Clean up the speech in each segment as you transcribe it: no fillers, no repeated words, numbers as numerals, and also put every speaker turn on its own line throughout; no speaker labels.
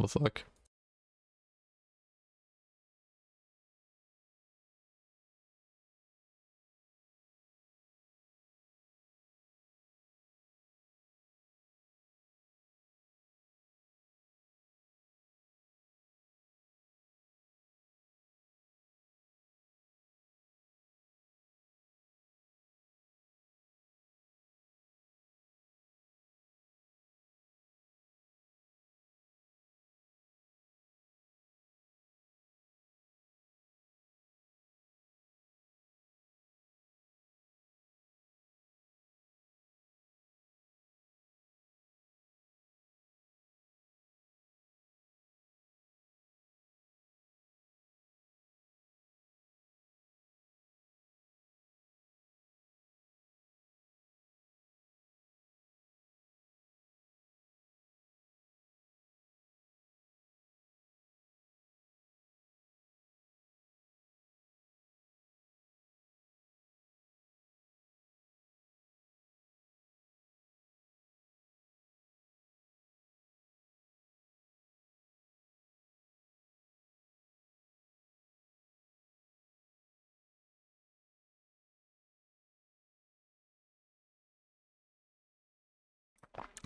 What the fuck?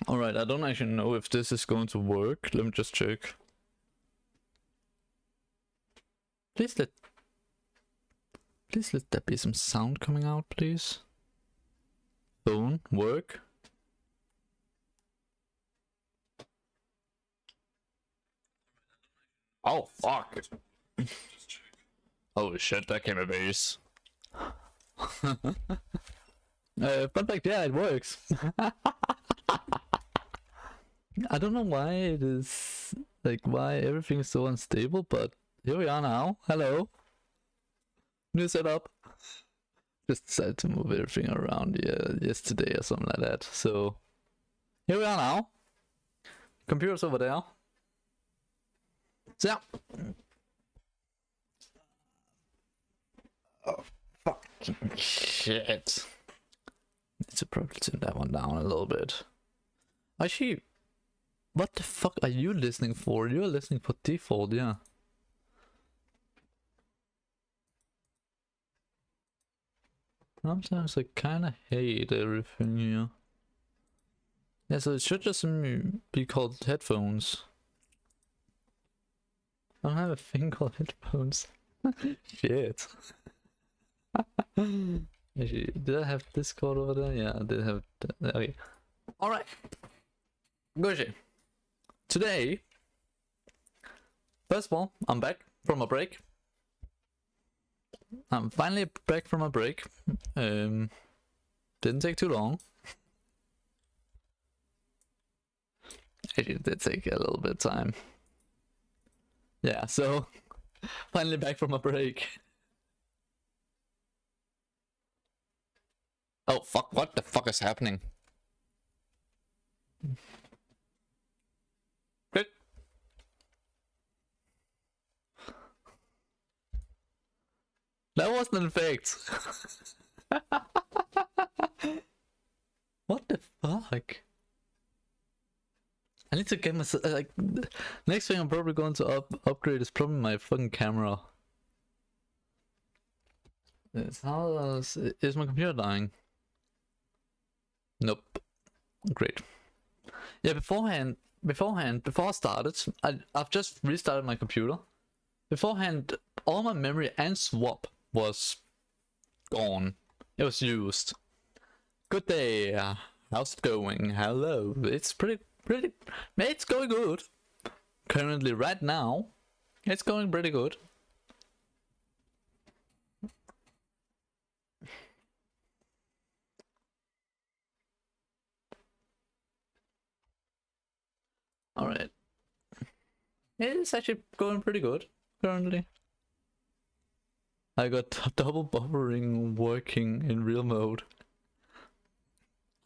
Alright, I don't actually know if this is going to work. Let me just check. Please let there be some sound coming out, please. Phone, work. Oh, fuck. Holy shit, that came a base. Fun fact, yeah, it works. I don't know why it is, like, why everything is so unstable, but here we are now. Hello. New setup. Just decided to move everything around yesterday or something like that. So, here we are now. Computer's over there. So, yeah. Oh, fucking shit. Need to probably turn that one down a little bit. Actually, what the fuck are you listening for? You're listening for default, yeah. Sometimes I kinda hate everything here. Yeah, so it should just be called headphones. I don't have a thing called headphones. Shit. Actually, did I have Discord over there? Yeah, I did have. Okay. Alright. Goji. Today, first of all, I'm back from a break. I'm finally back from a break. Didn't take too long. Actually, it did take a little bit of time. Yeah, so finally back from a break. Oh fuck, what the fuck is happening? Good. That wasn't an effect. What the fuck? I need to get myself, like, next thing I'm probably going to upgrade is probably my fucking camera. Is my computer dying? Nope. Great. Yeah, before I started, I've just restarted my computer. Beforehand, all my memory and swap was gone. It was used. Good day. How's it going? Hello. It's pretty. It's going good. Currently, right now, it's going pretty good. Alright. It's actually going pretty good currently. I got double buffering working in real mode.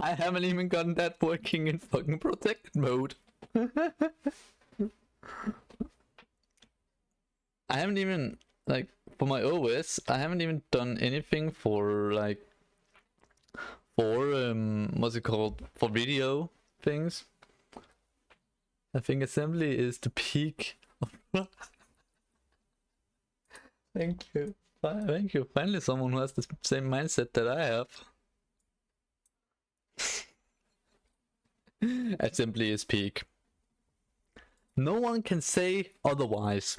I haven't even gotten that working in fucking protected mode. I haven't even, like, for my OS, I haven't even done anything for, like, for, what's it called, for video things. I think assembly is the peak of Thank you. Thank you. Finally someone who has the same mindset that I have. Assembly is peak. No one can say otherwise.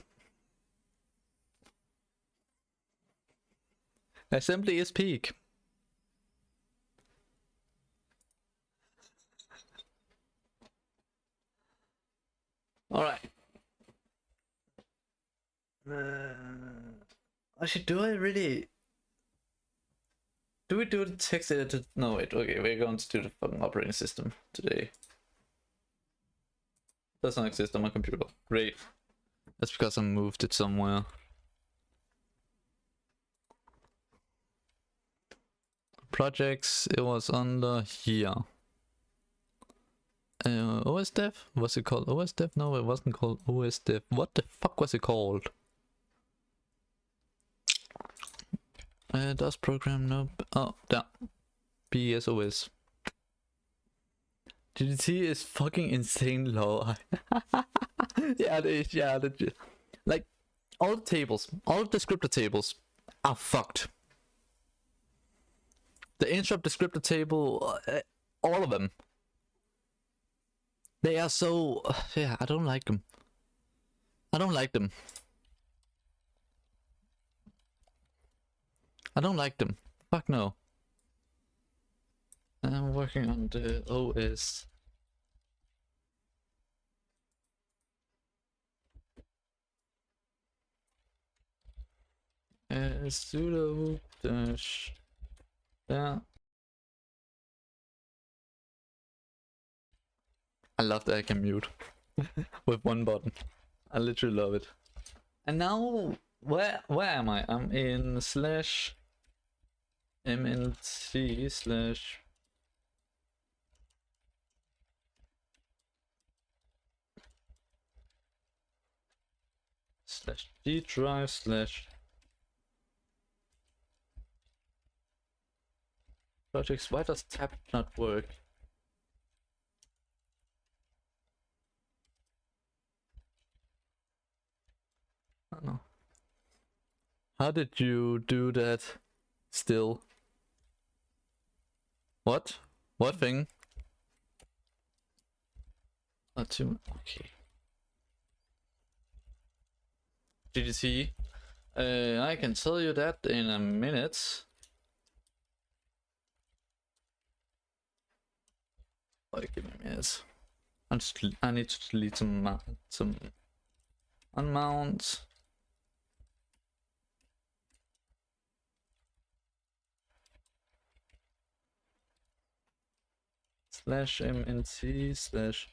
Assembly is peak. Alright. Actually, do I really... Do we do the text editor? No, wait, okay, we're going to do the fucking operating system today. Does not exist on my computer. Great. That's because I moved it somewhere. Projects, it was under here. OS Dev? Was it called OS Dev? No, it wasn't called OS Dev. What the fuck was it called? Does program? Nope. Oh, yeah. BSOS. GDT is fucking insane low. Yeah, it is. Yeah, legit. Like, all the tables, all the descriptor tables are fucked. The interrupt descriptor table, all of them. They are so... yeah, I don't like them. I don't like them. I don't like them. Fuck no. I'm working on the OS. Sudo dash. Yeah. I love that I can mute with one button. I literally love it. And now, where am I? I'm in slash mnt slash d drive slash projects. Why does tab not work? I don't know. How did you do that still? What? What thing? Not too. Okay. GDT. I can tell you that in a minute. Like, give me a minute. I need to delete some unmount. Slash mnt slash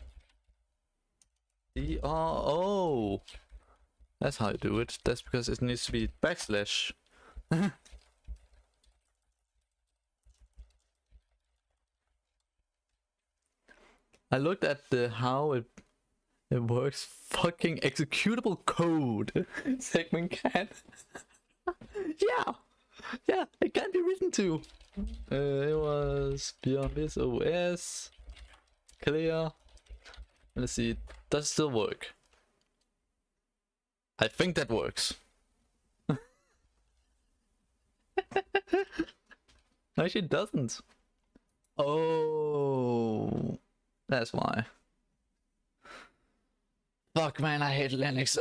oh, that's how you do it. That's because it needs to be backslash. I looked at the how it works. Fucking executable code segment can. yeah, it can be written to. It was beyond this OS clear. Let's see, does it still work? I think that works. Actually, it doesn't. Oh, that's why. Fuck, man, I hate Linux.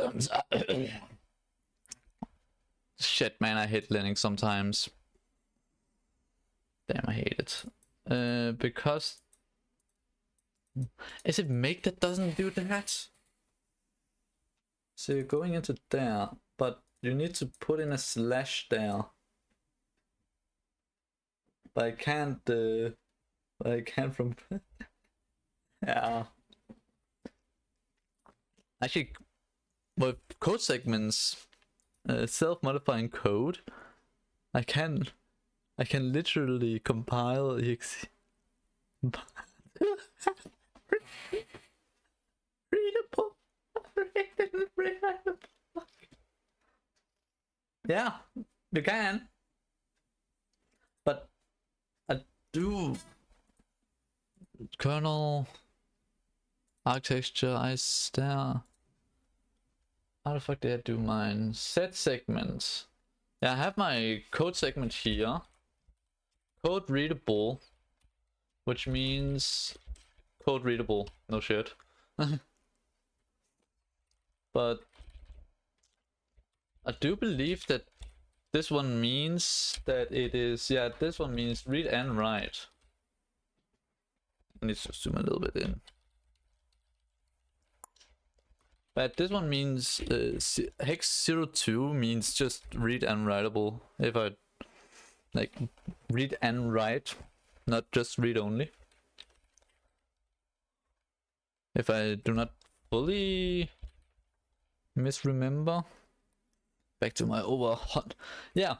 Shit, man, I hate Linux sometimes. Damn, I hate it. Because... Is it make that doesn't do that? So you're going into there, but you need to put in a slash there. But I can't from... yeah. Actually, with code segments, self-modifying code, I can literally compile exe. Readable. Yeah, you can. But I do kernel architecture, ice there. How the fuck did I do mine? Set segments. Yeah, I have my code segment here. Code readable, which means code readable. No shit. But I do believe that this one means that it is, yeah, this one means read and write. I need to zoom a little bit in. But this one means hex 02 means just read and writable. If I like read and write, not just read only. If I do not fully misremember. Back to my overhot. Yeah.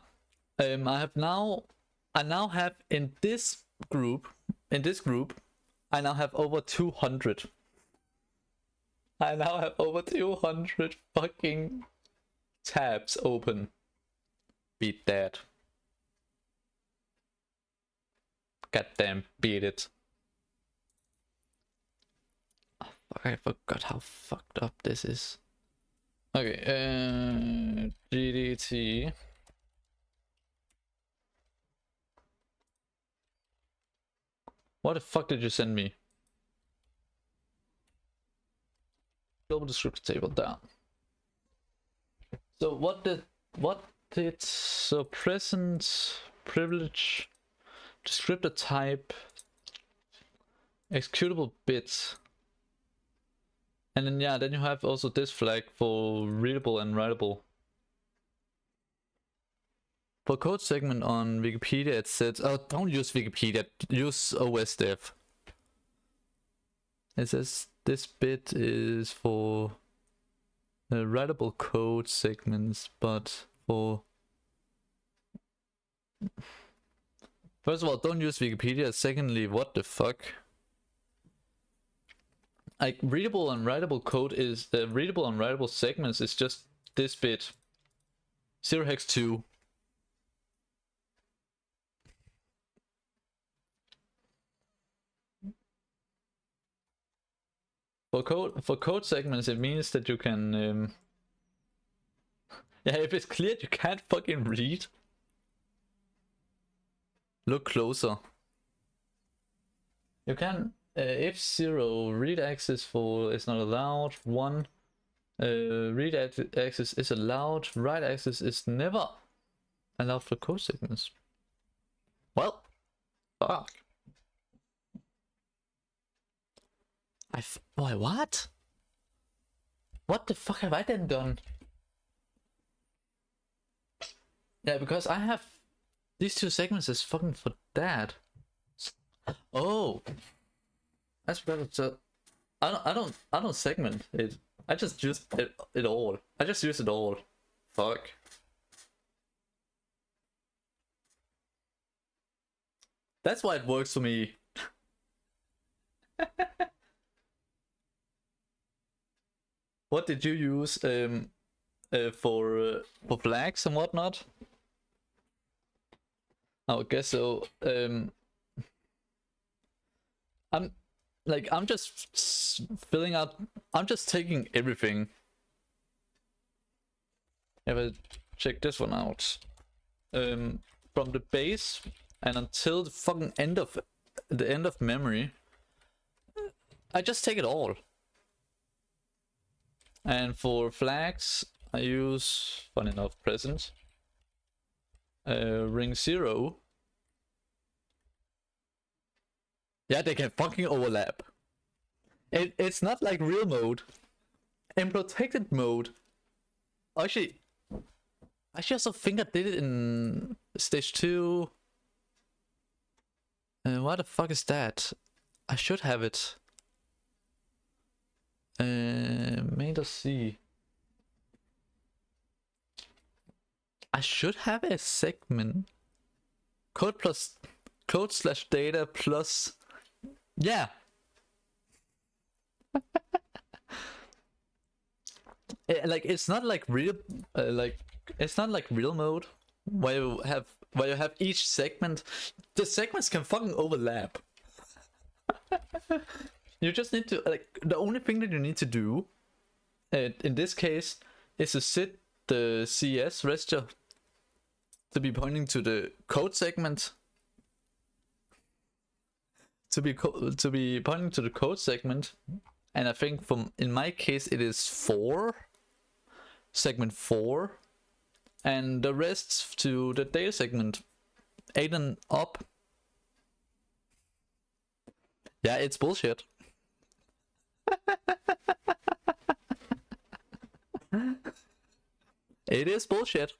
I now have in this group, I now have over 200. I now have over 200 fucking tabs open. Beat that. Goddamn, beat it. Oh, fuck, I forgot how fucked up this is. Okay, GDT. What the fuck did you send me? Global descriptor table down. So so present privilege, descriptor type, executable bits. And then yeah, then you have also this flag for readable and writable. For code segment on Wikipedia it says, oh, don't use Wikipedia, use OSDev. It says this bit is for writable code segments, but for... First of all, don't use Wikipedia. Secondly, what the fuck? Like readable and writable code is readable and writable segments is just this bit 0 hex 2. For code segments it means that you can yeah, if it's cleared you can't fucking read. Look closer. You can F0 read access for is not allowed. 1 read access is allowed. Write access is never allowed for code segments. Well, fuck. Why, what? What the fuck have I then done? Yeah, because I have these two segments is fucking for that. Oh, that's because I don't segment it. I just use it all. I just use it all. Fuck. That's why it works for me. What did you use for flags and whatnot? I guess so. I'm just filling out. I'm just taking everything. If I check this one out, from the base and until the fucking end of memory, I just take it all. And for flags, I use, fun enough, present. Ring 0. Yeah, they can fucking overlap. It's not like real mode. In protected mode, actually, I also think I did it in stage 2. What the fuck is that? I should have it. Made us see. I should have a segment. Code plus code slash data plus. Yeah. Like it's not like real. It's not like real mode where you have each segment. The segments can fucking overlap. you just need to, like, the only thing that you need to do in this case is to set the CS register to be pointing to the code segment, to be pointing to the code segment, and I think in my case it is 4, segment 4, and the rest to the data segment 8 and up. Yeah, it's bullshit. It is bullshit.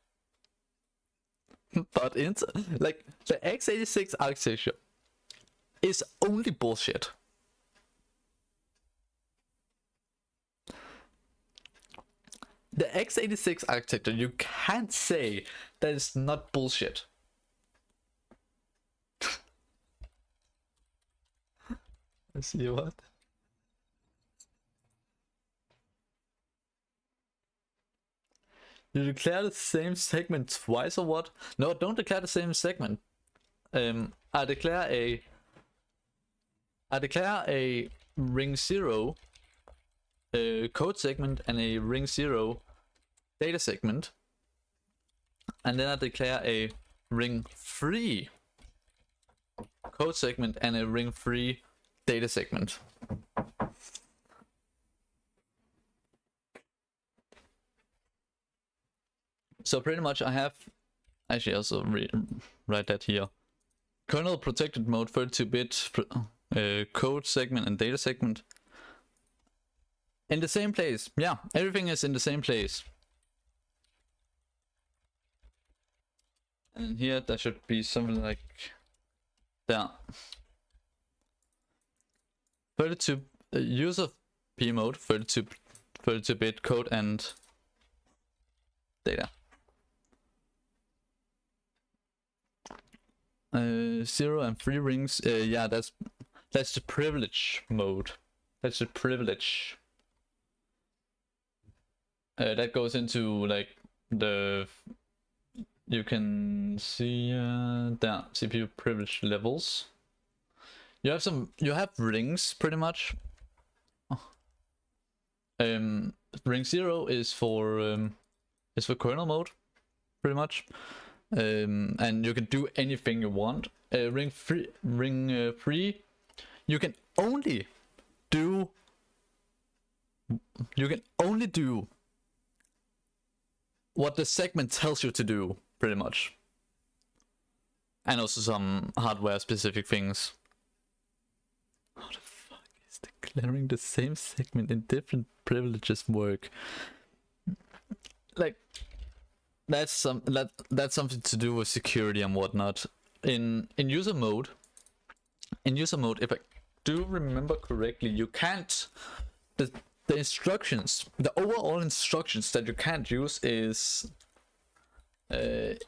But like the x86 architecture is only bullshit. The x86 architecture, you can't say that it's not bullshit. Let's see what. You declare the same segment twice or what? No, don't declare the same segment. I declare a ring 0 code segment and a ring 0 data segment, and then I declare a ring 3 code segment and a ring 3 data segment. So pretty much I have, actually also write that here, kernel protected mode 32-bit code segment and data segment in the same place. Yeah, everything is in the same place. And here there should be something like there. 32 user P mode 32-bit code and data. 0 and 3 rings. Yeah, that's the privilege mode. That's the privilege. That goes into like the, you can see there CPU privilege levels. You have rings pretty much. Ring 0 is for kernel mode pretty much. And you can do anything you want. Ring 3, you can only do what the segment tells you to do, pretty much, and also some hardware specific things. How the fuck is declaring the same segment in different privileges work? Like, that's something to do with security and whatnot. In user mode, if I do remember correctly, you can't, the instructions, the overall instructions that you can't use is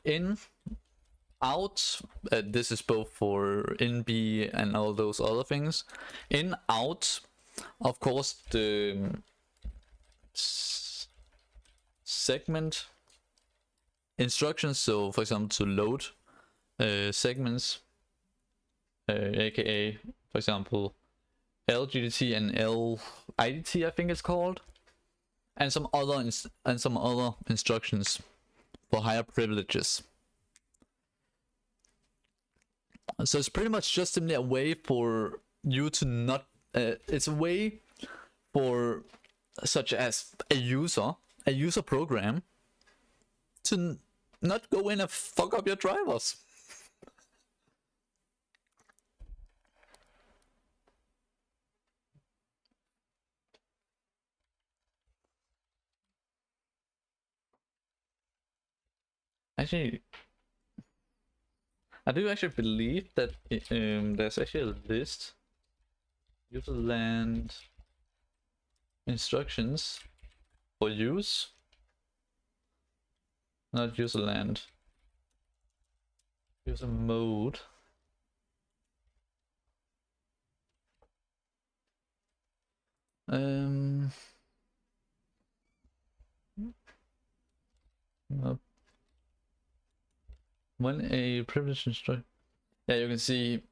in, out. This is both for in, b, and all those other things. In, out, of course, the segment instructions. So for example, to load segments, aka for example LGDT and IDT, I think it's called, and some other instructions for higher privileges. So it's pretty much just simply a way for you to not, it's a way for, such as a user program, to not go in and fuck up your drivers. Actually, I do actually believe that there's actually a list, userland instructions for use, not userland, user mode. When a privilege instruction, yeah, you can see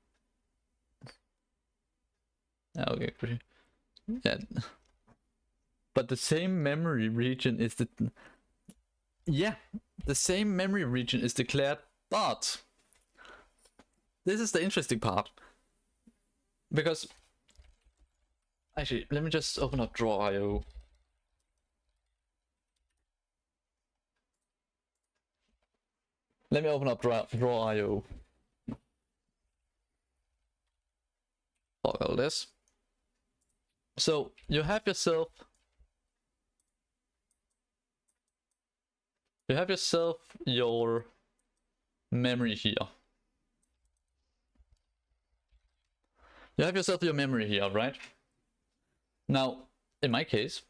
Okay, great. Yeah. But the same memory region is the... Yeah, the same memory region is declared, but... This is the interesting part. Because... Actually, let me just open up draw.io. Let me open up draw.io. Fuck all this. So, you have yourself... You have yourself your memory here. You have yourself your memory here, right? Now, in my case,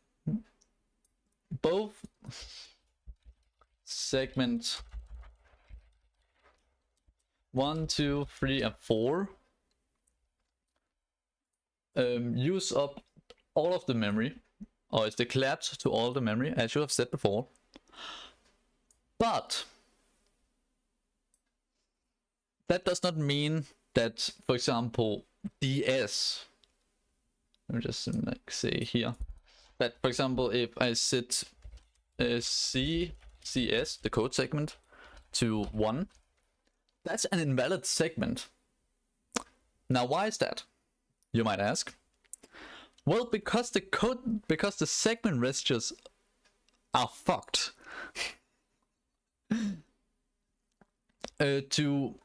both segment 1, 2, 3, and 4 use up all of the memory, or is declared to all the memory, as you have said before. But that does not mean that, for example, DS, let me just like say here, that for example, if I set CS, the code segment, to 1, that's an invalid segment. Now, why is that? You might ask. Well, because the segment registers are fucked. To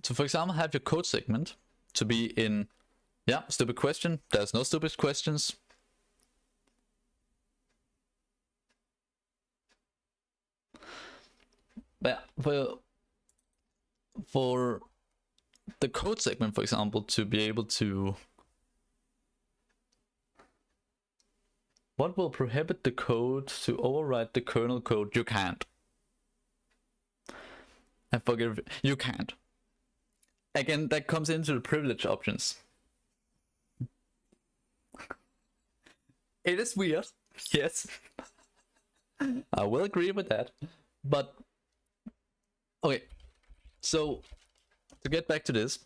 for example have your code segment to be in, yeah, stupid question, there's no stupid questions. But for the code segment, for example, to be able to, what will prohibit the code to override the kernel code? You can't. And forget, you can't. Again, that comes into the privilege options. It is weird, yes. I will agree with that. But okay, so to get back to this,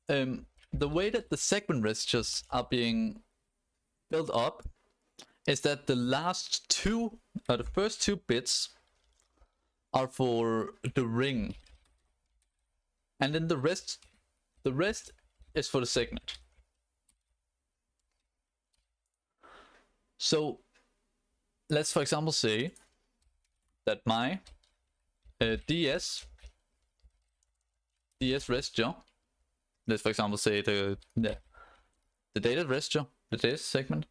the way that the segment registers are being built up is that the last two, the first 2 bits are for the ring, and then the rest is for the segment. So let's for example say that my DS register, let's for example say the data register, the data segment,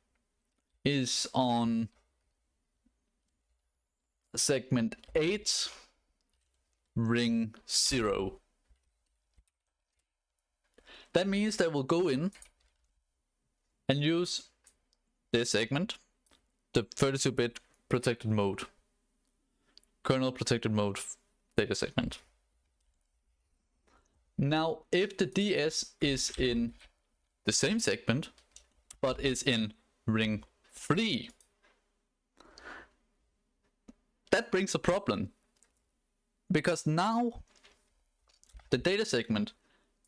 is on segment 8 ring 0. That means that we'll go in and use this segment, the 32-bit protected mode, kernel protected mode data segment. Now, if the DS is in the same segment, but is in ring 3, that brings a problem, because now the data segment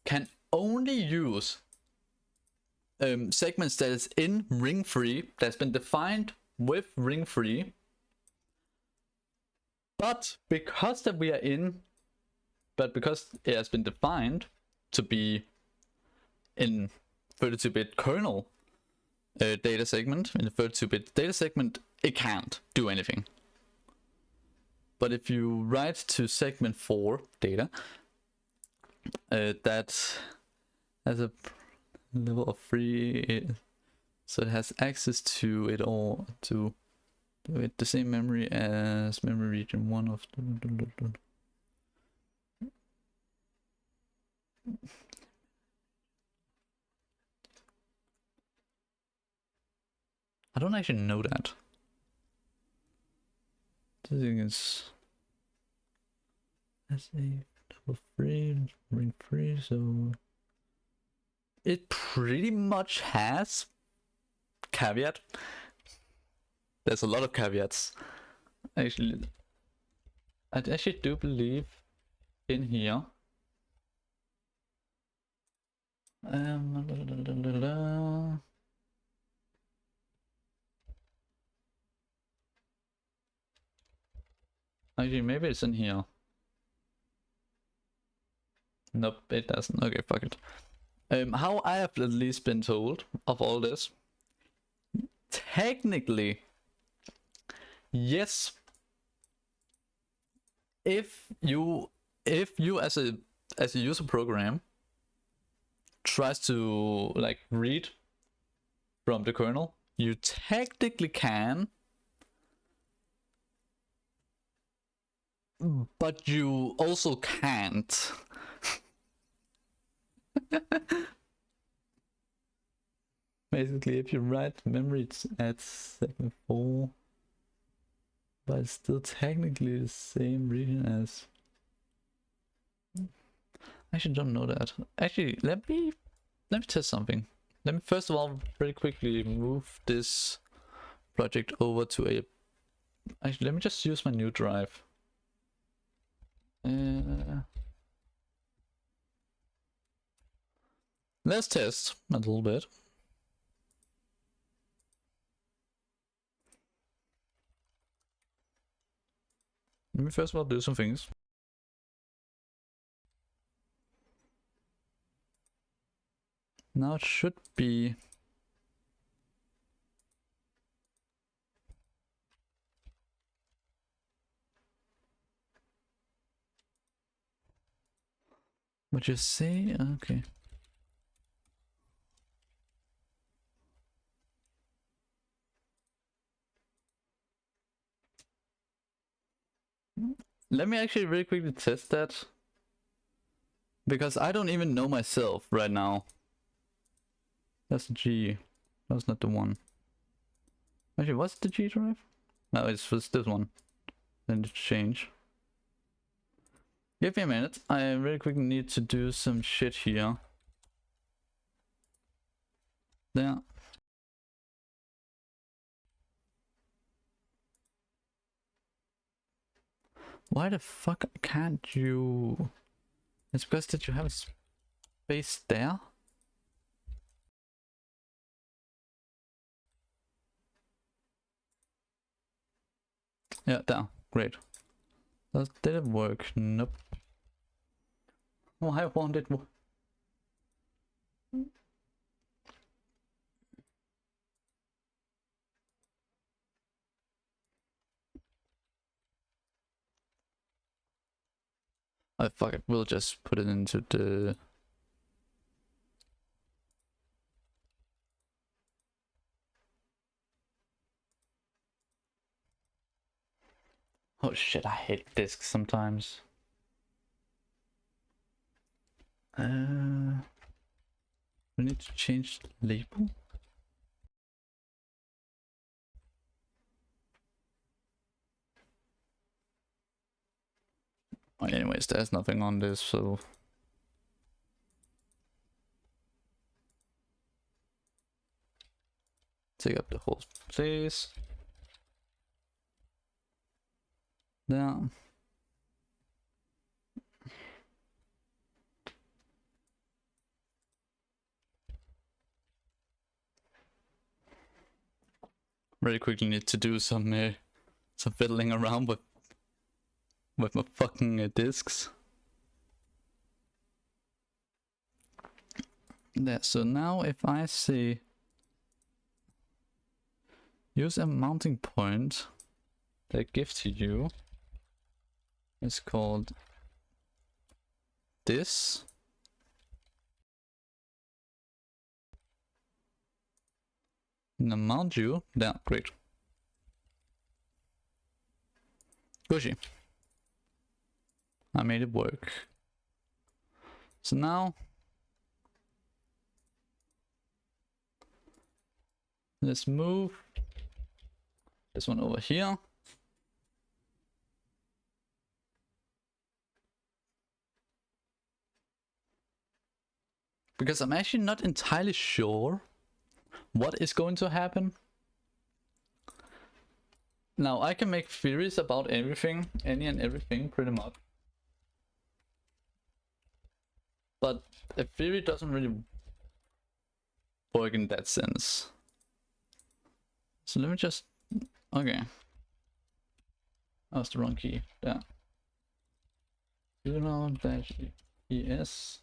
can only use segments that is in ring 3, that's been defined with ring 3, but because it has been defined to be in 32-bit kernel data segment, in the 32-bit data segment, it can't do anything. But if you write to segment 4 data, that has a level of 3, so it has access to it all, to the same memory as memory region 1 of I don't actually know that. This thing is SA double 3 ring 3, so it pretty much has caveat. There's a lot of caveats. Actually, I actually do believe in here. Actually, maybe it's in here. Nope, it doesn't. Okay, fuck it. How I have at least been told of all this, technically, yes, if you as a user program tries to like read from the kernel, you technically can, but you also can't. Basically, if you write memory, it's at 7.4, but it's still technically the same region as. I actually don't know that. Actually, let me test something. Let me first of all very quickly move this project over to a. Actually, let me just use my new drive. Let's test a little bit. Let me first of all do some things. Now it should be. What you say? Okay. Let me actually really quickly test that. Because I don't even know myself right now. That's the G. That's not the one. Actually, what's the G drive? No, it's this one. Then to change. Give me a minute. I really quickly need to do some shit here. There. Why the fuck can't you? It's because that you have a space there. Yeah, there. Great. That didn't work. Nope. Why won't it work? Oh fuck it. We'll just put it into the. Oh shit! I hate discs sometimes. We need to change the label. Well, anyways, there's nothing on this, so. Take up the whole place. There. Really quickly need to do some fiddling around with my fucking discs. There. So now if I say use a mounting point that I give to you is called this. Now mount you. There, great. Gushy. I made it work. So now let's move this one over here. Because I'm actually not entirely sure what is going to happen. Now I can make theories about everything, any and everything pretty much. But a theory doesn't really work in that sense. So let me just, okay. That was the wrong key. There. -es.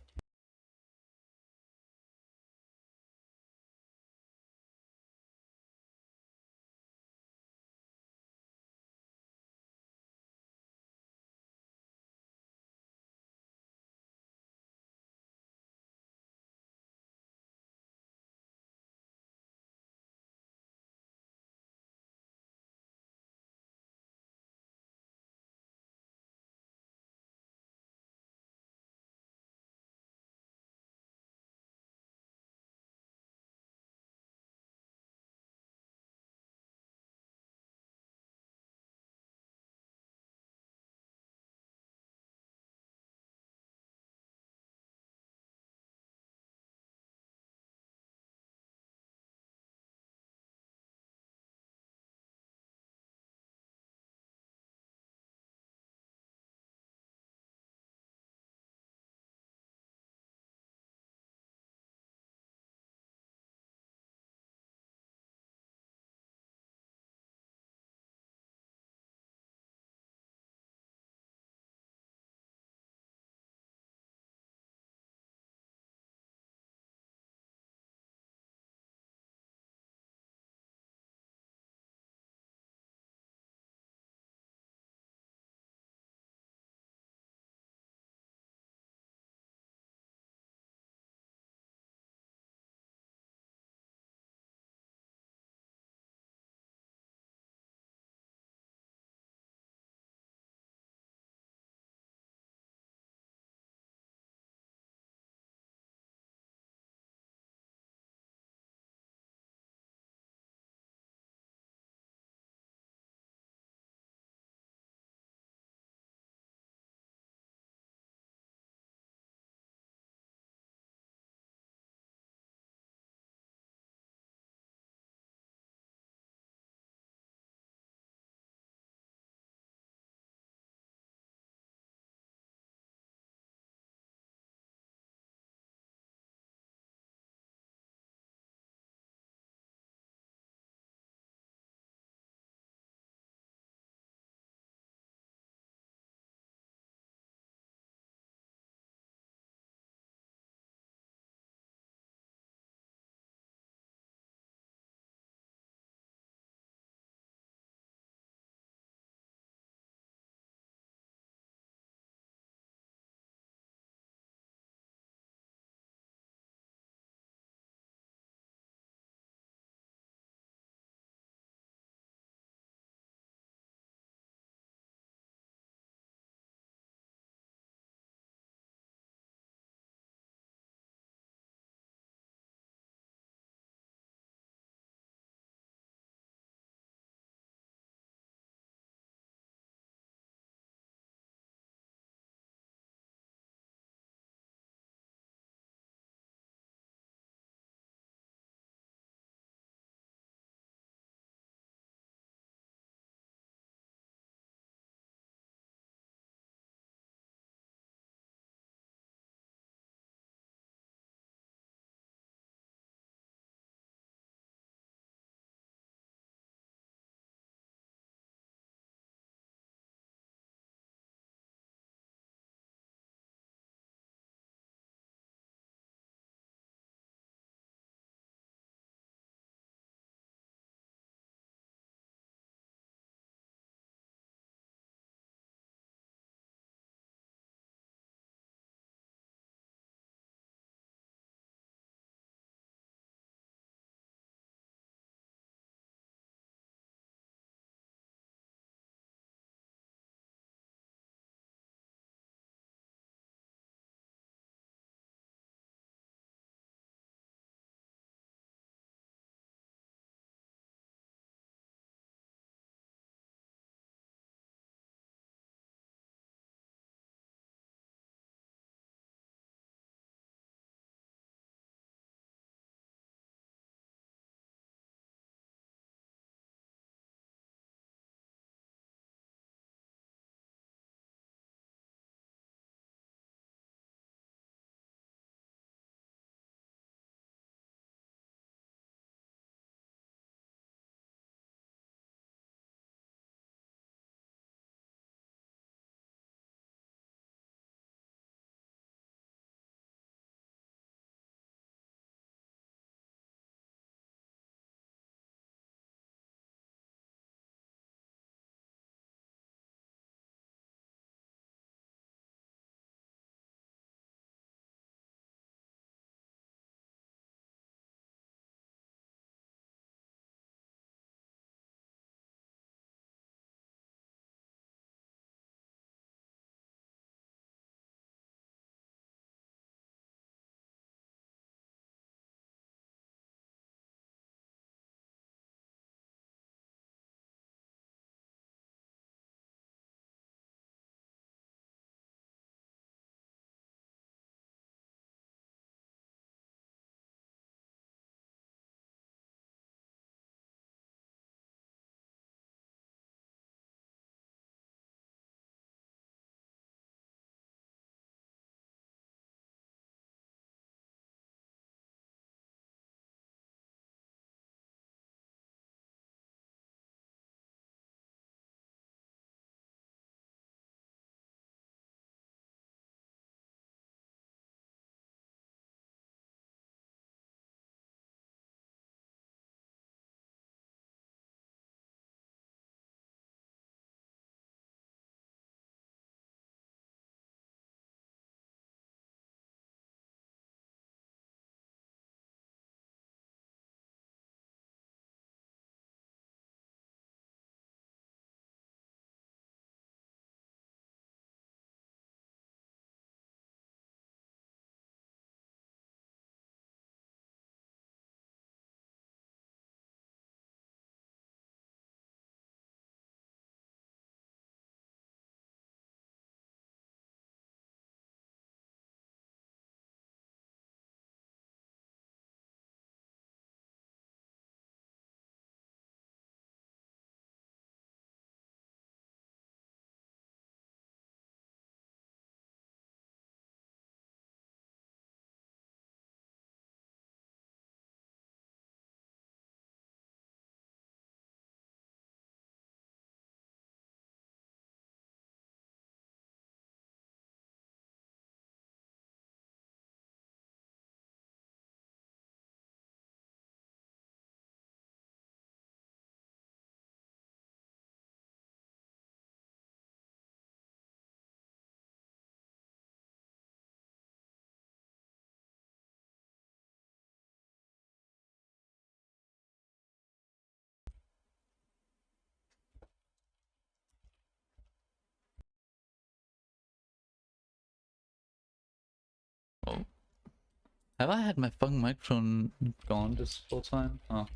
Have I had my fucking microphone gone this whole time? Oh.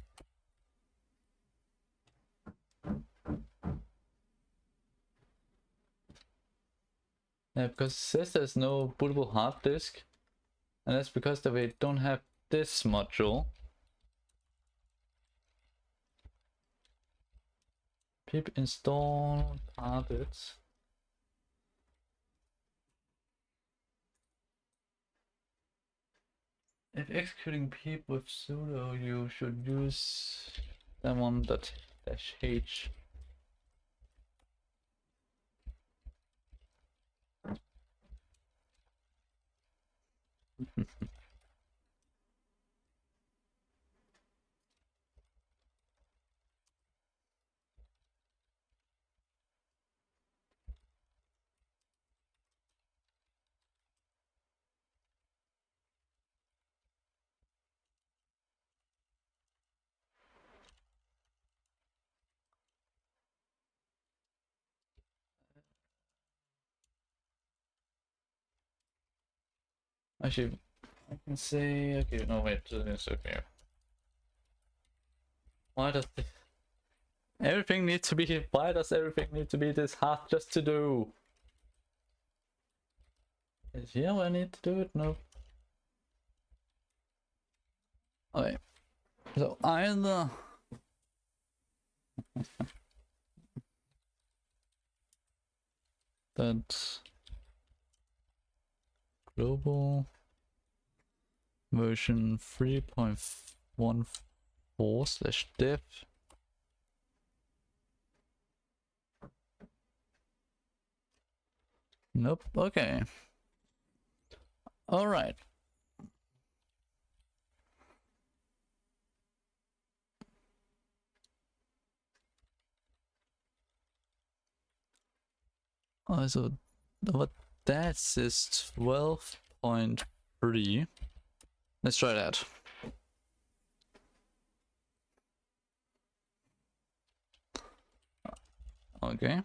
Yeah, because it says there's no bootable hard disk. And that's because we don't have this module. Pip install parted. If executing pip with sudo, you should use daemon.-h. Actually, I can say, okay, no wait, it's okay. Why does everything need to be, why does everything need to be this hard just to do? Is here where I need to do it? No. Okay, so either that's global version 3.14/dev. Nope, okay. Alright. Also, what that is 12.3. Let's try that. Okay.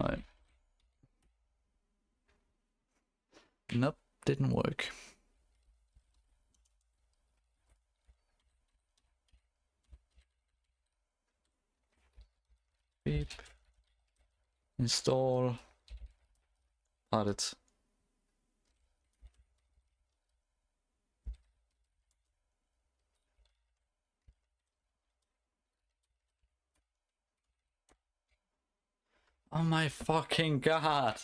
Alright. Nope, didn't work. Beep. Install. Audit. Oh my fucking god!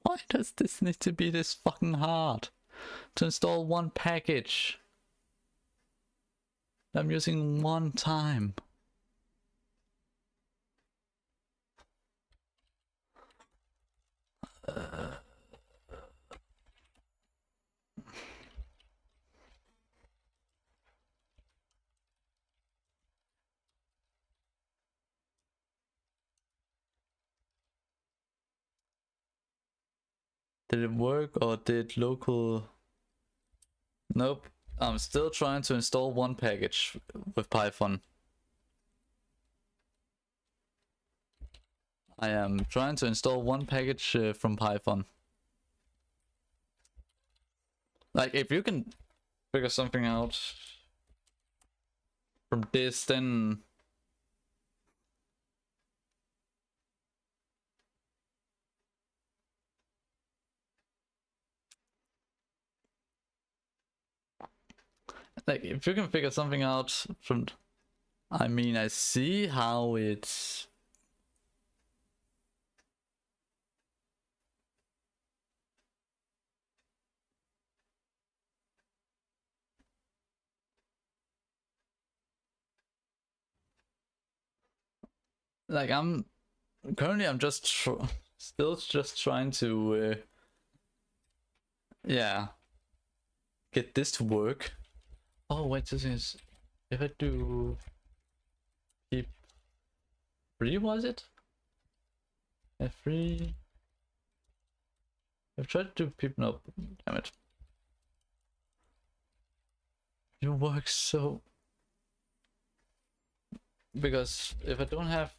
Why does this need to be this fucking hard? To install one package that I'm using one time. Did it work or did local... Nope. I'm still trying to install one package with Python. I am trying to install one package from Python. Like, if you can figure something out from this, then... Like, if you can figure something out from... I mean, I see how it's... Like, I'm just still just trying to yeah, get this to work. Oh wait, this is if I do F3, was it? F3. I've tried to do peep. No, damn it. It works so. Because if I don't have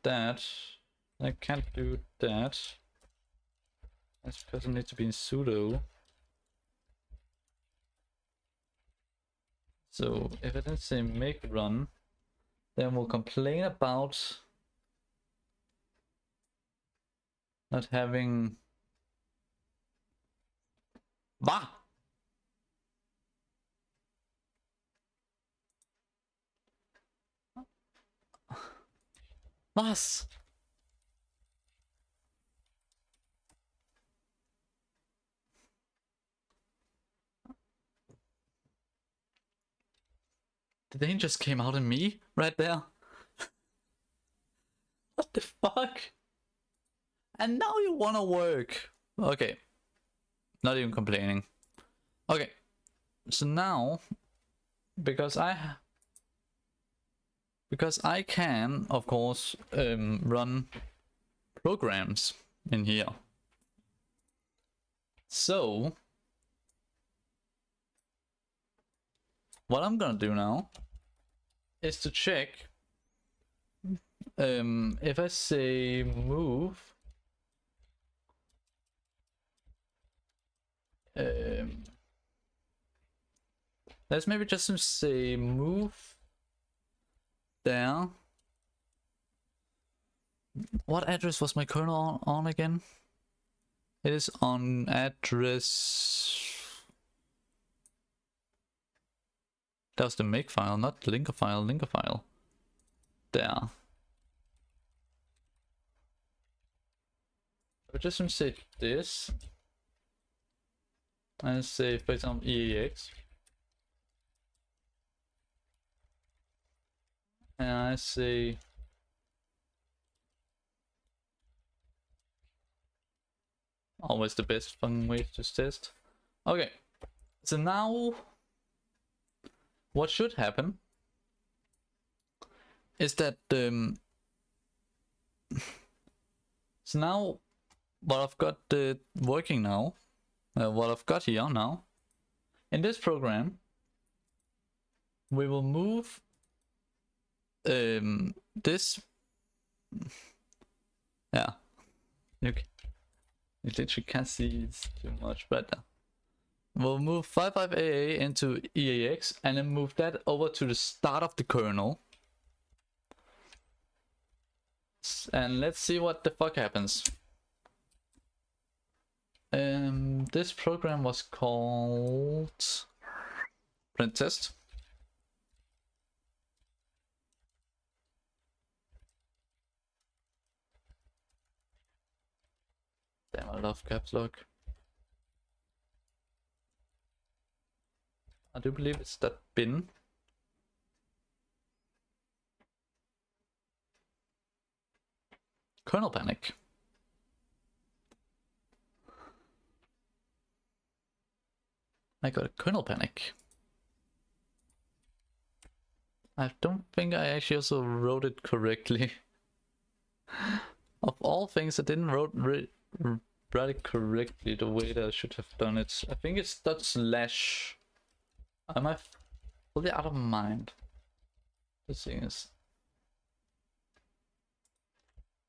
that, I can't do that. That's because I need to be in sudo. So if I didn't say make run, then we'll complain about not having. Bah! Was? The thing just came out of me right there. What the fuck? And now you wanna work. Okay. Not even complaining. Okay. So now, because I can, of course, run programs in here. So what I'm gonna do now is to check if I say move let's maybe just say move there. What address was my kernel on again? It is on address. That was the make file, not linker file. Linker file. There. I just want to say this and say, for example, EAX, and I say always the best fun way to test. Okay, so now what should happen is that so now what I've got working now, what I've got here now in this program, we will move this. Yeah, okay. You literally can't see it too much, but we'll move 55AA into EAX and then move that over to the start of the kernel. And let's see what the fuck happens. This program was called print test. Damn, I love caps lock. I do believe it's that bin. Kernel panic. I got a kernel panic. I don't think I actually also wrote it correctly. Of all things, I didn't write it correctly the way that I should have done it. I think it's .slash. Am I fully out of my mind? The thing is,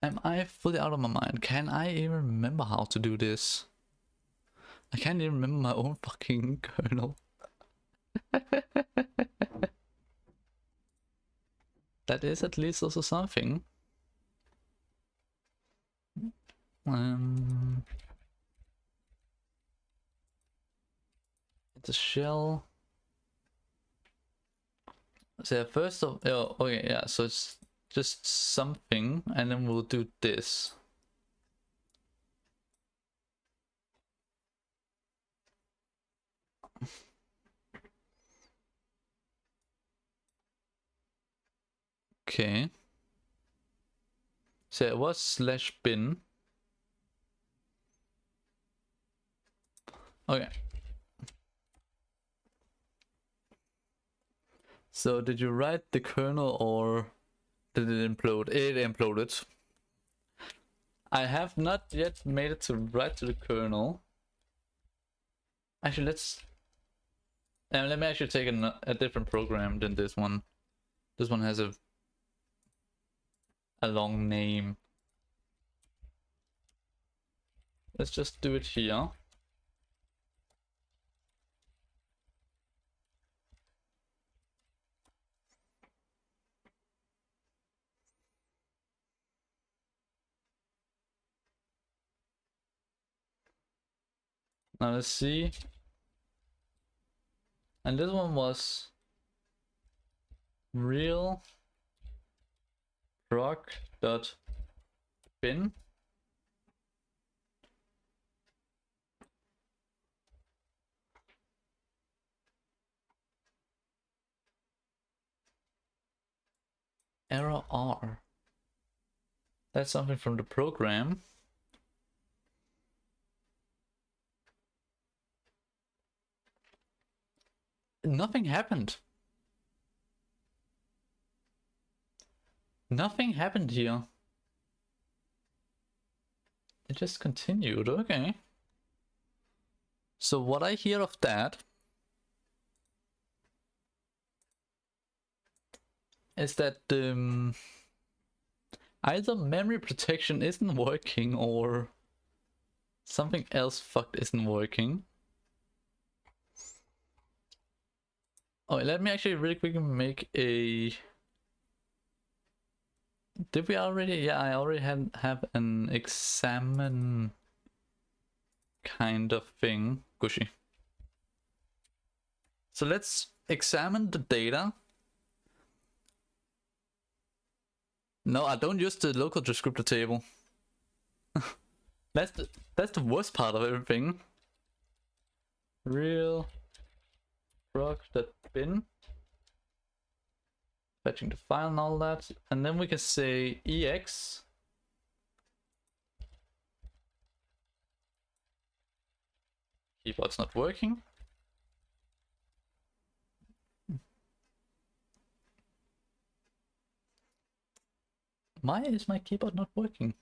am I fully out of my mind? Can I even remember how to do this? I can't even remember my own fucking kernel. That is at least also something. It's a shell. So first of okay, yeah, so it's just something, and then we'll do this. Okay. So it was /bin. Okay. So did you write the kernel or did it implode? It imploded. I have not yet made it to write to the kernel. Actually, let me actually take a different program than this one. This one has a long name. Let's just do it here. Now let's see. And this one was real proc.bin. Error R. That's something from the program. Nothing happened. Nothing happened here. It just continued, okay. So what I hear of that is that either memory protection isn't working or something else fucked isn't working. Oh, let me actually really quickly make a... Did we already? Yeah, I already have an examine kind of thing. Gushy. So let's examine the data. No, I don't use the local descriptor table. That's the worst part of everything. Real proc.bin. Fetching the file and all that. And then we can say ex. Keyboard's not working. Why is my keyboard not working?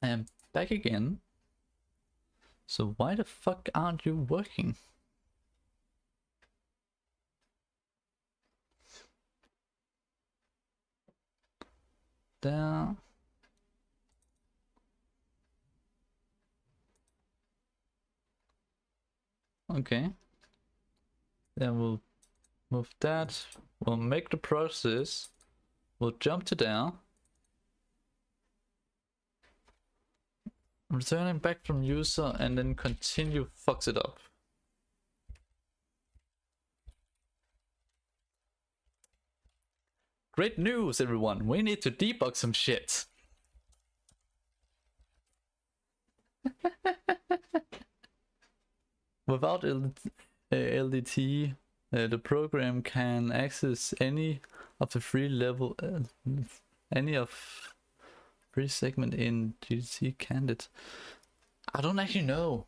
I am back again. So why the fuck aren't you working? There. Okay. Then we'll move that. We'll make the process. We'll jump to there. Returning back from user and then continue fucks it up. Great news, everyone. We need to debug some shit. Without LDT, the program can access any of the free level, any of free segment in GDT candidate. I don't actually know.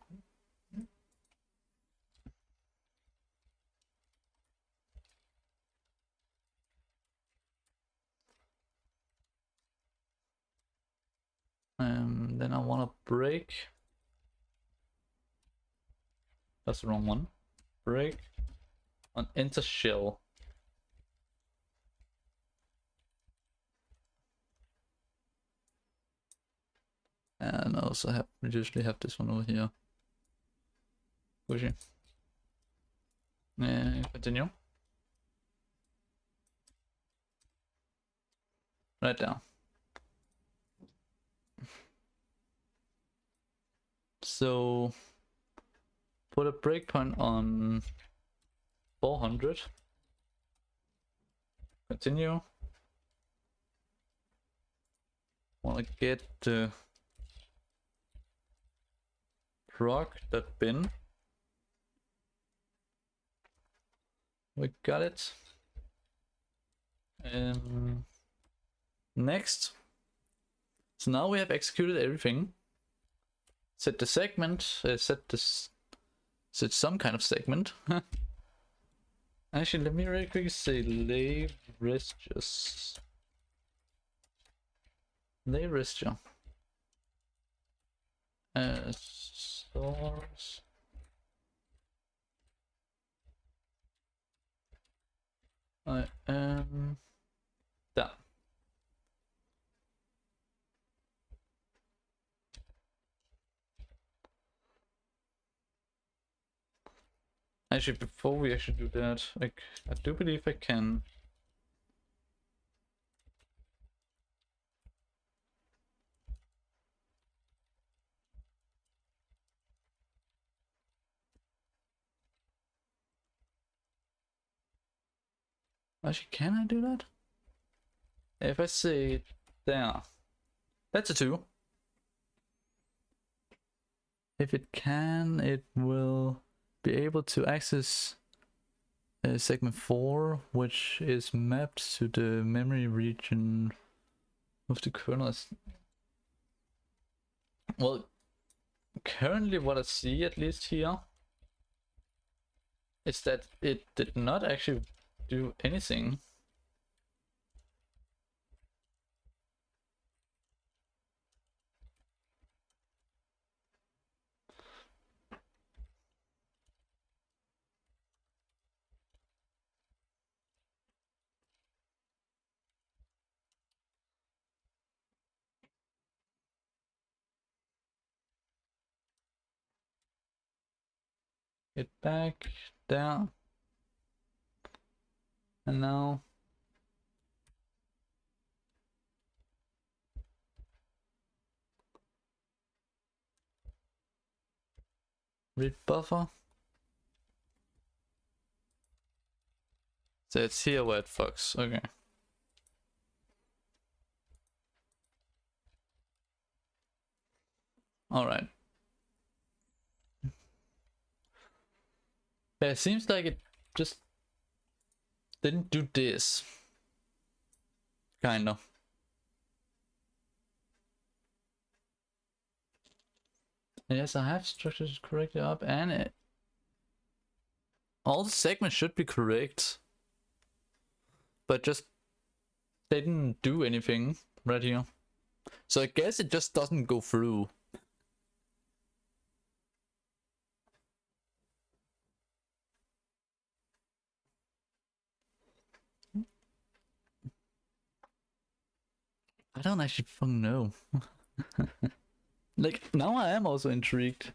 Then I want to break. That's the wrong one. Break on enter shell. And I also usually have this one over here. Pushy. Continue. Right down. So put a breakpoint on 400. Continue. Want to get the proc.bin. We got it. Next. So now we have executed everything. set the segment, set some kind of segment. Actually, let me really quickly say lay registers. Lay register. Source. I am done. Actually, before we actually do that, I do believe I can. Actually, can I do that? If I say there, that's a 2. If it can, it will be able to access segment 4, which is mapped to the memory region of the kernel. Well, currently what I see, at least here, is that it did not actually do anything. Get back there. And now read buffer. So it's here where it fucks. Okay. Alright. Yeah, it seems like it just didn't do this. Kind of. Yes, I have structured it correctly up, and all the segments should be correct, but just didn't do anything right here. So I guess it just doesn't go through. I don't actually fucking know. Like, now I am also intrigued.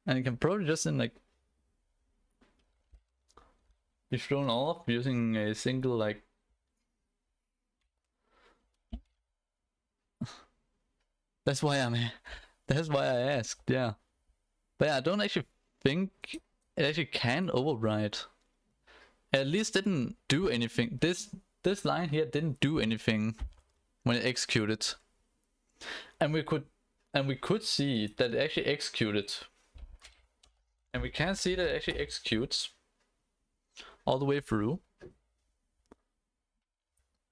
And it can probably just be thrown off using a single That's why I asked, yeah. But yeah, I don't actually think it actually can override. At least didn't do anything. This line here didn't do anything when it executed. And we could see that it actually executed. And we can see that it actually executes all the way through.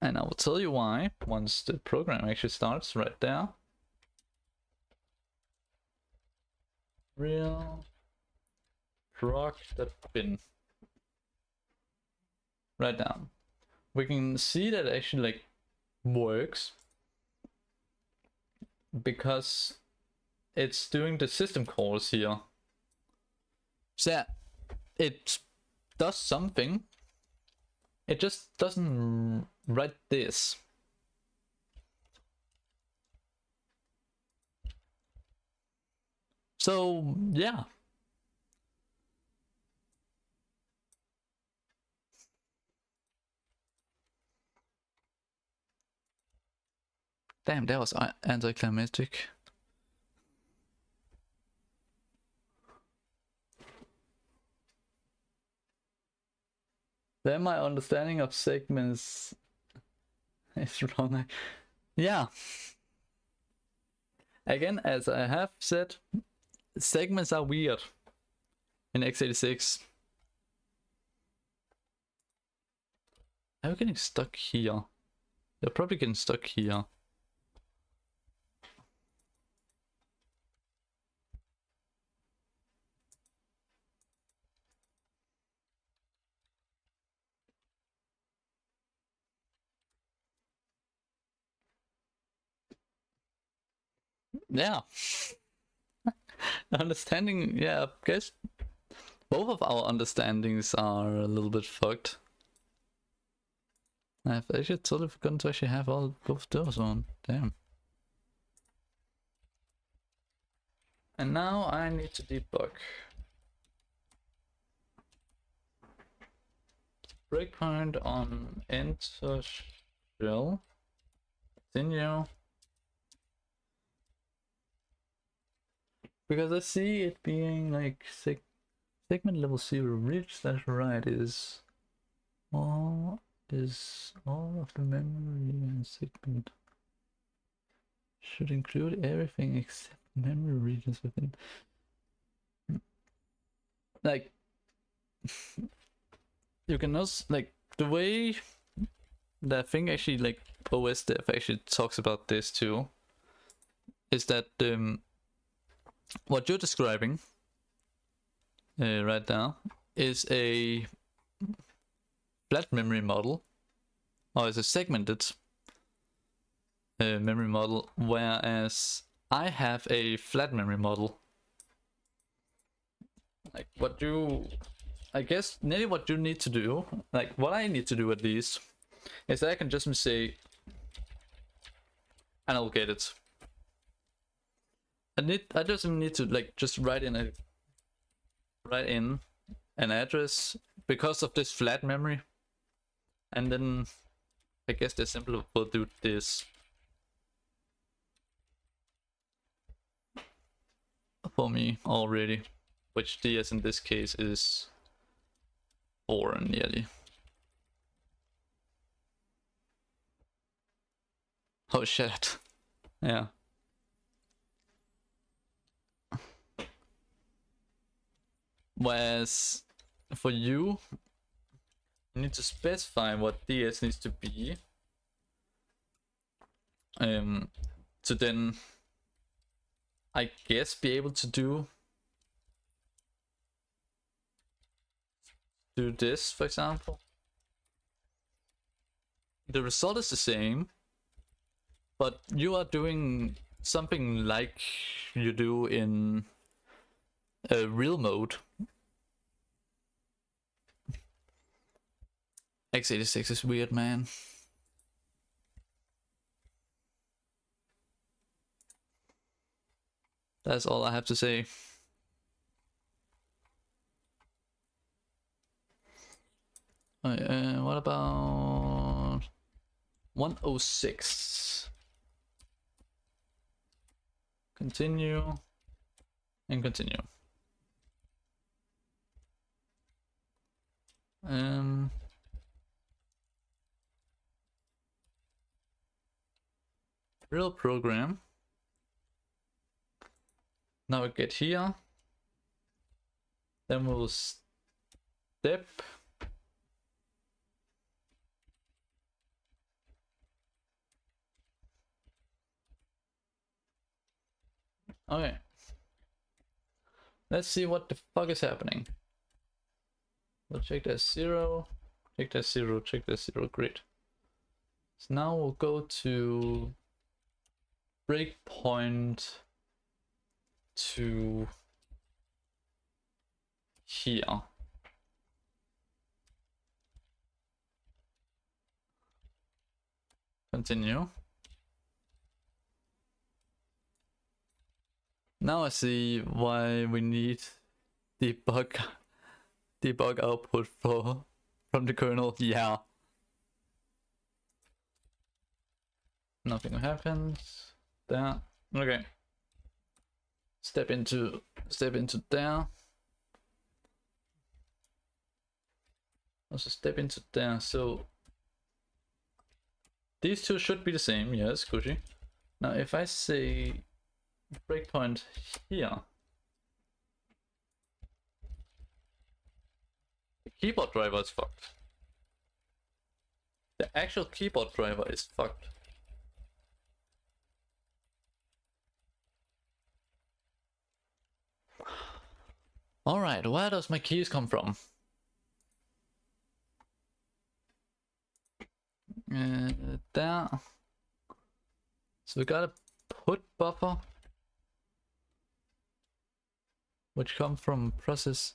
And I will tell you why once the program actually starts right there. Real proc that bin. Right down. We can see that it actually works because it's doing the system calls here. So yeah, it does something. It just doesn't write this. So yeah. Damn, that was anticlimactic. Then my understanding of segments is wrong. Yeah. Again, as I have said, segments are weird in x86. Are we getting stuck here? They're probably getting stuck here. Yeah. Understanding, yeah, I guess both of our understandings are a little bit fucked. I've actually totally forgotten to actually have all both doors on. Damn. And now I need to debug. Breakpoint on enter shell. Continue. Because I see it being like segment level 0 reach slash write is all of the memory and segment should include everything except memory regions within. Like you can also like the way that thing actually like OS dev actually talks about this too is that what you're describing right now is a flat memory model, or is a segmented memory model, whereas I have a flat memory model. Like what you, I guess nearly what you need to do, like what I need to do at least, is that I can just say, and I'll get it. I just need to like just write in an address because of this flat memory, and then I guess the assembler will do this for me already, which DS in this case is 4 nearly. Oh shit. Yeah. Whereas for you need to specify what DS needs to be to then I guess be able to do this, for example. The result is the same, but you are doing something like you do in a real mode. x86 is weird, man. That's all I have to say. What about 106? Continue and continue. Real program. Now we get here. Then we'll step. Okay. Let's see what the fuck is happening. We'll check that 0. Check that 0. Check that 0. Great. So now we'll go to breakpoint to here. Continue. Now I see why we need debug output from the kernel. Yeah. Nothing happens. There. Okay. Step into there. Also step into there. So these two should be the same. Yes, Gucci. Now if I say breakpoint here, the keyboard driver is fucked. The actual keyboard driver is fucked. Alright, where does my keys come from? There. So we got a put buffer which come from process.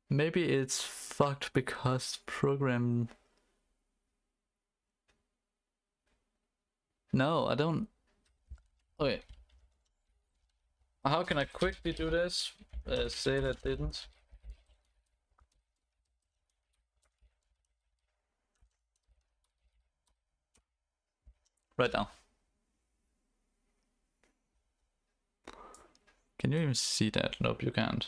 Maybe it's fucked because program. No, I don't. Okay. How can I quickly do this? Say that didn't. Right now. Can you even see that? Nope, you can't.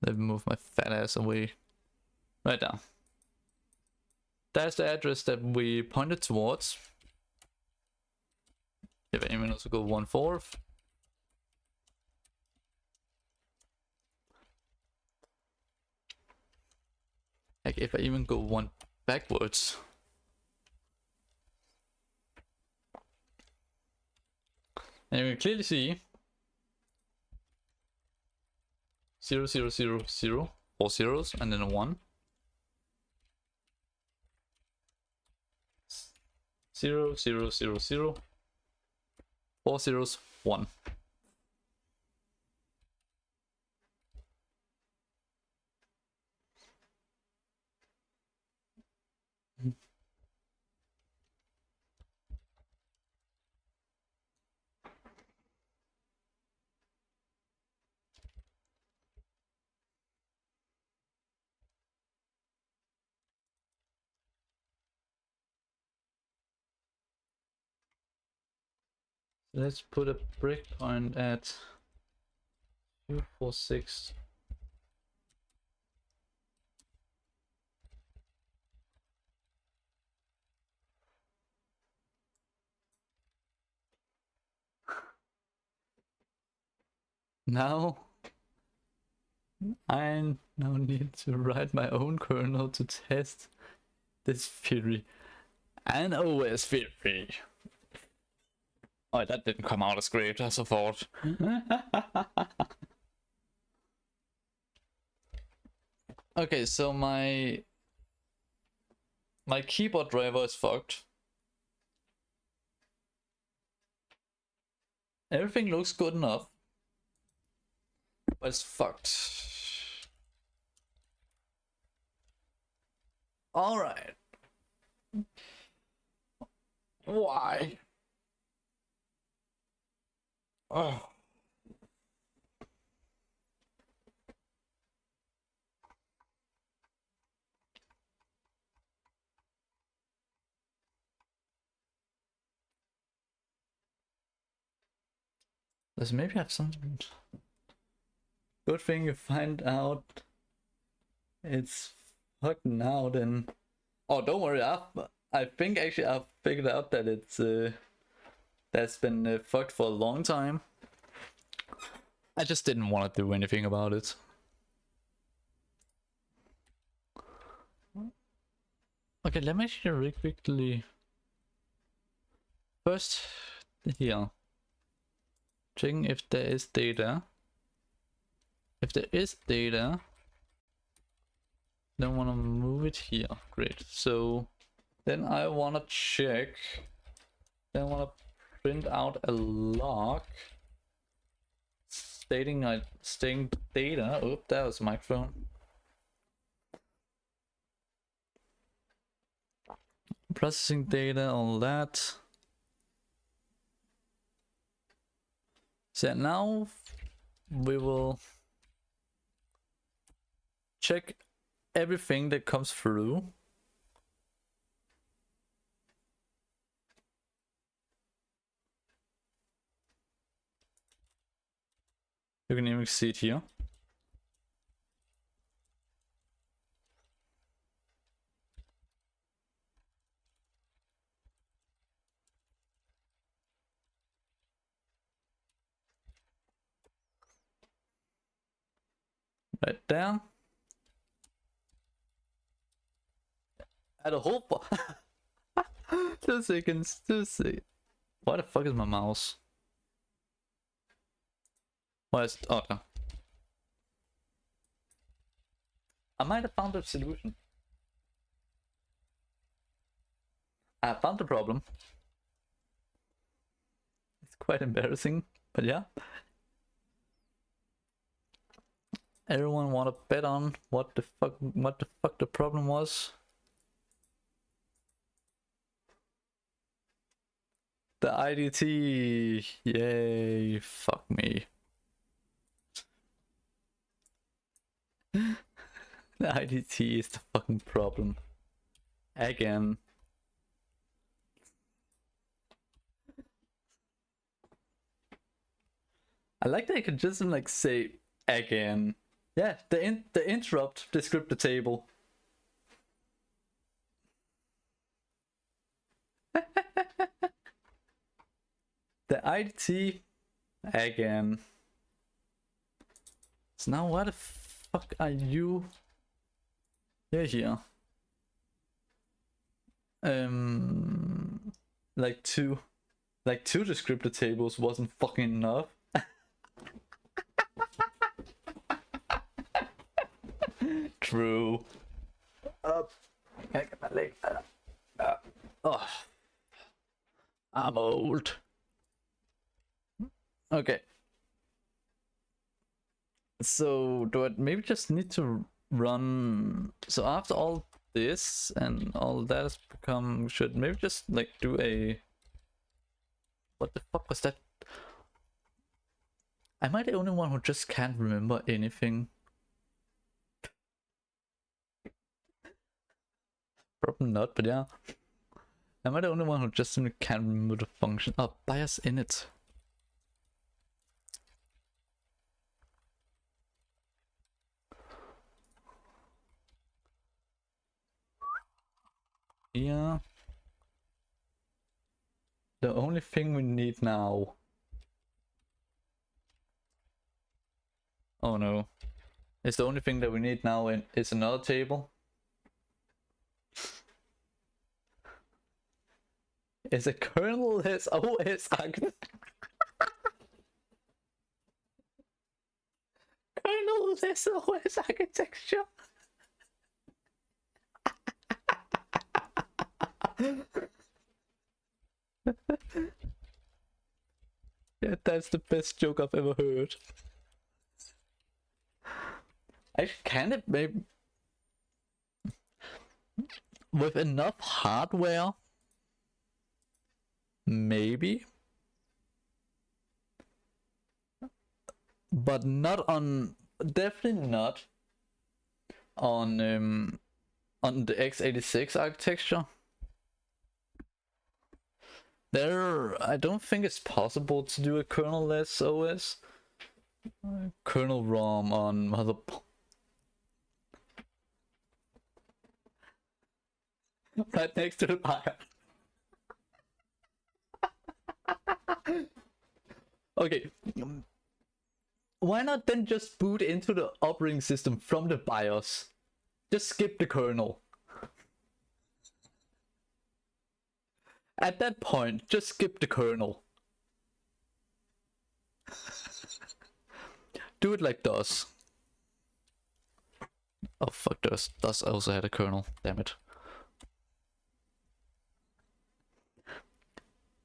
Let me move my fat ass away. Right now. That's the address that we pointed towards. If I even also go 1/4. Like if I even go one backwards. And you can clearly see 0, 0, 0, 0, 4 zeros, and then a 1. 0, 0, 0, 0, 4 zeros, 1. Let's put a breakpoint at 246. Now I now need to write my own kernel to test this theory. An OS theory. Oh, that didn't come out as great as I thought. Okay, so my keyboard driver is fucked. Everything looks good enough, but it's fucked. Alright. Why? Oh. Does maybe have something. Good thing you find out it's fucked now then. Oh, don't worry, I think actually I've figured out that it's that's been fucked for a long time. I just didn't want to do anything about it. Okay, let me actually really quickly. First, here. Checking if there is data. If there is data, then I want to move it here. Great. So then I want to check. Then I want to print out a log stating data. Oh, that was a microphone. Processing data, all that. So now we will check everything that comes through. You can even see it here. Right there. Add a whole 2 seconds, 2 seconds. Why the fuck is my mouse? Why is oh no. I might have found a solution. I found the problem. It's quite embarrassing, but yeah. Everyone want to bet on what the fuck the problem was? The IDT, yay! Fuck me. The IDT is the fucking problem. Again. I like that I could just like say again. Yeah, the interrupt descript the table. The IDT again. So now why the fuck are you here? Like two descriptor tables wasn't fucking enough. True. Up. Can I get my leg? Oh. I'm old. Okay. So do I maybe just need to run? So after all this and all that has become, should maybe just like do a. What the fuck was that? Am I the only one who just can't remember anything? Probably not, but yeah. Am I the only one who just simply can't remember the function? Oh, bias init. Yeah. The only thing we need now. Oh no. It's the only thing that we need now is another table. It's a kernel-less OS architecture. Kernel-less OS architecture. Yeah, that's the best joke I've ever heard. I can it maybe with enough hardware, maybe, but not on, definitely not on the x86 architecture. There, I don't think it's possible to do a kernel-less OS. Kernel ROM on motherboard. Right next to the BIOS. Okay. Why not then just boot into the operating system from the BIOS? Just skip the kernel. At that point, just skip the kernel. Do it like DOS. Oh fuck, DOS also had a kernel, damn it.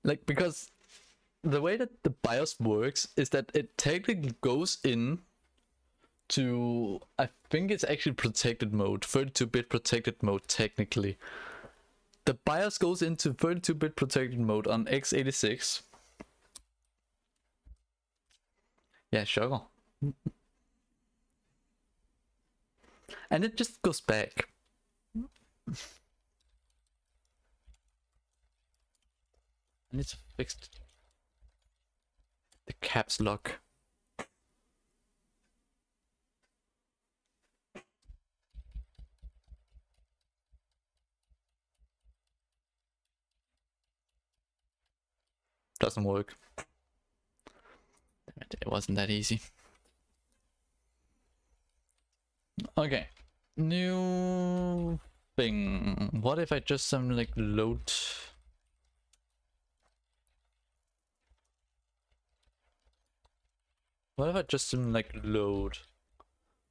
Like, because the way that the BIOS works is that it technically goes in to, I think it's actually protected mode, 32-bit protected mode technically. The BIOS goes into 32-bit protected mode on x86. Yeah, sure. And it just goes back. I need to fix the caps lock. Doesn't work. Damn it wasn't that easy. Okay. New thing. What if I just like load? What if I just like load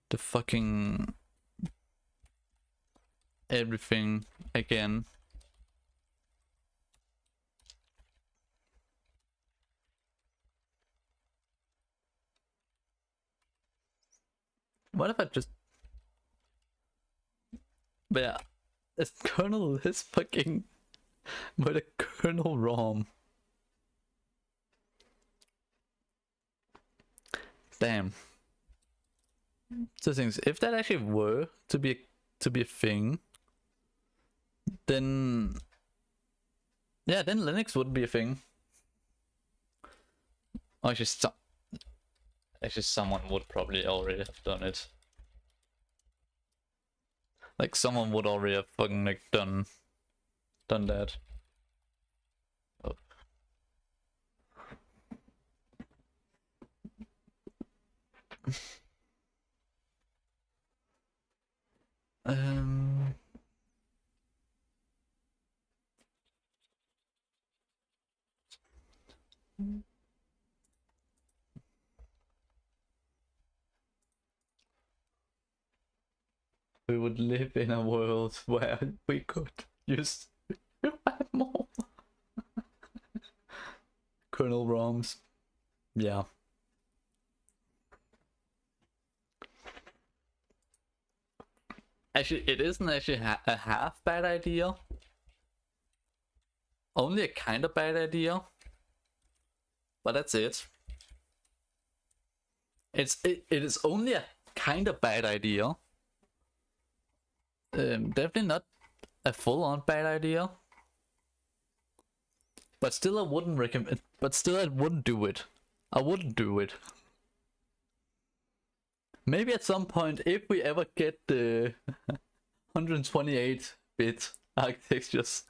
the fucking everything again? What if I just... Yeah, this kernel is fucking... With a kernel ROM. Damn. So things, if that actually were to be a thing, then yeah, then Linux would be a thing. Or actually someone would probably already have done it. Like someone would already have fucking like done that. Oh. We would live in a world where we could use more kernel ROMs. Yeah. Actually, it isn't actually a half bad idea. Only a kind of bad idea. But that's it. It is only a kind of bad idea. Definitely not a full-on bad idea. But still, I wouldn't recommend. But still, I wouldn't do it. I wouldn't do it. Maybe at some point, if we ever get the 128-bit architectures,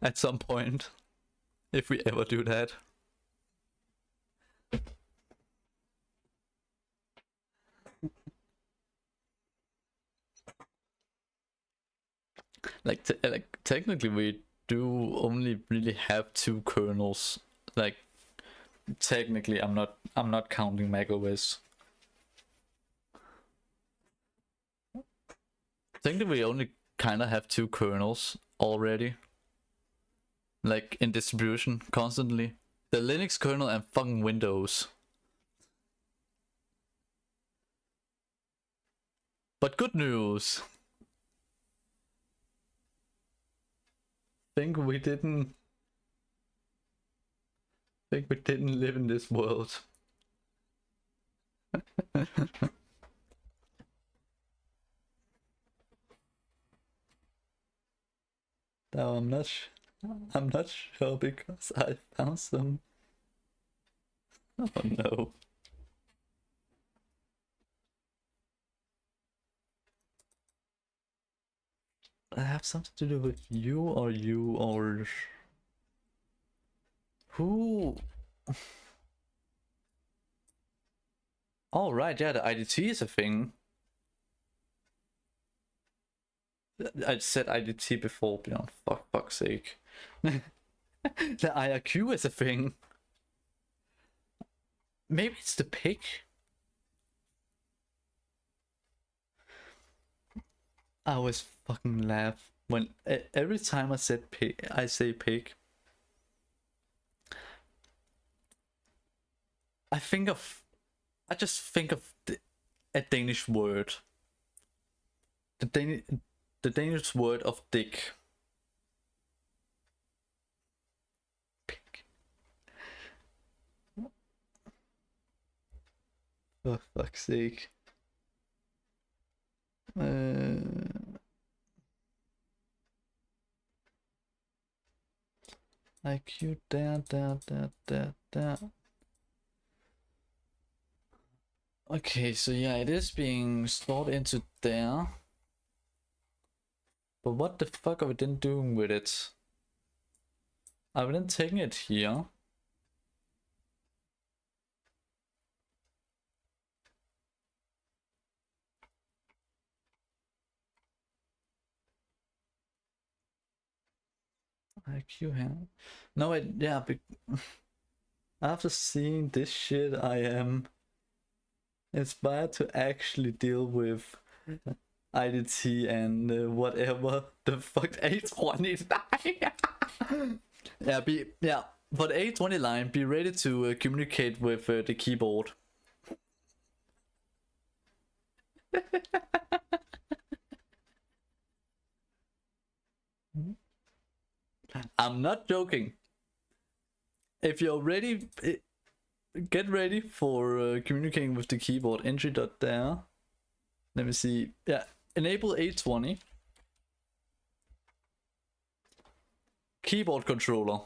at some point, if we ever do that. Like technically we do only really have 2 kernels. Like technically I'm not counting macOS. Technically we only kinda have 2 kernels already. Like in distribution constantly. The Linux kernel and fucking Windows. But good news. Think we didn't live in this world. No, I'm not sure because I found some. Oh no. I have something to do with you or who? Oh right, yeah, the IDT is a thing. I said IDT before, you know, fuck's sake. The IRQ is a thing. Maybe it's the pig. I always fucking laugh when every time I say pig. I just think of a Danish word. The Danish word of dick. Pig. For fuck's sake. IQ there. Okay, so yeah, it is being stored into there. But what the fuck are we then doing with it? Are we then taking it here? IQ here. No, yeah, after seeing this shit, I am inspired to actually deal with IDT and whatever the fuck A20 line. Yeah, for the A20 line, be ready to communicate with the keyboard. I'm not joking. If you're ready, get ready for communicating with the keyboard. Entry dot there. Let me see. Yeah, enable 820. Keyboard controller.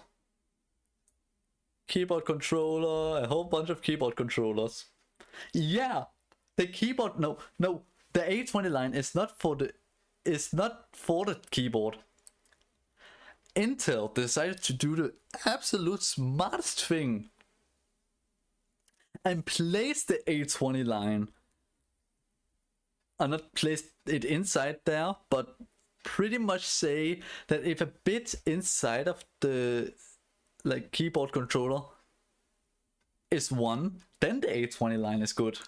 Keyboard controller, a whole bunch of keyboard controllers. Yeah, the keyboard. No, the 820 line is not for the. It's not for the keyboard. Intel decided to do the absolute smartest thing and place the 820 line. And not place it inside there, but pretty much say that if a bit inside of the like keyboard controller is 1, then the 820 line is good.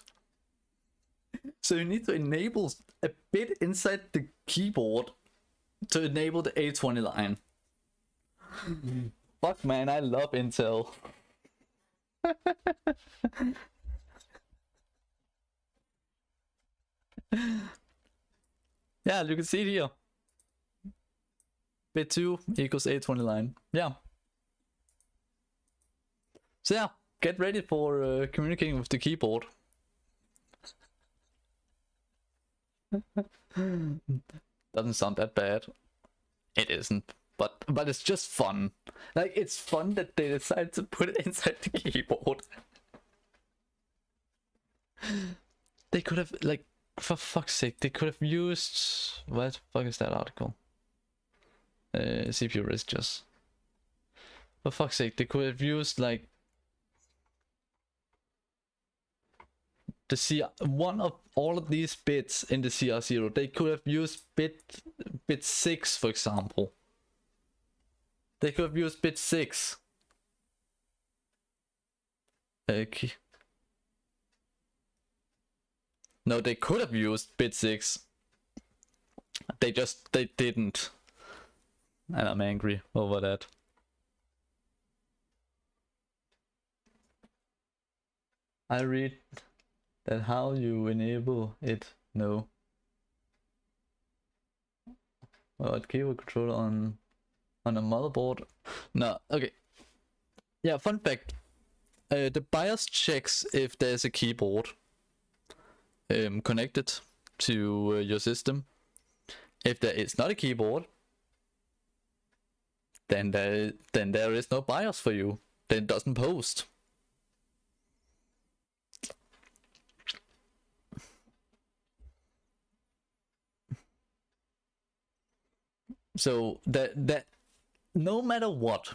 So you need to enable a bit inside the keyboard to enable the 820 line. Fuck man, I love Intel. Yeah, you can see it here. Bit 2 equals 820 line. Yeah. So yeah, get ready for communicating with the keyboard. Doesn't sound that bad. It isn't, but it's just fun. Like, it's fun that they decided to put it inside the keyboard. They could have, like, for fuck's sake, they could have used... What the fuck is that article? CPU registers. For fuck's sake, they could have used, like, the one of all of these bits in the CR0. They could have used bit 6, for example. They could have used bit 6. Okay. No, they could have used bit 6. They didn't. And I'm angry over that. I read that how you enable it. No. What keyboard controller on a motherboard? No, okay. Yeah, fun fact. The BIOS checks if there's a keyboard connected to your system. If there is not a keyboard, then there is no BIOS for you. Then it doesn't post. So that no matter what,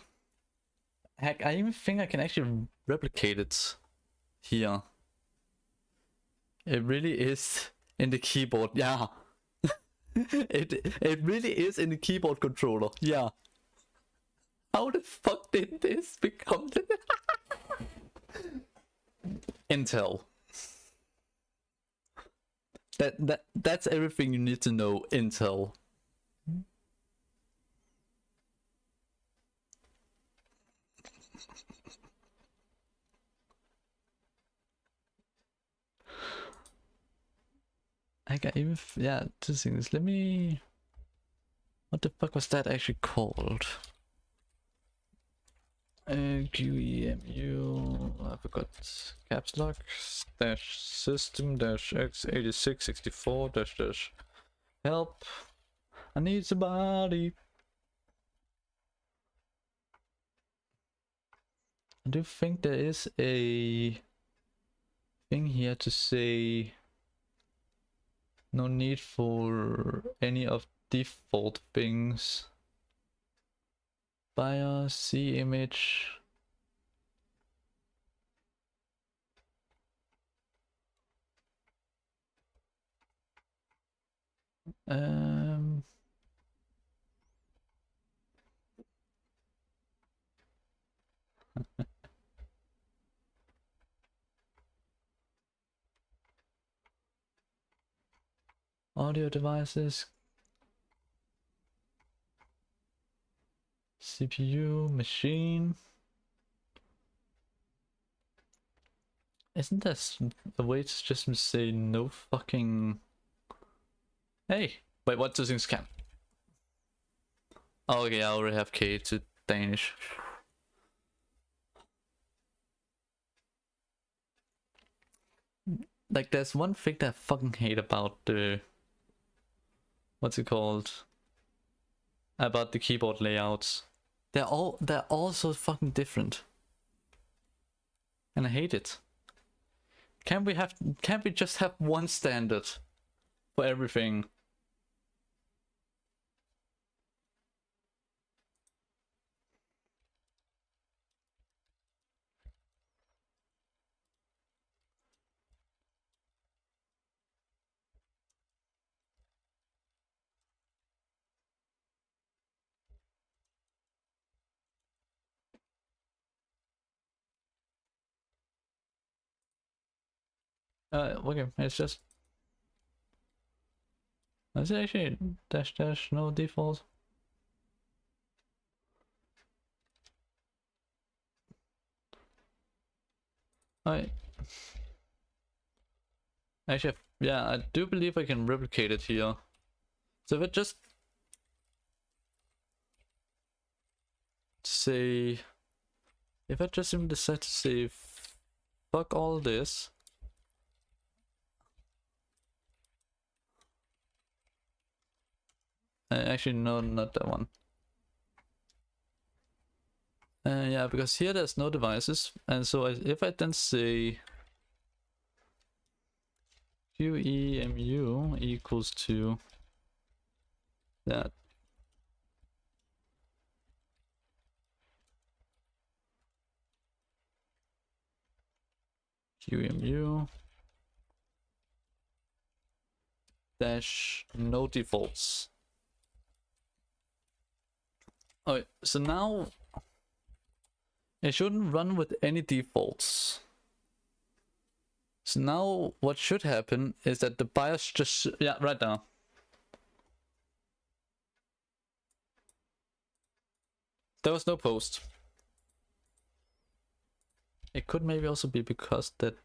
heck, I even think I can actually replicate it here. It really is in the keyboard, yeah. it really is in the keyboard controller, yeah. How the fuck did this become the Intel? That's everything you need to know, Intel. I got even, yeah, two things. Let me, what the fuck was that actually called? QEMU, I forgot. Caps lock dash system dash x8664 dash help. I need somebody. I do think there is a thing here to say no need for any of default things. BIOS, C image. Audio devices, CPU, machine. Isn't that a way to just say no fucking Hey, wait, what do things can? Oh, okay, I already have K to Danish. Like, there's one thing that I fucking hate about the... What's it called? About the keyboard layouts. They're all so fucking different. And I hate it. Can't we just have one standard for everything? Okay, it's just... Is it actually dash dash no default? I actually, yeah, I do believe I can replicate it here. So if I just say, if I just simply decide to say fuck all this, actually no, not that one. Yeah, because here there's no devices, and so if I then say QEMU equals to that, QEMU dash no defaults. Alright, so now it shouldn't run with any defaults. So now what should happen is that the BIOS just, yeah, right now. There was no post. It could maybe also be because that,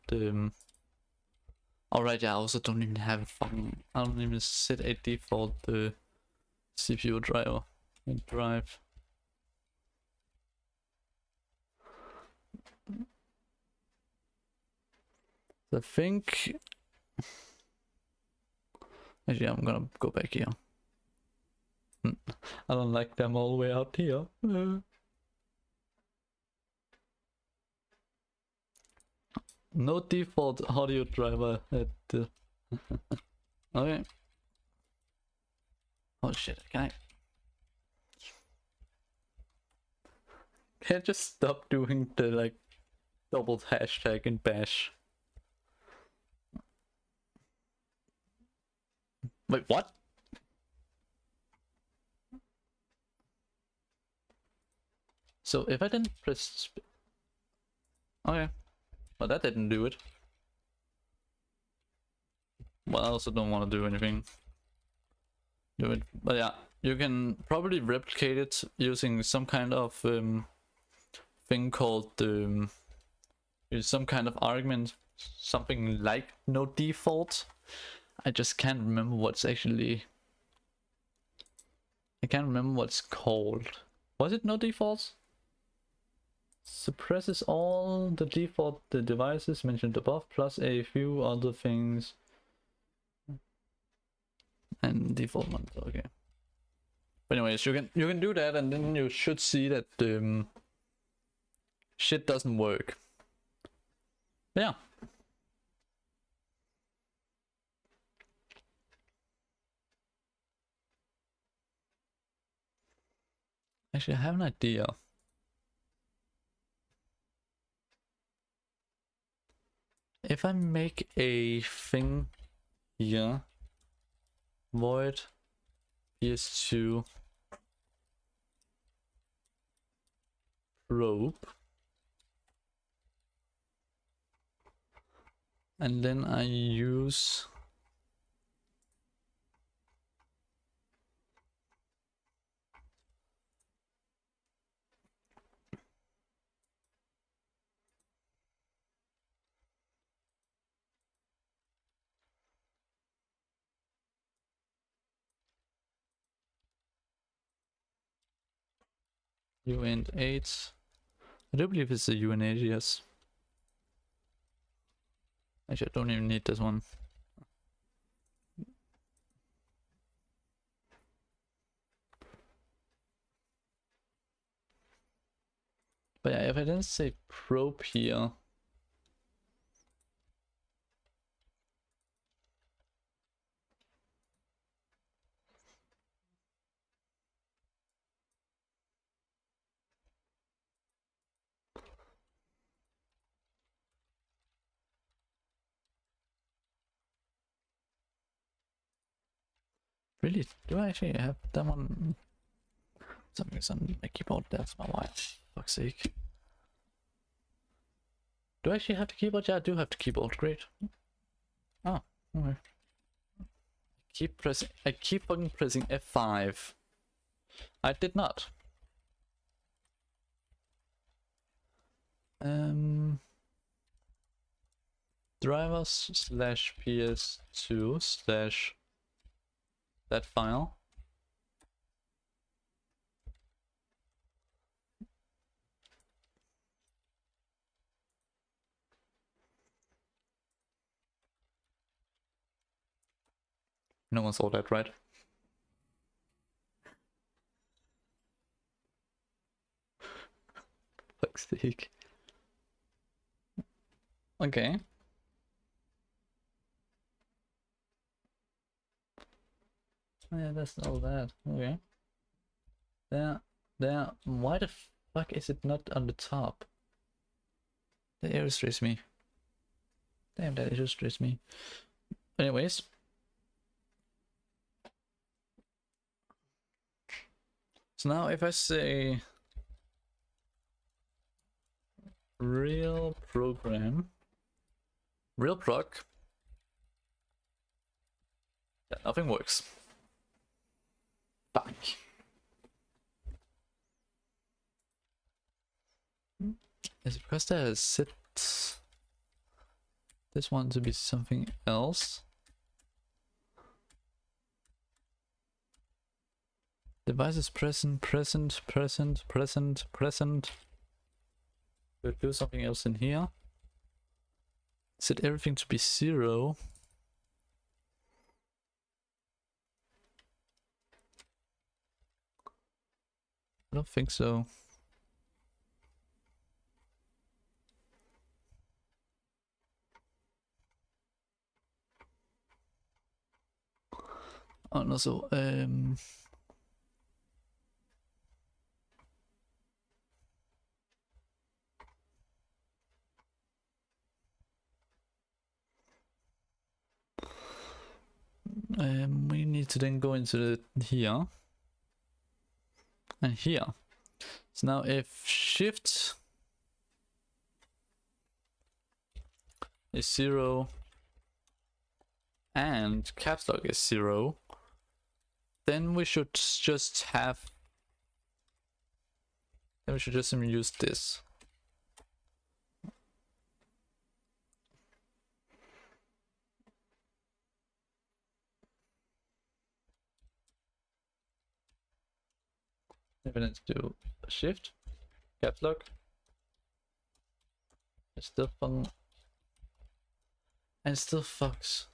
alright, yeah, I also don't even have a fucking, I don't even set a default CPU driver and drive. I think, actually I'm gonna go back here. I don't like them all the way out here. No default audio driver at the... Okay. Oh shit, can I just stop doing the like double hashtag in bash? Wait, what? So if I didn't press... Okay. Well, that didn't do it. Well, I also don't want to do anything. Do it. But yeah, you can probably replicate it using some kind of thing called some kind of argument, something like no default. I just can't remember what's actually... I can't remember what's called. Was it no defaults? Suppresses all the default devices mentioned above, plus a few other things. And default ones, okay. But anyways, you can do that, and then you should see that shit doesn't work. Yeah. Actually, I have an idea. If I make a thing here, void ps2 probe, and then I use uint 8. I do believe it's a uint 8, yes. Actually, I don't even need this one. But yeah, if I didn't say probe here, really, do I actually have that one? Something's on my keyboard, that's my wife. Fuck's sake. Do I actually have the keyboard? Yeah, I do have the keyboard, great. Oh, okay. I keep fucking pressing F5. I did not. Drivers slash ps2 slash that file. No one saw that, right? Fuck's sake. Okay. Yeah, that's all that. Okay. There. Why the fuck is it not on the top? That illustrates me. Damn, that illustrates me. Anyways. So now if I say real program, real proc, yeah, nothing works. Fuck. Is it because I set this one to be something else? Devices present. We'll do something else in here. Set everything to be 0. I don't think so. Oh no, so we need to then go into the here and here. So now if shift is 0 and caps lock is 0, then we should just have, then we should just use this. If I need to do shift, caps lock, it's still fun, and it still fucks.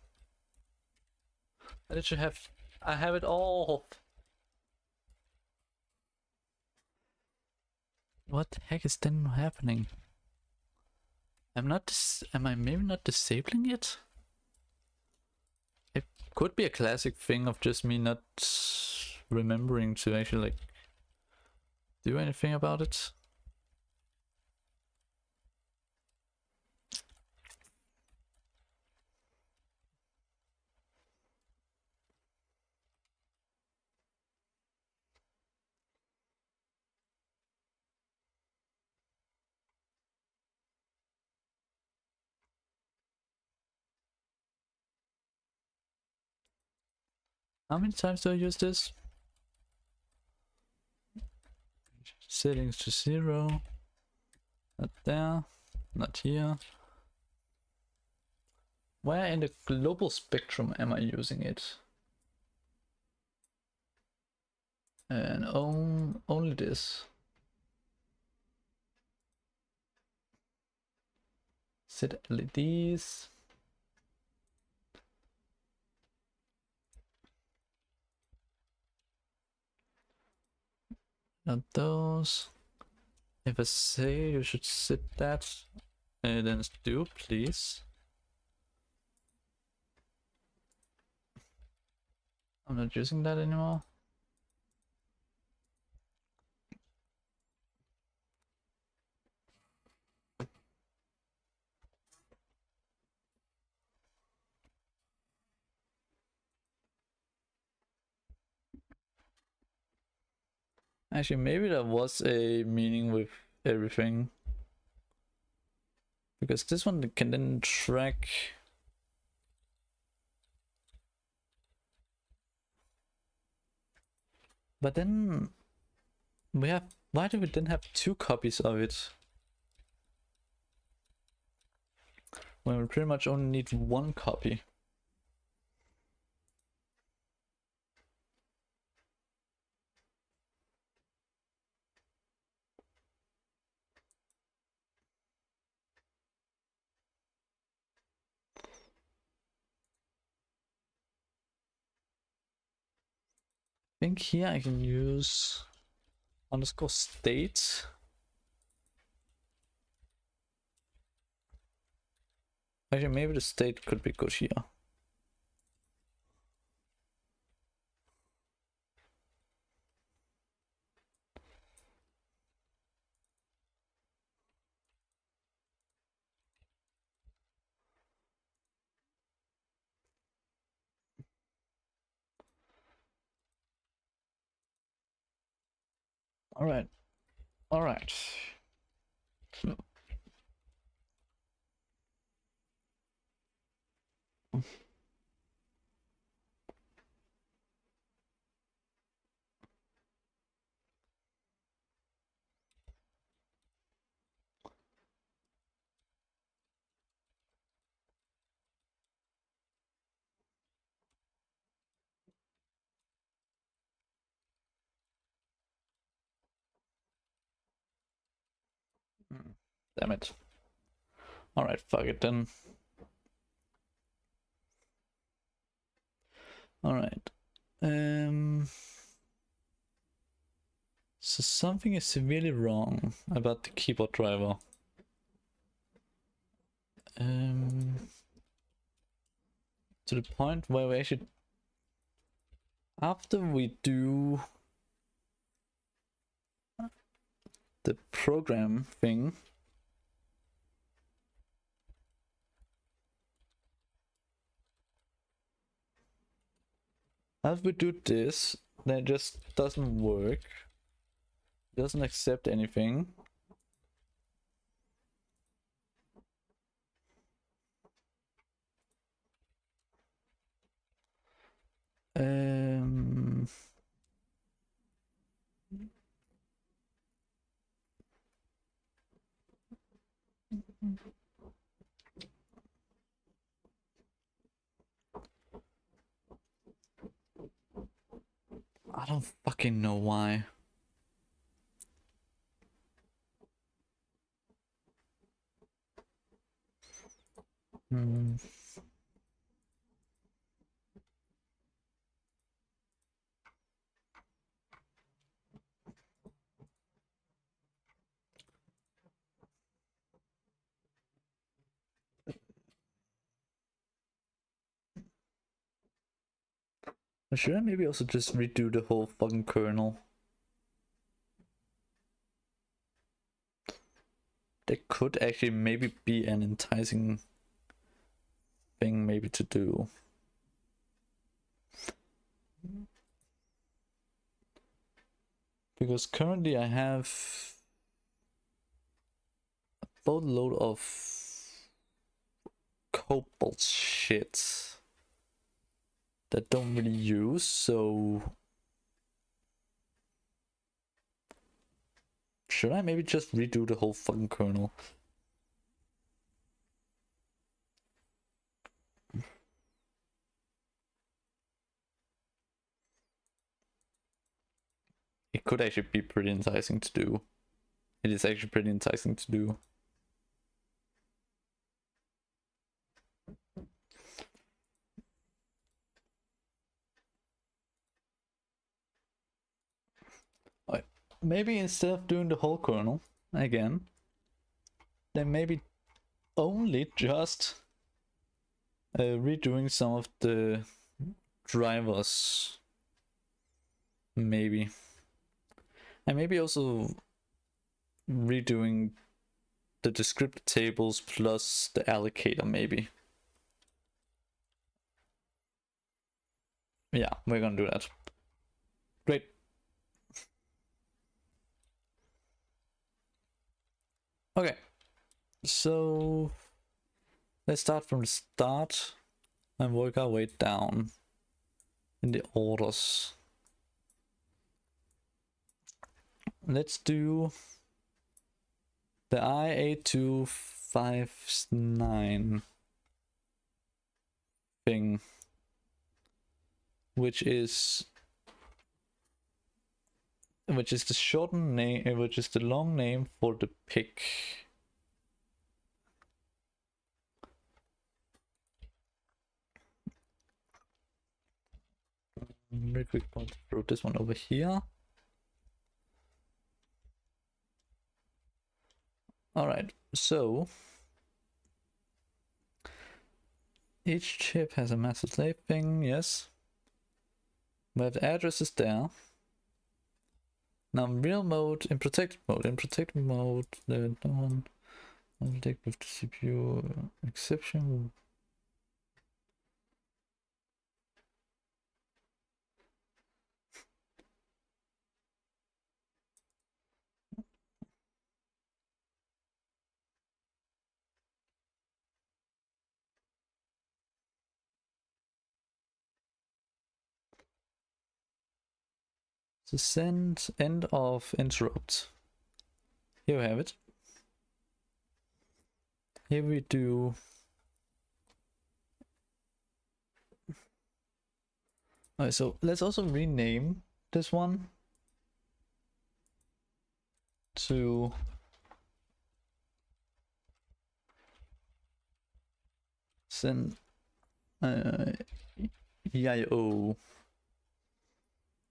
I literally I have it all. What the heck is then happening? Am I maybe not disabling it? It could be a classic thing of just me not remembering to actually like do anything about it. How many times do I use this? Settings to 0. Not there. Not here. Where in the global spectrum am I using it? And only this. set LEDs. Not those. If I say you should set that, then do please. I'm not using that anymore. Actually, maybe there was a meaning with everything. Because this one can then track. But then we have, why do we then have 2 copies of it? When we pretty much only need 1 copy. I think here I can use underscore state. Actually, maybe the state could be good here. Alright. Alright. Damn it. Alright, fuck it then. Alright. So something is severely wrong about the keyboard driver. To the point where we actually, after we do the program thing, as we do this, then it just doesn't work. It doesn't accept anything. I don't fucking know why. Should I maybe also just redo the whole fucking kernel? That could actually maybe be an enticing thing maybe to do. Because currently I have a boatload of cobalt shit that don't really use, so should I maybe just redo the whole fucking kernel? It could actually be pretty enticing to do. It is actually pretty enticing to do. maybe instead of doing the whole kernel again, then maybe only just redoing some of the drivers, maybe, and maybe also redoing the descriptor tables plus the allocator, maybe. Yeah, we're gonna do that. Great. Okay, so let's start from the start and work our way down in the orders. Let's do the I8259 thing, which is the shortened name, which is the long name for the pick. Real quick, point through this one over here. All right, so each chip has a master slave thing, yes. We have the addresses there. Now in real mode, in protected mode, the one I'll take with the CPU exception. So send end of interrupt. Here we have it. Here we do alright, so let's also rename this one to send EIO.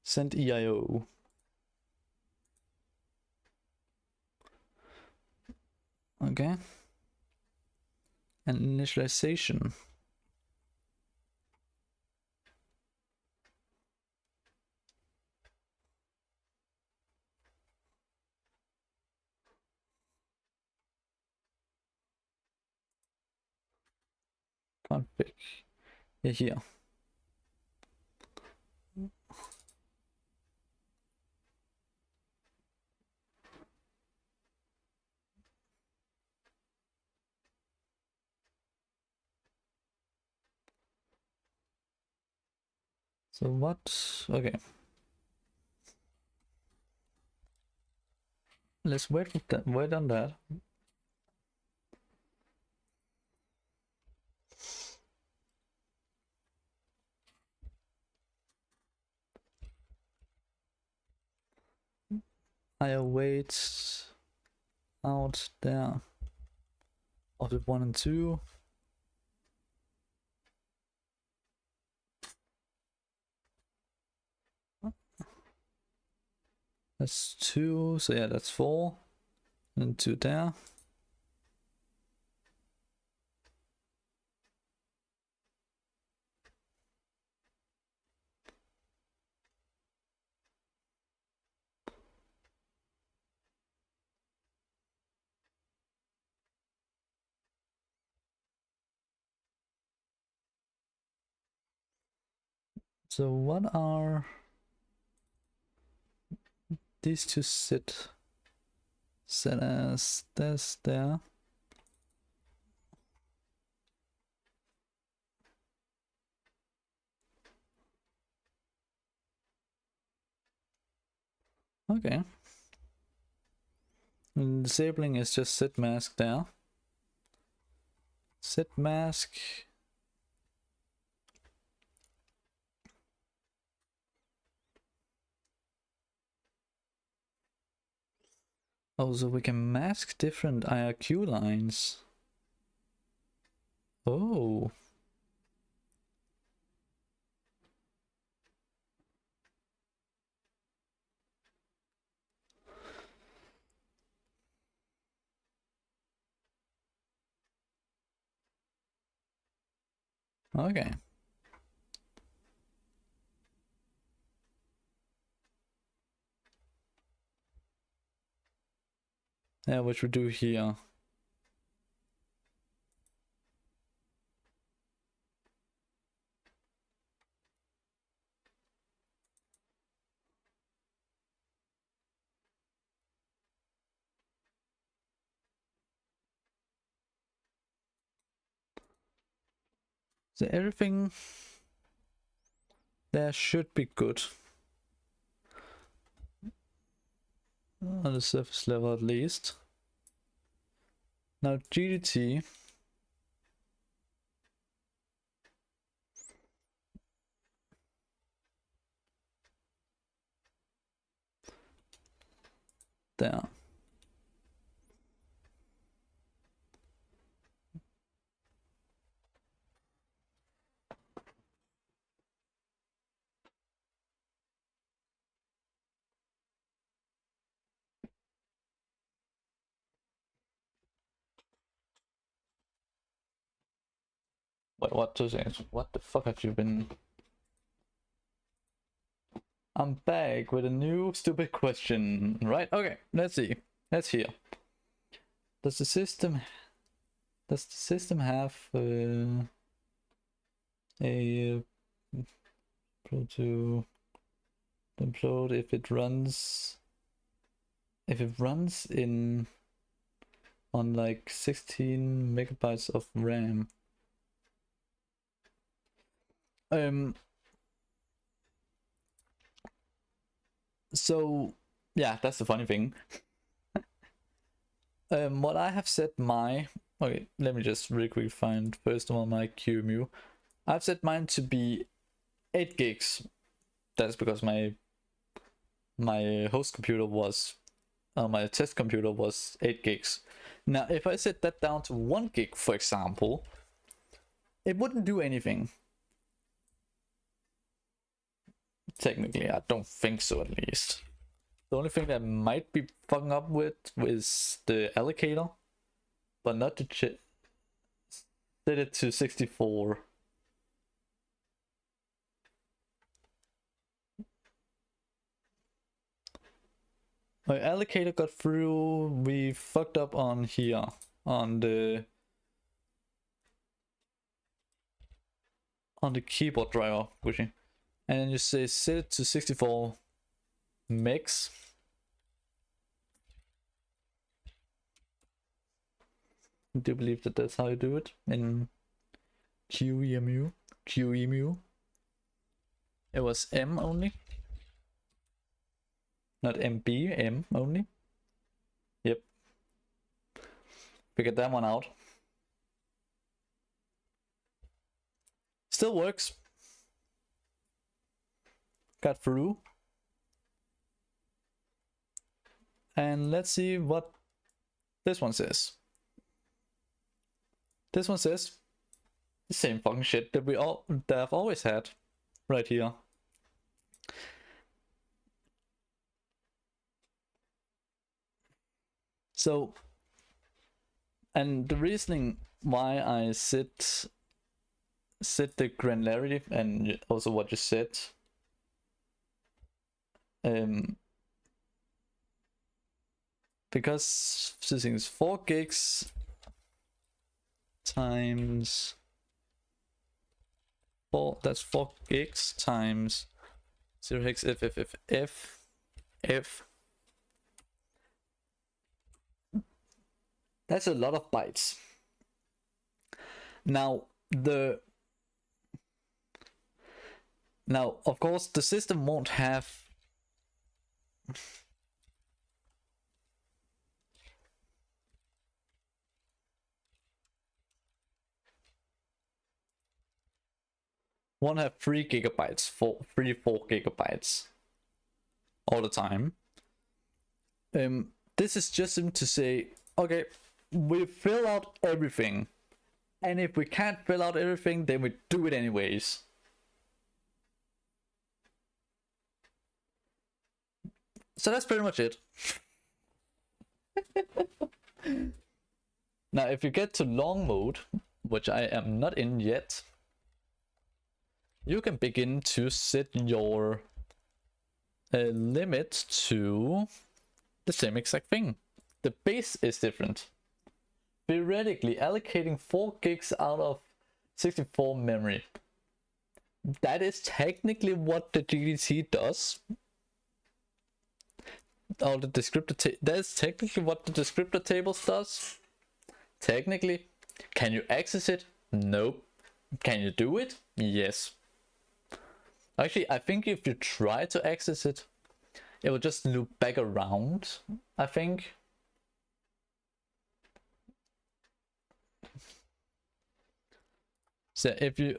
Send EIO. Okay. And initialization. Config. Yeah, here. So what? Okay. Let's wait with that. Wait on that. I await out there of the 1 and 2. That's 2, so yeah, that's 4. And 2 there. So what are these two set as this there? Okay. And disabling is just set mask there. Set mask. Oh, so we can mask different IRQ lines. Oh. Okay. Yeah, what we do here. So everything there should be good. On the surface level at least. Now GDT. There. But what to say? What the fuck have you been? I'm back with a new stupid question. Right? Okay, let's see. Let's hear. Does the system have a to implode if it runs in on like 16 megabytes of RAM? So yeah, that's the funny thing. What I have set my, okay, let me just really quickly find first of all my QEMU. I've set mine to be 8 gigs. That's because my host computer was, my test computer was 8 gigs. Now, if I set that down to 1 gig, for example, it wouldn't do anything. Technically, I don't think so, at least. The only thing that might be fucking up with is the allocator, but not to set it to 64. My allocator got through. We fucked up on here on the keyboard driver pushing, and then you say set it to 64 megs. Do you believe that that's how you do it in QEMU? It was M only, not MB, M only. Yep. Figured that one out. Still works. Got through. And let's see what this one says. This one says the same fucking shit that I've always had right here. So, and the reasoning why I set the granularity and also what you said, because this thing is 4 gigs times 4, that's 4 gigs times 0 hex f. That's a lot of bytes. Now of course the system won't have won't have 3 gigabytes, 4 gigabytes all the time. This is just to say, okay, we fill out everything, and if we can't fill out everything, then we do it anyways. So that's pretty much it. Now, if you get to long mode, which I am not in yet, you can begin to set your limit to the same exact thing. The base is different. Theoretically, allocating 4 gigs out of 64 memory. That is technically what the GDT does. Or the descriptor that's technically what the descriptor tables does. Technically. Can you access it? Nope. Can you do it? Yes. Actually, I think if you try to access it, it will just loop back around, I think. So if you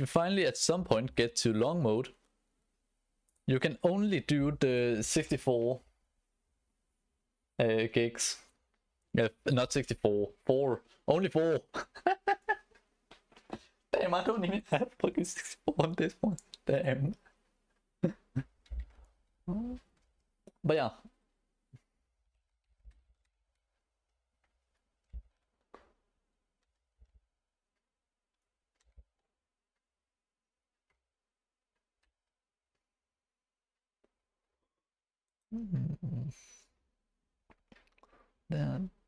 finally at some point get to long mode, you can only do the 64 gigs. Not 64, 4. Only 4. Damn, I don't even have fucking 64 on this one. Damn. But yeah.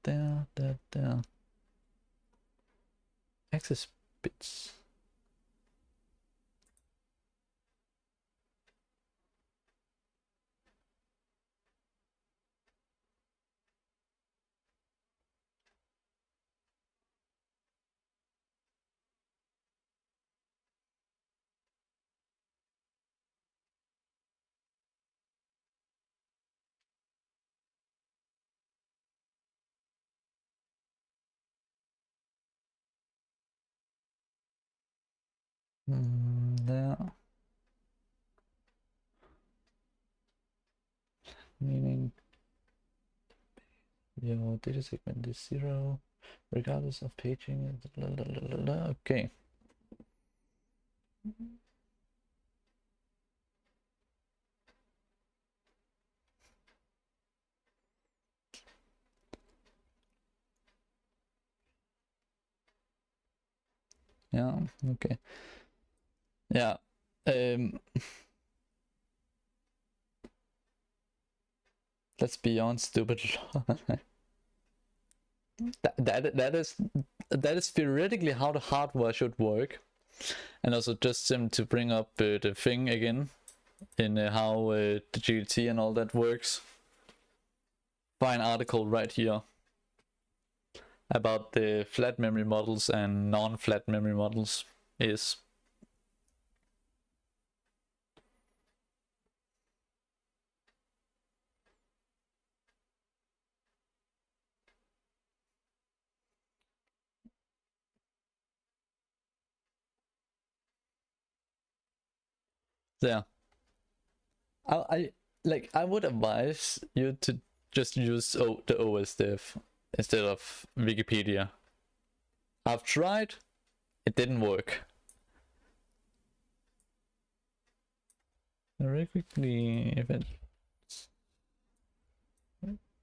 There. Access bits. There. Meaning your data segment is 0 regardless of paging. Okay. Yeah, okay. Yeah. That's beyond stupid. that is theoretically how the hardware should work. And also just to bring up the thing again in how the GDT and all that works. Find article right here about the flat memory models and non-flat memory models is. Yeah. I would advise you to just use the OS diff instead of Wikipedia. I've tried, it didn't work. Very quickly, if it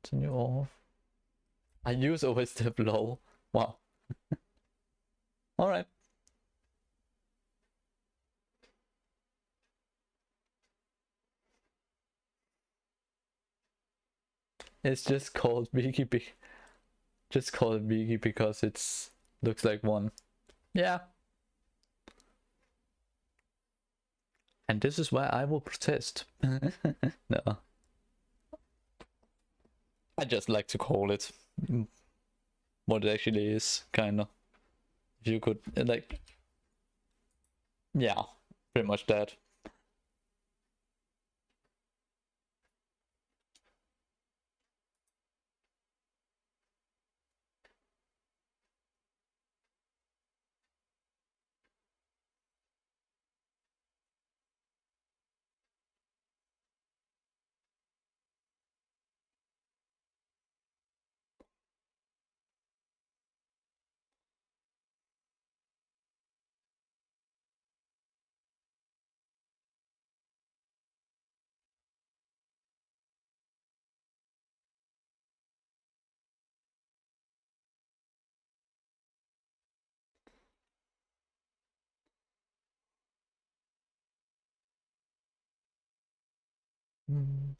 turn you off. I use OS diff lol. Wow. Alright. It's just called Wiki. Just call it Wiki because it's looks like one. Yeah. And this is why I will protest. No. I just like to call it what it actually is, kinda. If you could, like, yeah, pretty much that. Mm.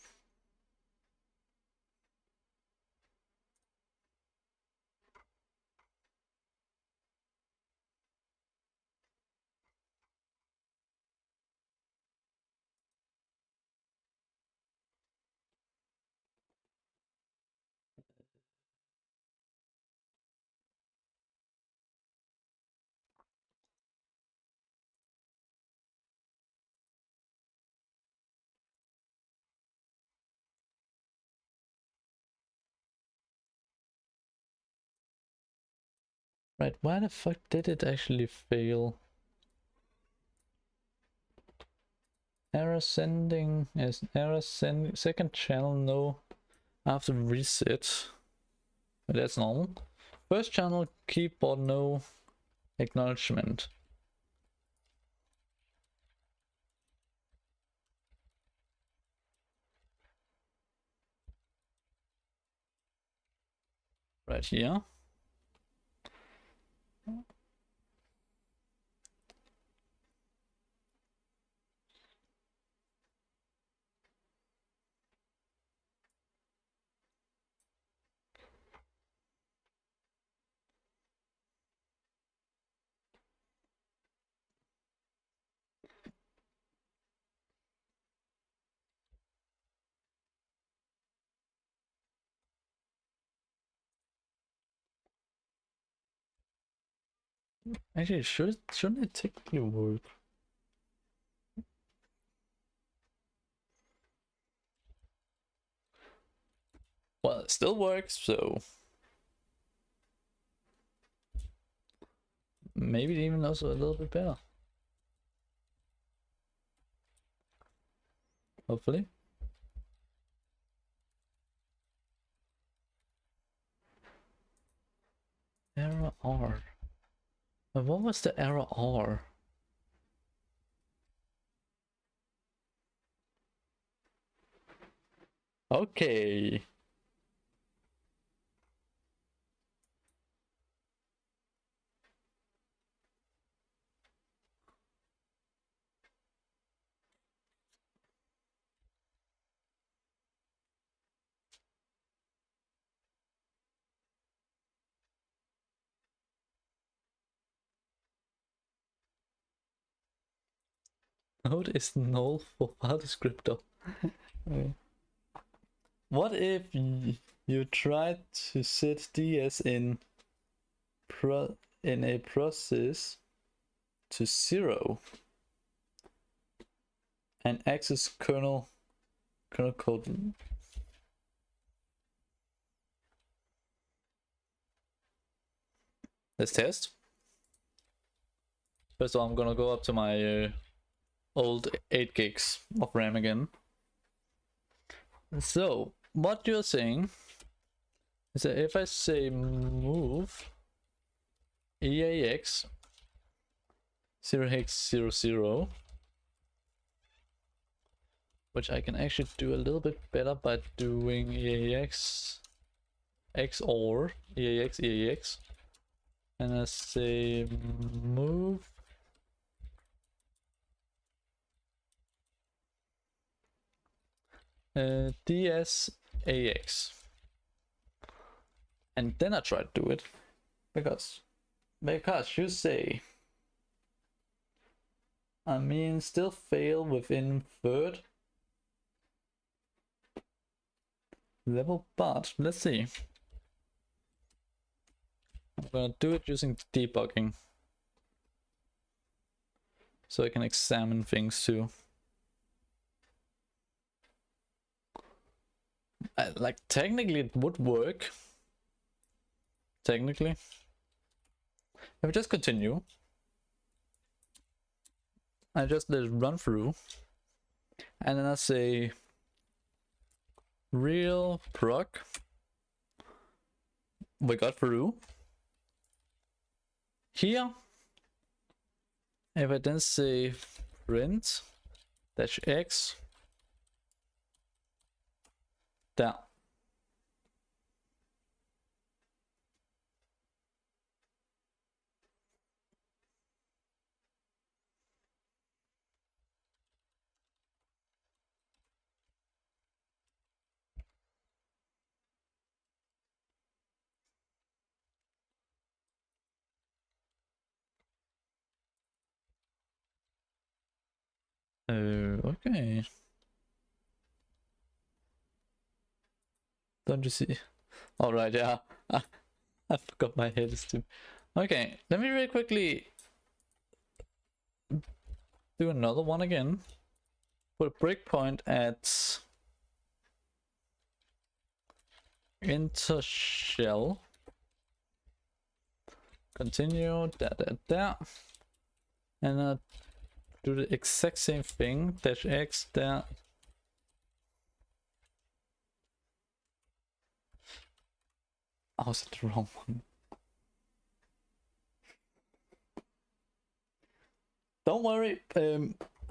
Right, why the fuck did it actually fail? Error sending is error send second channel no after reset. That's normal. First channel keyboard no acknowledgement. Right here. Actually, shouldn't it technically work? Well, it still works, so maybe even also a little bit better. Hopefully. Error R. What was the error R? Okay. Node is null for file descriptor. Okay. What if you tried to set DS in a process to 0 and access kernel code? Let's test. First of all, I'm gonna go up to my old 8 gigs of RAM again. So, what you're saying is that if I say move EAX 0x00, which I can actually do a little bit better by doing EAX XOR EAX, and I say move DSAX, and then I try to do it because you say, I mean, still fail within third level, but let's see. I'm gonna do it using debugging so I can examine things too. Like, technically it would work. Technically. If I just continue, I just let it run through, and then I say real proc, we got through. Here, if I then say print -x down, Okay. Don't you see? Alright, yeah. I forgot my head is too. Okay, let me really quickly do another one again. Put a breakpoint at enter shell. Continue, there. And do the exact same thing. Dash X there. I was at the wrong one. Don't worry,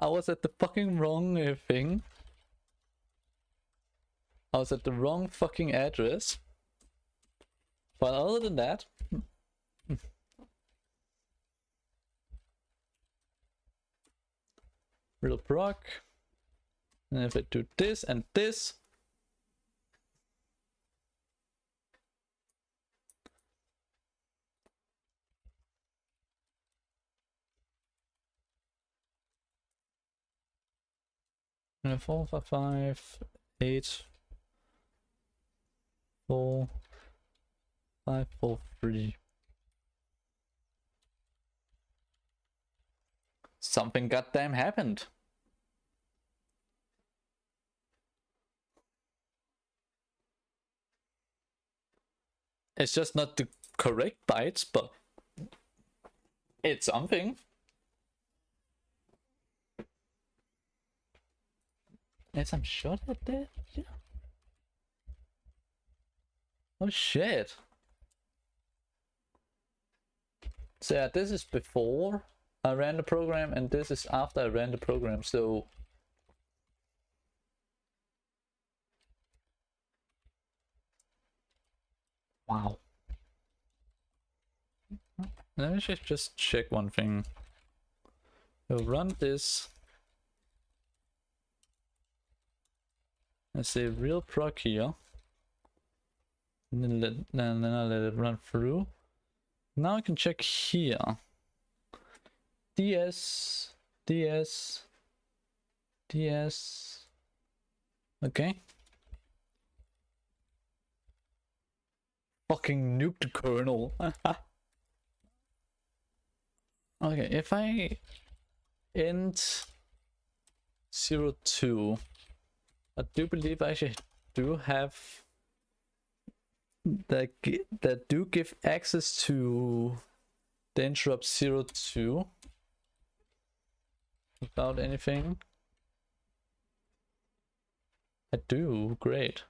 I was at the fucking wrong thing. I was at the wrong fucking address. But other than that... real proc. And if I do this and this... and 4, 5, 5, 8, 4, 5, 4, 3. Something goddamn happened. It's just not the correct bytes, but it's something. Yes, I'm sure that did. Yeah. Oh shit. So yeah, this is before I ran the program and this is after I ran the program, so... wow. Let me just check one thing. We'll run this. Let's say real proc here. And then I'll let it run through. Now I can check here. DS. Okay. Fucking nuke the kernel. Okay, if I end 02, I do believe I actually do have that do give access to the interrupt 02 without anything. I do, great.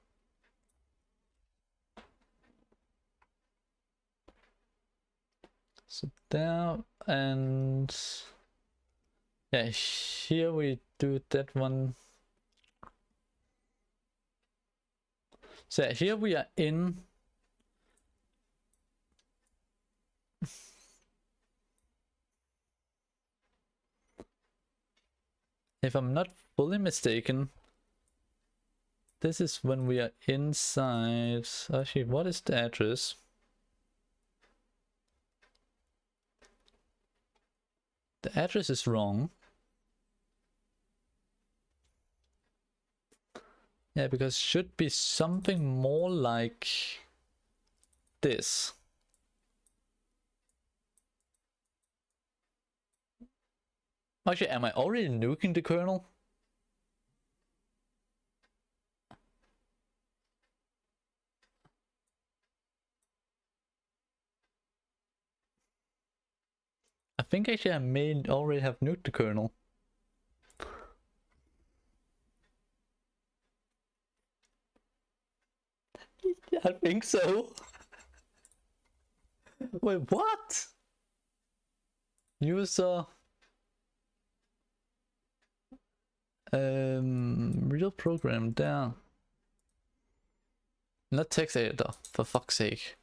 So there, and yeah, here we do that one. So yeah, here we are in if I'm not fully mistaken, this is when we are inside. Actually, what is the address? The address is wrong. Yeah, because it should be something more like this. Actually, am I already nuking the kernel? I think actually I may already have nuked the kernel. I think so. Wait, what? User real program there. Not text editor, for fuck's sake.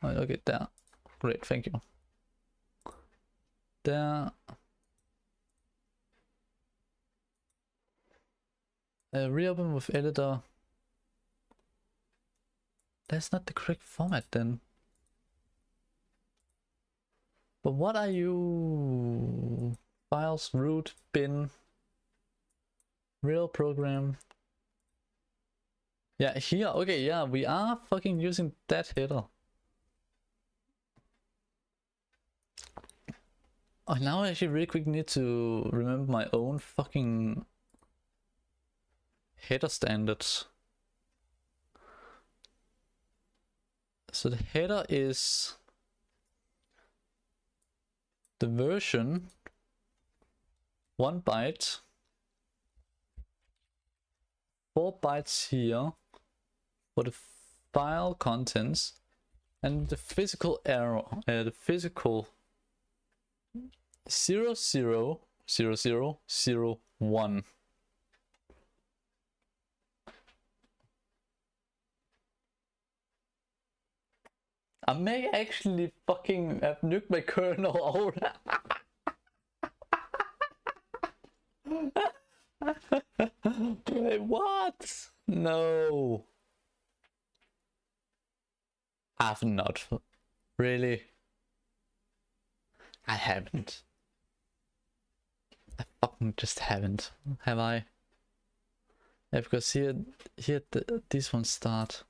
Oh, okay, there. Great, thank you. There. Reopen with editor. That's not the correct format then. But what are you? Files, root, bin, real program. Yeah, here, okay, yeah, we are fucking using that header. Oh, now I actually really quick need to remember my own fucking header standards. So the header is the version 1 byte, 4 bytes here for the file contents, and the physical error, the physical 000001. I may actually fucking have nuked my kernel out. Wait, what? No. I've not. Really? I haven't. I fucking just haven't. Have I? Yeah, because here these ones start.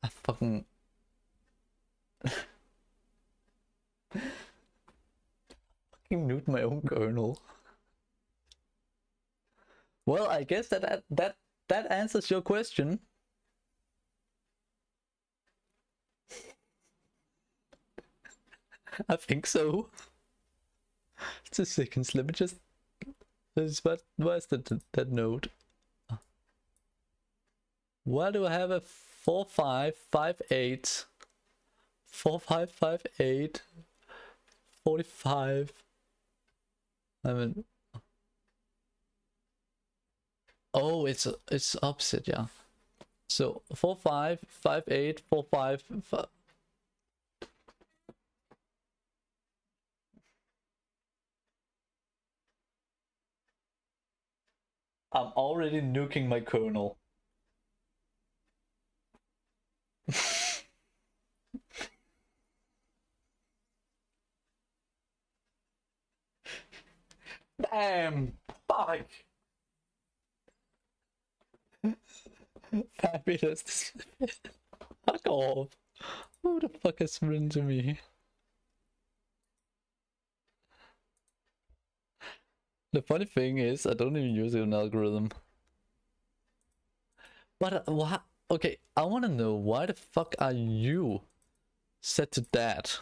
I fucking... fucking nuked my own kernel. Well, I guess that answers your question. I think so. It's a seconds. Let me just. Where's that note? Why do I have a 4558? 4558 45. I mean. Oh, it's opposite, yeah. So 4558 45. I'm already nuking my kernel. Damn! Fuck! Fabulous. Fuck off. Who the fuck has written to me? The funny thing is, I don't even use an algorithm. But what? Okay, I want to know why the fuck are you set to that?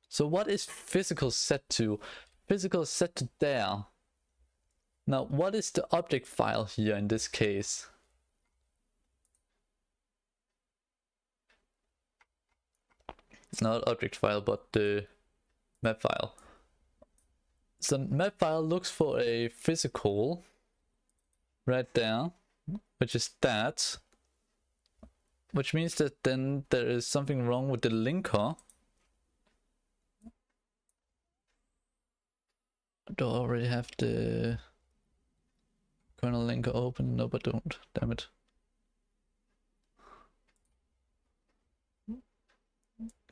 So what is physical set to? Physical set to there. Now, what is the object file here in this case? Not object file, but the map file. So map file looks for a physical right there, which is that, which means that then there is something wrong with the linker. Do I already have the kernel linker open? No, but don't. Damn it.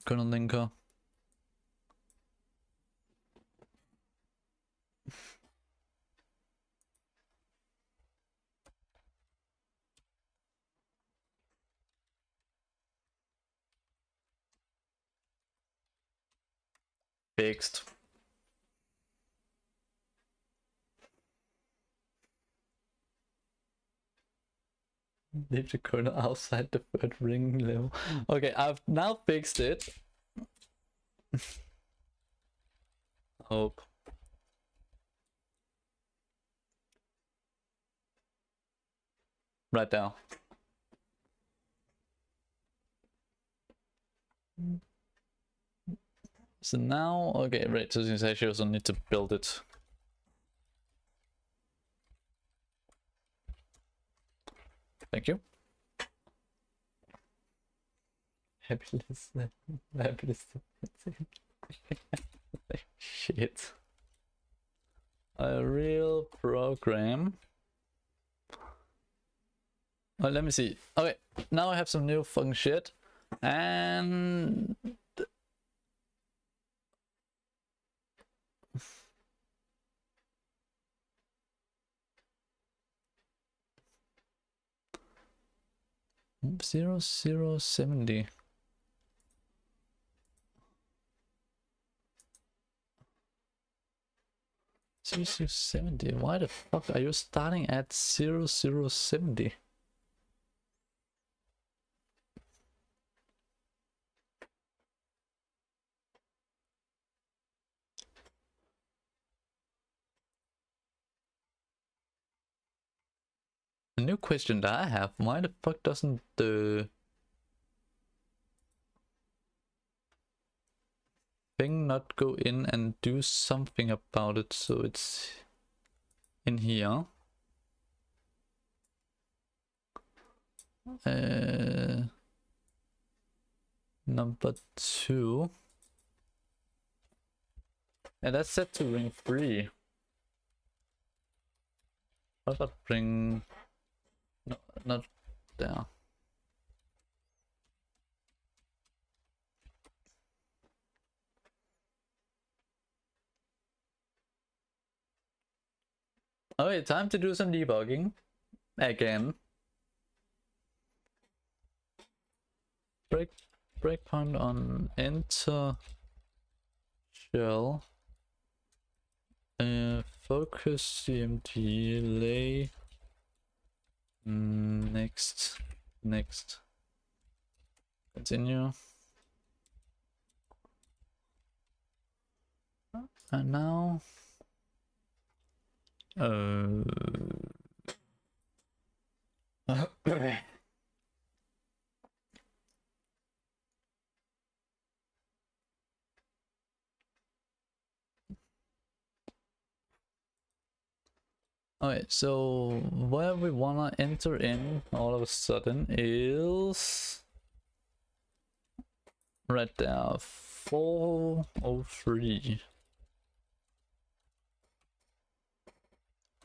Kernel linker. Fixed. Leave the kernel outside the third ring level. Okay, I've now fixed it. Hope. Right now. So now, okay, right, so since I actually also need to build it. Thank you. Happiness. Shit. A real program. Oh, let me see. Okay, now I have some new fucking shit. And 0070. 0070. Why the fuck are you starting at 0070? A new question that I have, why the fuck doesn't the thing not go in and do something about it so it's in here? Number 2. And that's set to ring 3. What about ring... No, not there. Okay, time to do some debugging. Again. Breakpoint on enter shell. Focus CMD lay. Next. Continue. And now okay, so where we wanna enter in all of a sudden is right there, 403.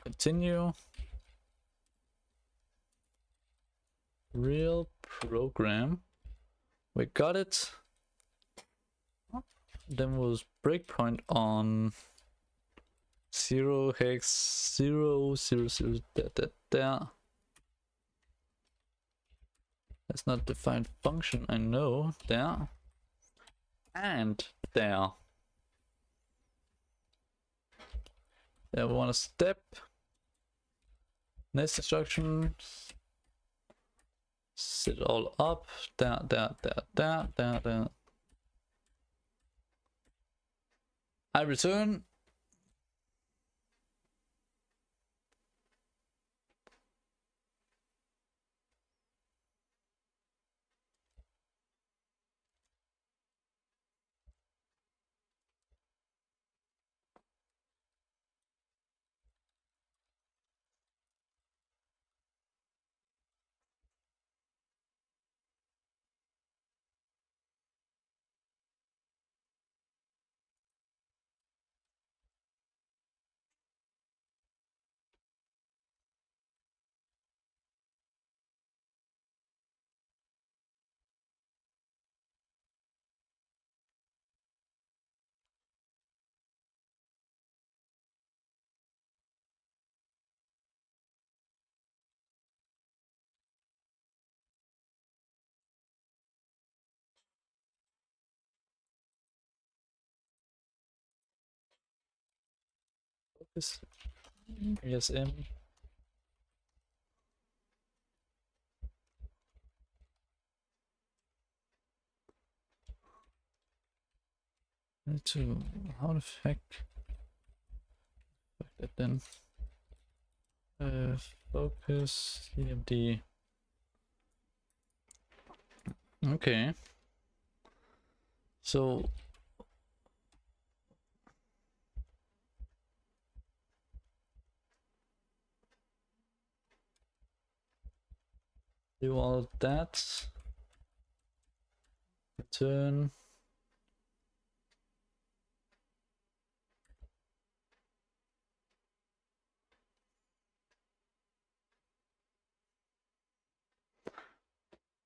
Continue. Real program. We got it. Then was breakpoint on 0 hex 000 there. That's not defined function, I know. There. And there. There we want a step. Next instruction. Set all up. There. I return. Focus. ASM. Need to, how the heck that then? Focus CMD. Okay. So do all that. Return.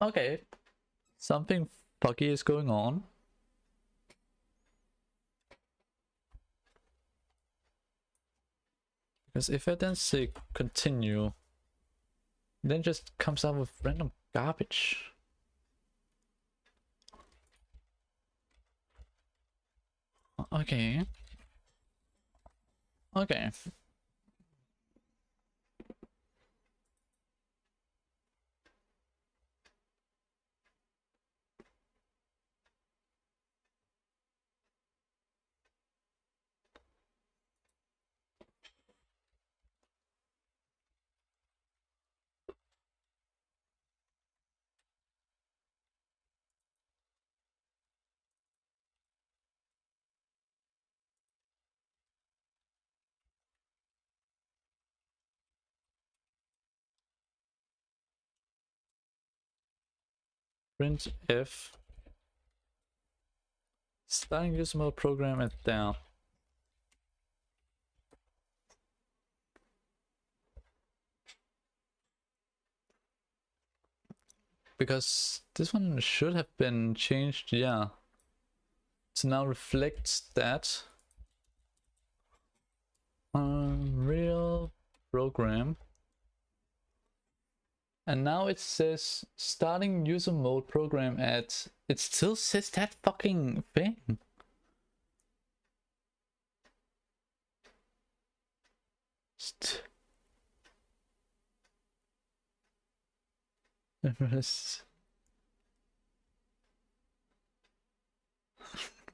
Okay. Something fucky is going on. Because if I then say continue, then it just comes out with random garbage. Okay. Okay. Print if starting user mode program at down. Because this one should have been changed, yeah, to now reflect that real program. And now it says starting user mode program at, it still says that fucking thing.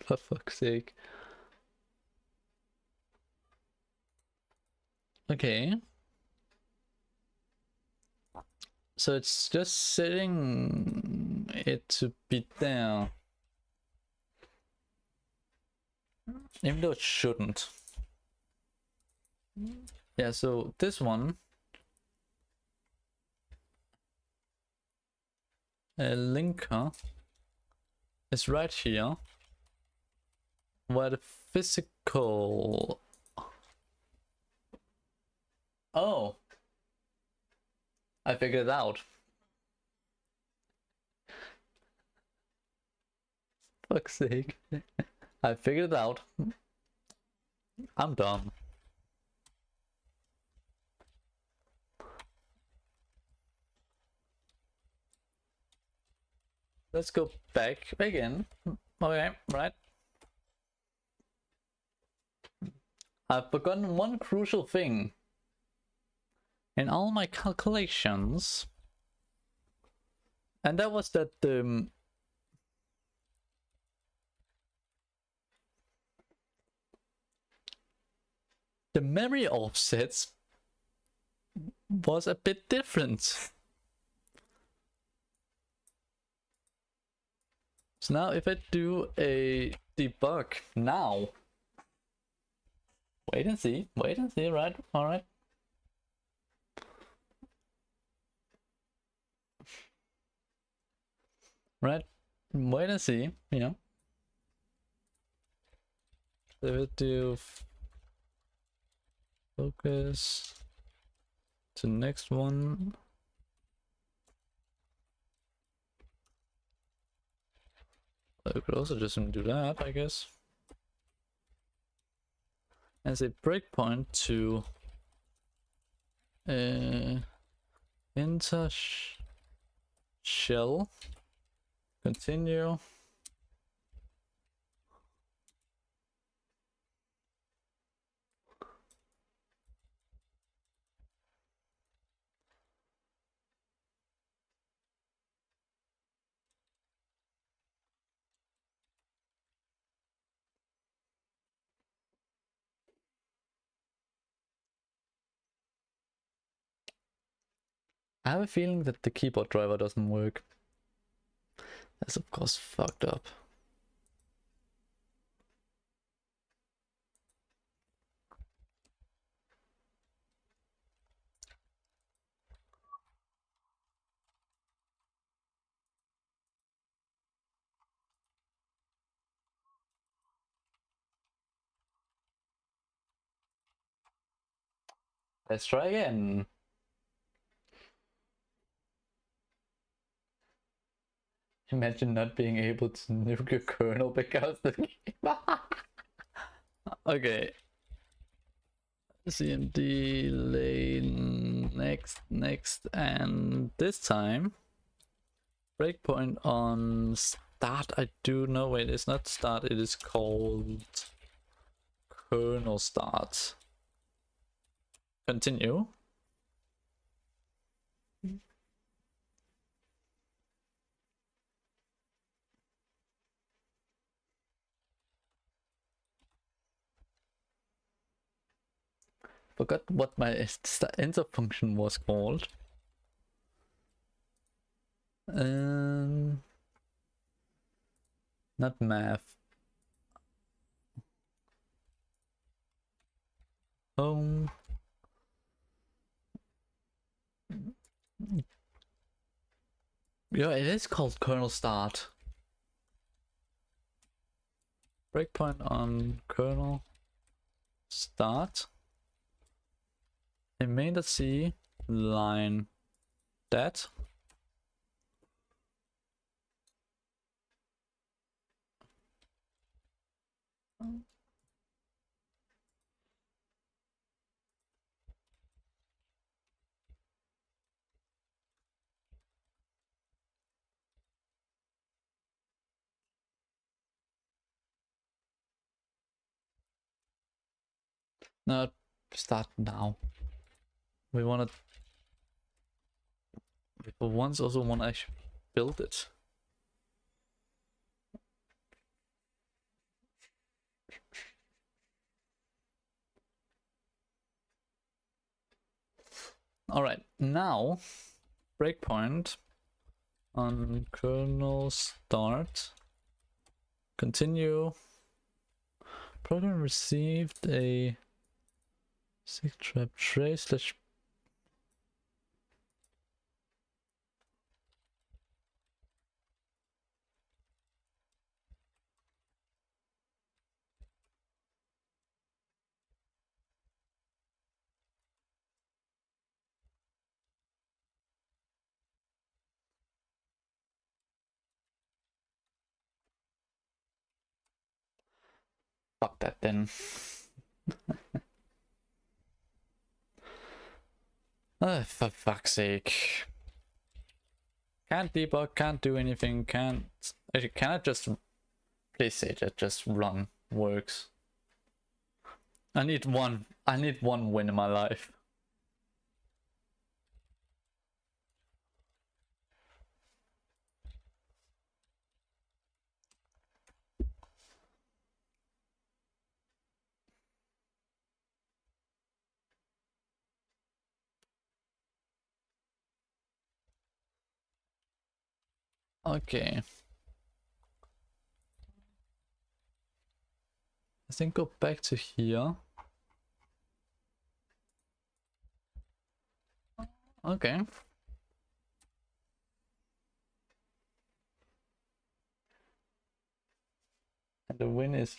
For fuck's sake. Okay. So it's just setting it to be there. Even though it shouldn't. Yeah, so this one. A linker is right here. Where the physical... Oh! I figured it out. Fuck's sake. I figured it out. I'm dumb. Let's go back again. Okay, right. I've forgotten one crucial thing. In all my calculations. And that was that the memory offsets was a bit different. So now if I do a debug now, wait and see, right? Alright. Right, wait and see, you know. So if I do focus to next one. I could also just do that, I guess. As a breakpoint to enter shell, continue. I have a feeling that the keyboard driver doesn't work. That's of course fucked up. Let's try again. Imagine not being able to nuke your kernel because the game. Okay. CMD lane next, and this time breakpoint on start. I do know. Wait, it's not start. It is called kernel start. Continue. Forgot what my enter function was called. Not math. Home. Yeah, it is called kernel start. Breakpoint on kernel start. In main.c line that. No, start now. We want to. We for once also want to actually build it. All right, now breakpoint on kernel start. Continue. Program received a six trap trace slash. Fuck that then. For fuck's sake. Can't debug, can't do anything, can't. Actually, can I just. Please say that just run works. I need one win in my life. Okay. I think go back to here. Okay. And the win is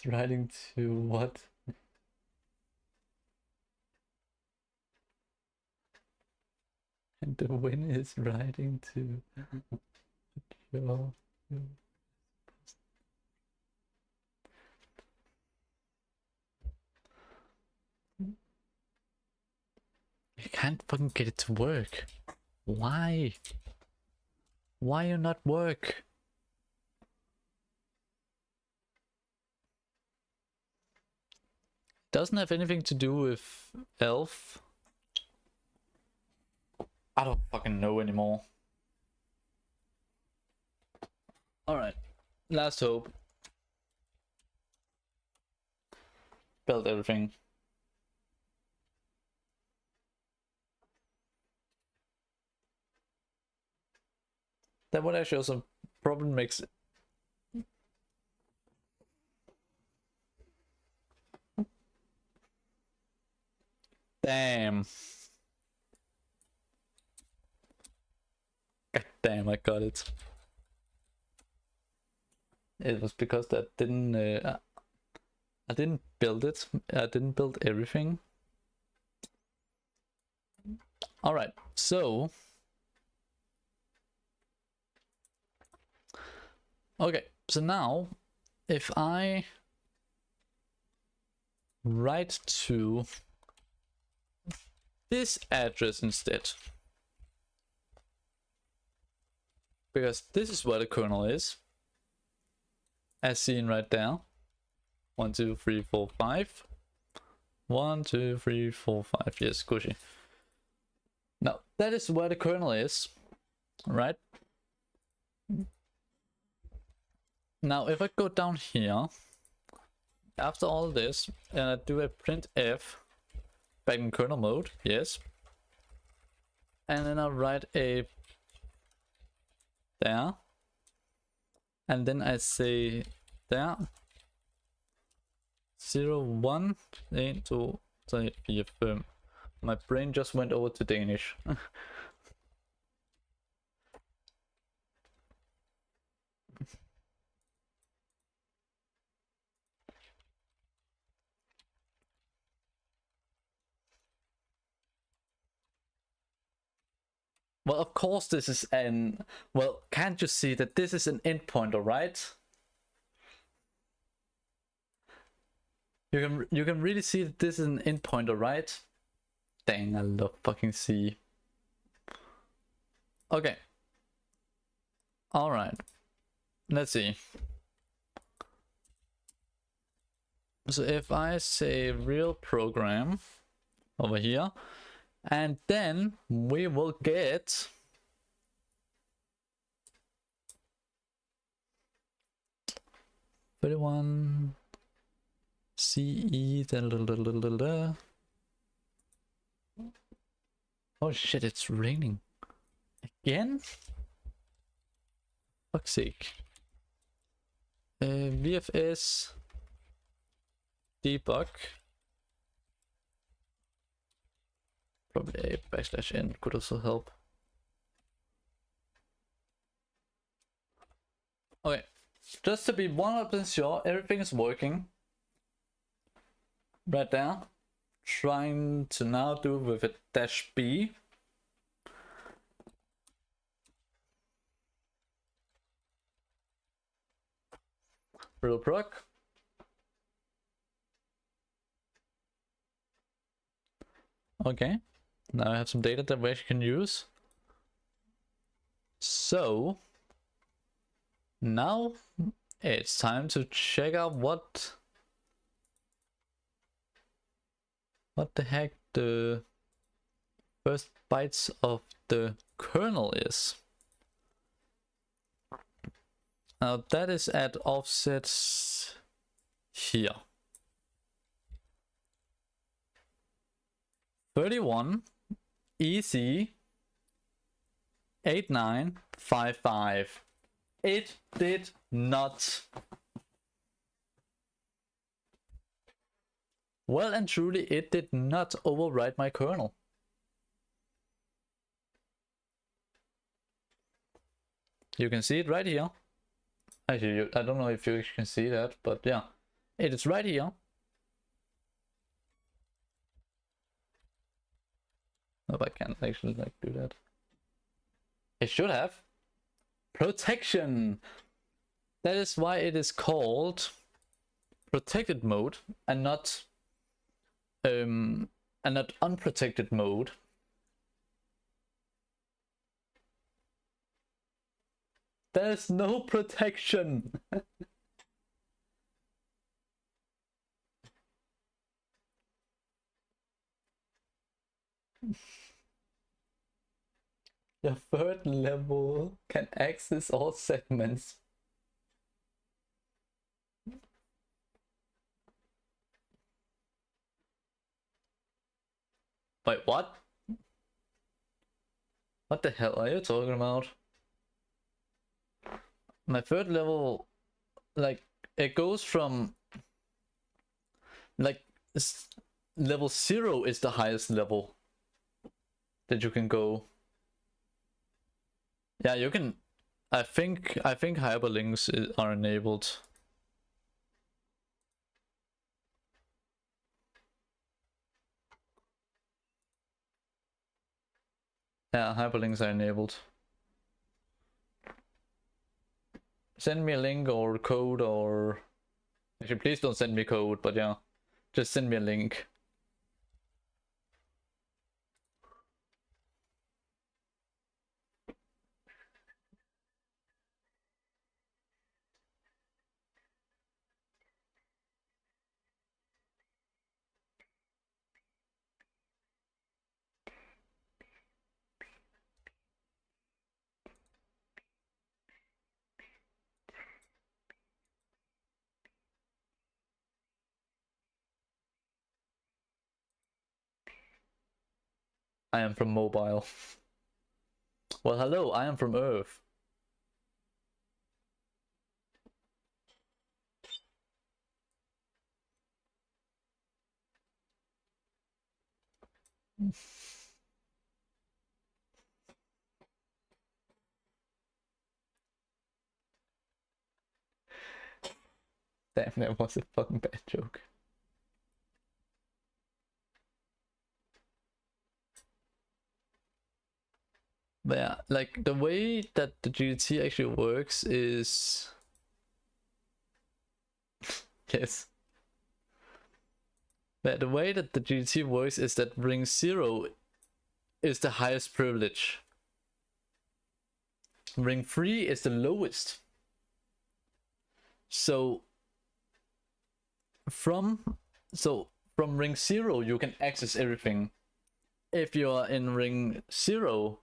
riding to what? And the win is riding to your. You can't fucking get it to work. Why? Why you not work? Doesn't have anything to do with elf. I don't fucking know anymore. Alright. Last hope. Build everything. That would actually also probably makes it. Damn. God damn, I got it. It was because that didn't. I didn't build it. I didn't build everything. All right, so Okay, so now if I write to this address instead, because this is where the kernel is, as seen right there. 1, 2, 3, 4, 5. 1, 2, 3, 4, 5. Yes, squishy. Now that is where the kernel is, right? Now if I go down here after all this and I do a printf back in kernel mode, yes, and then I'll write a there, and then I say there 0, 1, 1, 2, 3, 4, 5. My brain just went over to Danish. Well, of course this is an... Well, can't you see that this is an endpointer, right? You can really see that this is an endpointer, right? Dang, I love fucking C. Okay. Alright. Let's see. So if I say real program over here, and then we will get $31 CE. Oh shit, it's raining again. Fuck's sake. VFS debug. Probably a \n could also help. Okay, just to be 100% sure everything is working. Right there. Trying to now do with a -b. Real proc. Okay, now I have some data that we actually can use. So now it's time to check out what the heck the first bytes of the kernel is. Now that is at offsets here. 31 EC 8955. It did not. Well and truly, it did not overwrite my kernel. You can see it right here. Actually, I don't know if you can see that, but yeah, it is right here. Hope I can't actually like do that. It should have protection. That is why it is called protected mode and not unprotected mode. There's no protection. Your third level can access all segments. Wait, what? What the hell are you talking about? My third level, like, it goes from, like, level 0 is the highest level that you can go. Yeah, you can. I think hyperlinks are enabled. Yeah, hyperlinks are enabled. Send me a link or code, or actually please don't send me code, but yeah, just send me a link. I am from mobile. Well, hello, I am from Earth. Damn, that was a fucking bad joke. But yeah, like the way that the GDT actually works is yes. But the way that the GDT works is that ring 0 is the highest privilege. Ring 3 is the lowest. So from ring 0 you can access everything. If you are in ring 0,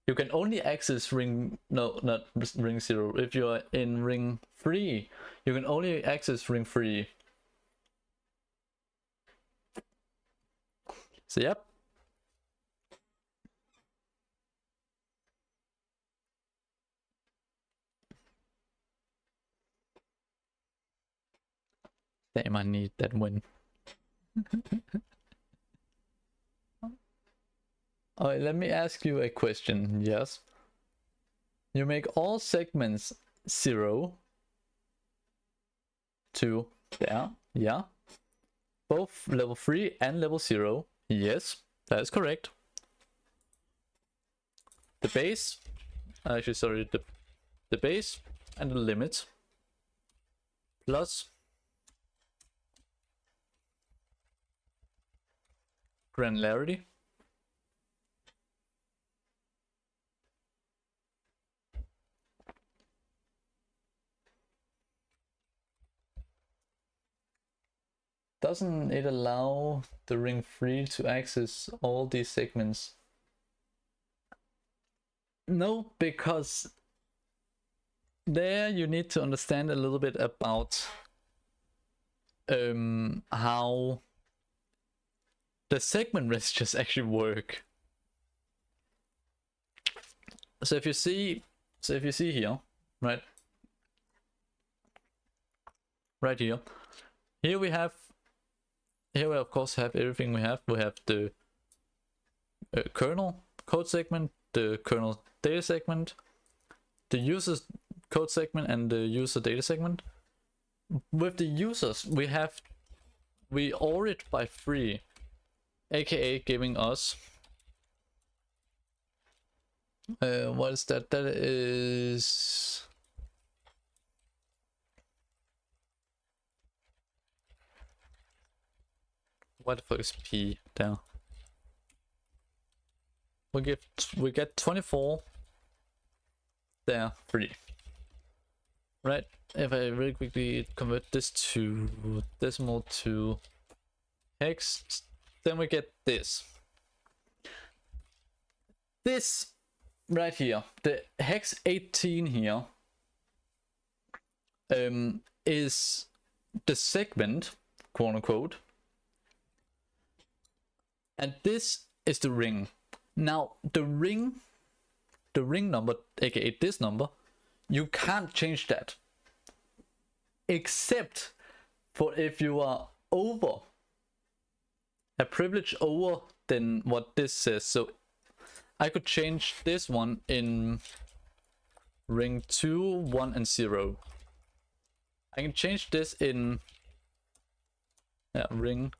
you can only access ring, no, not ring 0. If you are in ring 3, you can only access ring 3. So yep. Damn, I need that win. Alright, let me ask you a question. Yes. You make all segments 0 to there. Yeah. Both level 3 and level 0. Yes, that is correct. The base, actually, sorry, the base and the limit plus granularity doesn't it allow the ring 3 to access all these segments? No, because there you need to understand a little bit about how the segment registers actually work. So if you see here, right here, here we of course have everything we have. We have the kernel code segment, the kernel data segment, the user's code segment, and the user data segment. With the users, we OR it by 3, aka giving us what is that? That is what the fuck is P there? We get 24 there, 3. Right? If I really quickly convert this to decimal to hex, then we get this. This right here, the hex 18 here, is the segment, quote unquote, and this is the ring. Now the ring number, aka this number, you can't change that, except for if you are over a privilege over than what this says. So I could change this one in ring 2, 1, and 0. I can change this in ring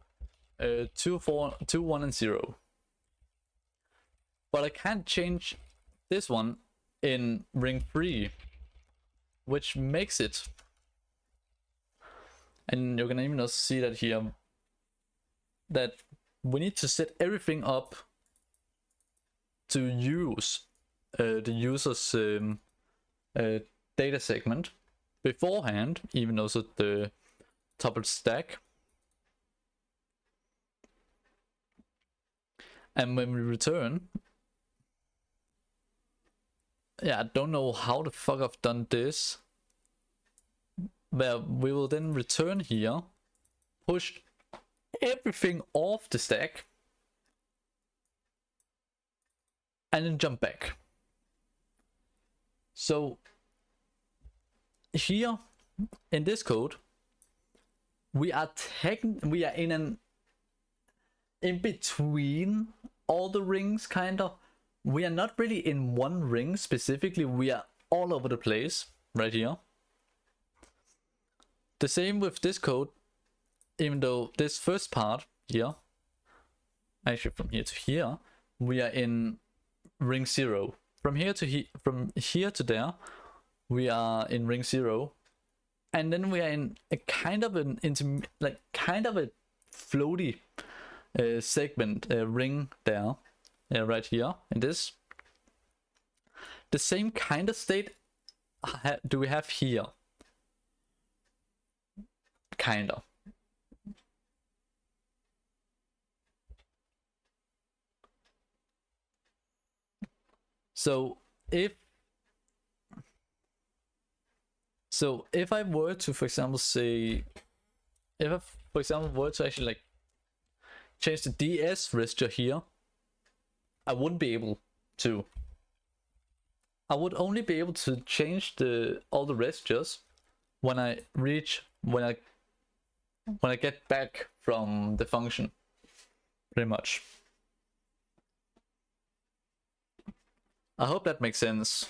2, 4, 2, 1, and 0. But I can't change this one in ring 3 which makes it, and you can even also see that here, that we need to set everything up to use the user's data segment beforehand, even also the tuple stack. And when we return, yeah, I don't know how the fuck I've done this, where we will then return here, push everything off the stack, and then jump back. So here in this code, we are in between all the rings, kind of. We are not really in one ring specifically, we are all over the place right here. The same with this code, even though this first part here, actually from here to here, we are in ring 0. From here to there, we are in ring 0, and then we are in a kind of a floaty segment ring there, right here in this. The same kind of state do we have here, kind of. So if I were to, for example, say, if I, for example, were to actually like change the DS register here, I wouldn't be able to. I would only be able to change all the registers when I get back from the function, pretty much. I hope that makes sense.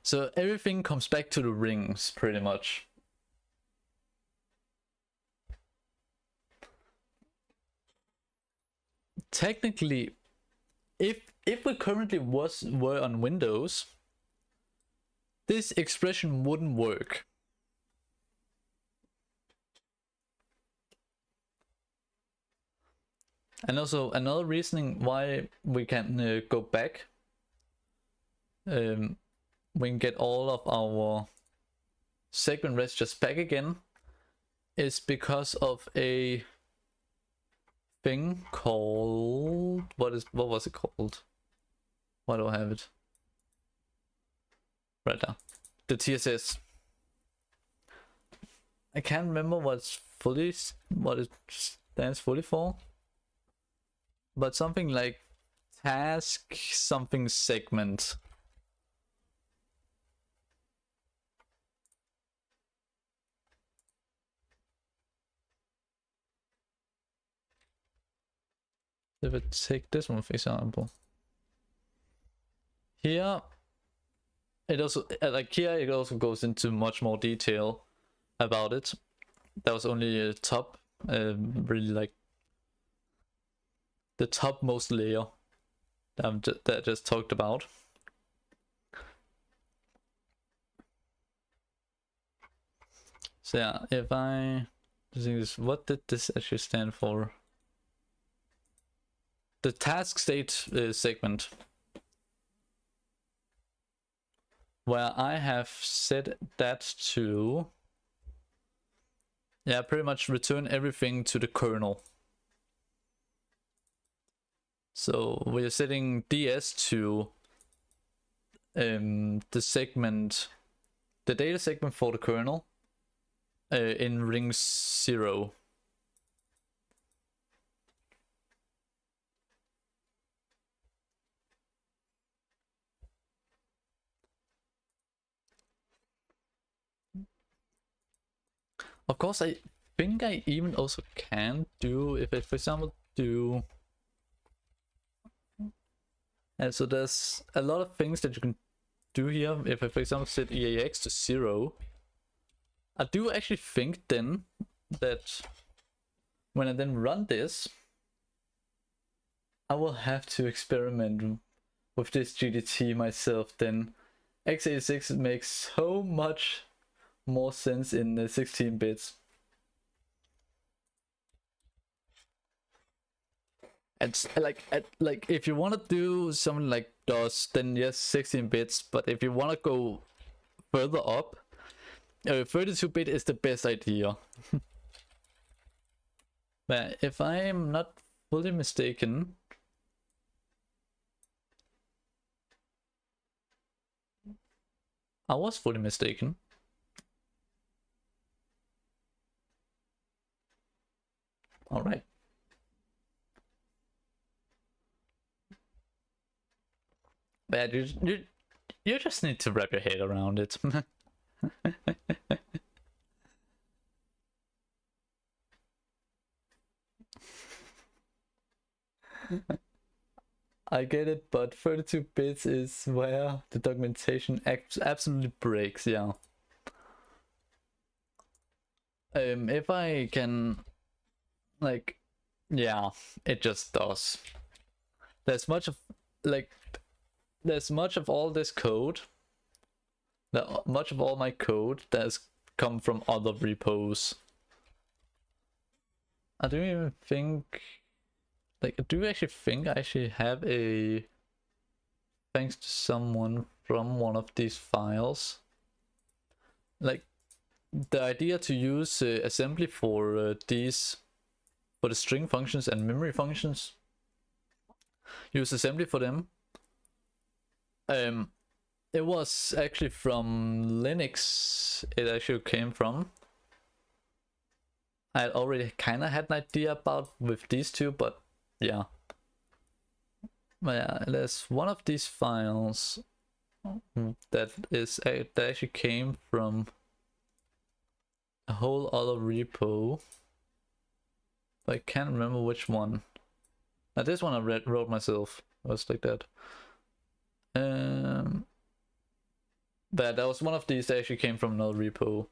So everything comes back to the rings, pretty much. Technically, if we currently were on Windows, this expression wouldn't work. And also another reasoning why we can go back, we can get all of our segment registers back again, is because of a thing called, what was it called? Why do I have it? Right now, the TSS. I can't remember what it stands fully for, but something like task something segment. If I take this one for example, here it also it also goes into much more detail about it. That was only a top, really like the topmost layer that I just talked about. So yeah, if I this, what did this actually stand for? The task state segment, where I have set that to, yeah, pretty much return everything to the kernel. So we're setting DS to the segment, the data segment for the kernel in ring 0. Of course, I think I even also can do, if I, for example, do, and so there's a lot of things that you can do here. If I, for example, set EAX to 0, I do actually think then that when I then run this, I will have to experiment with this GDT myself. Then x86 makes so much more sense in the 16 bits. It's like if you want to do something like DOS, then yes, 16 bits. But if you want to go further up, 32-bit is the best idea. But if I'm not fully mistaken, I was fully mistaken. All right. But you just need to wrap your head around it. I get it, but 32 bits is where the documentation absolutely breaks, yeah. If I can, like, yeah, it just does. There's much of all this code, much of all my code that's come from other repos. I don't even think, like, do you actually think I actually have a thanks to someone from one of these files? Like, the idea to use assembly for these, for the string functions and memory functions, use assembly for them. It was actually from Linux. It actually came from. I already kind of had an idea about with these two, but yeah. But yeah, there's one of these files that actually came from a whole other repo. I can't remember which one. Now this one I wrote myself. It was like that. But that was one of these that actually came from another repo,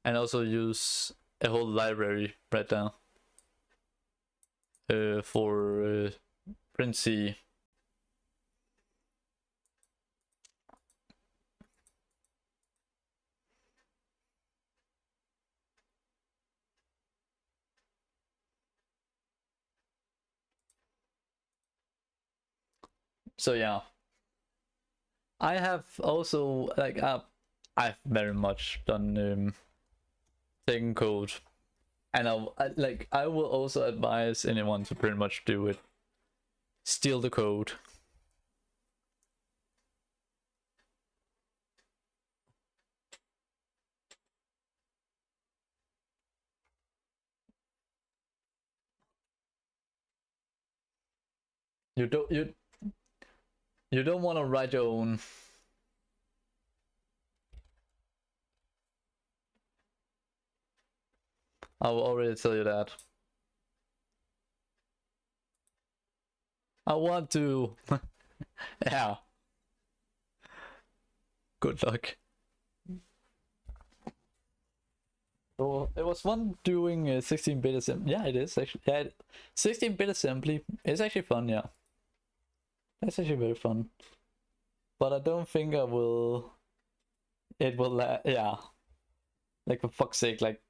and also use a whole library right now for print C. So yeah, I have also like I've very much done taken code, and I will also advise anyone to pretty much do it. Steal the code. You don't want to write your own. I will already tell you that. I want to. Yeah. Good luck. So it was fun doing 16-bit assembly. Yeah, it is actually. Yeah, 16-bit assembly is actually fun. Yeah, that's actually very fun. But I don't think I will. It will. Yeah. Like for fuck's sake, like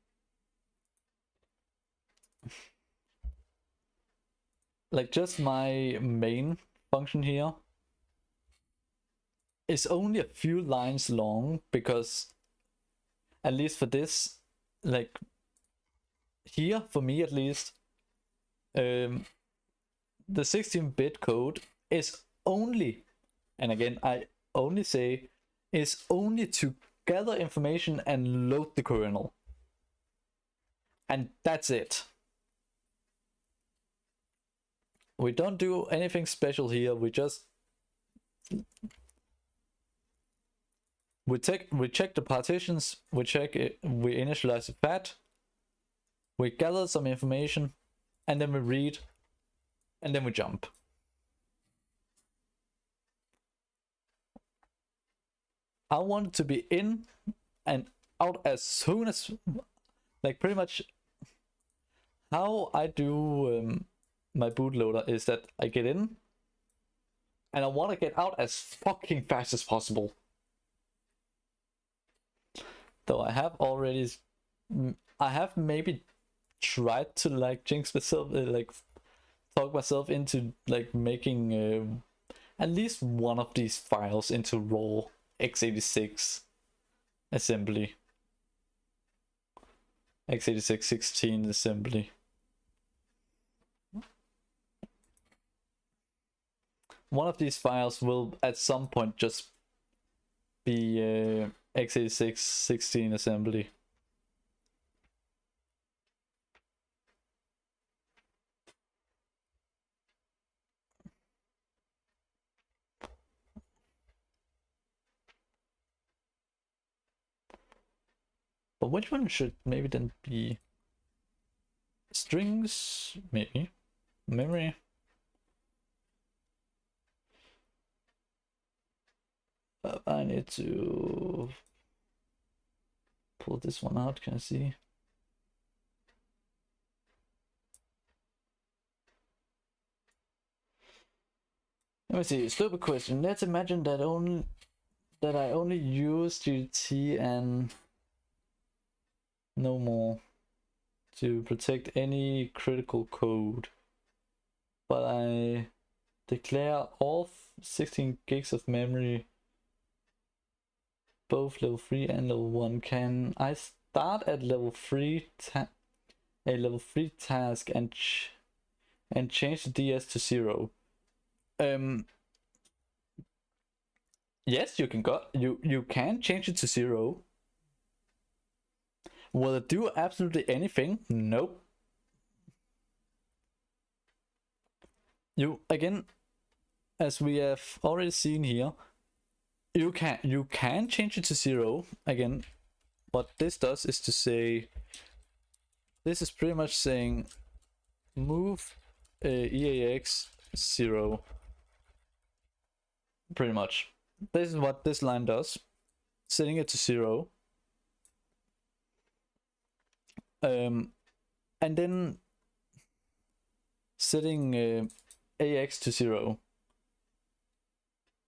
just my main function here is only a few lines long, because at least for this, like here for me at least, the 16-bit code is only, and again I only say, is only to gather information and load the kernel, and that's it. We don't do anything special here. We just we check the partitions, we check it, we initialize the fat, we gather some information, and then we read, and then we jump. I want it to be in and out as soon as, like, pretty much how I do my bootloader is that I get in and I want to get out as fucking fast as possible. Though I have already, I have maybe tried to like jinx myself, like talk myself into like making at least one of these files into raw x86 assembly, x86 16 assembly. One of these files will at some point just be x86 16 assembly. But which one should maybe then be strings? Maybe memory. I need to pull this one out. Can I see? Let me see. Stupid question. Let's imagine that I only use GDT and no more to protect any critical code, but I declare all 16 gigs of memory, both level 3 and level 1. Can I start at level 3 a level 3 task and change the DS to 0? Yes, you can you can change it to 0. Will it do absolutely anything? Nope. You again, as we have already seen here, you can change it to 0 again. What this does is to say, this is pretty much saying move EAX 0. Pretty much. This is what this line does, setting it to 0. And then setting AX to 0.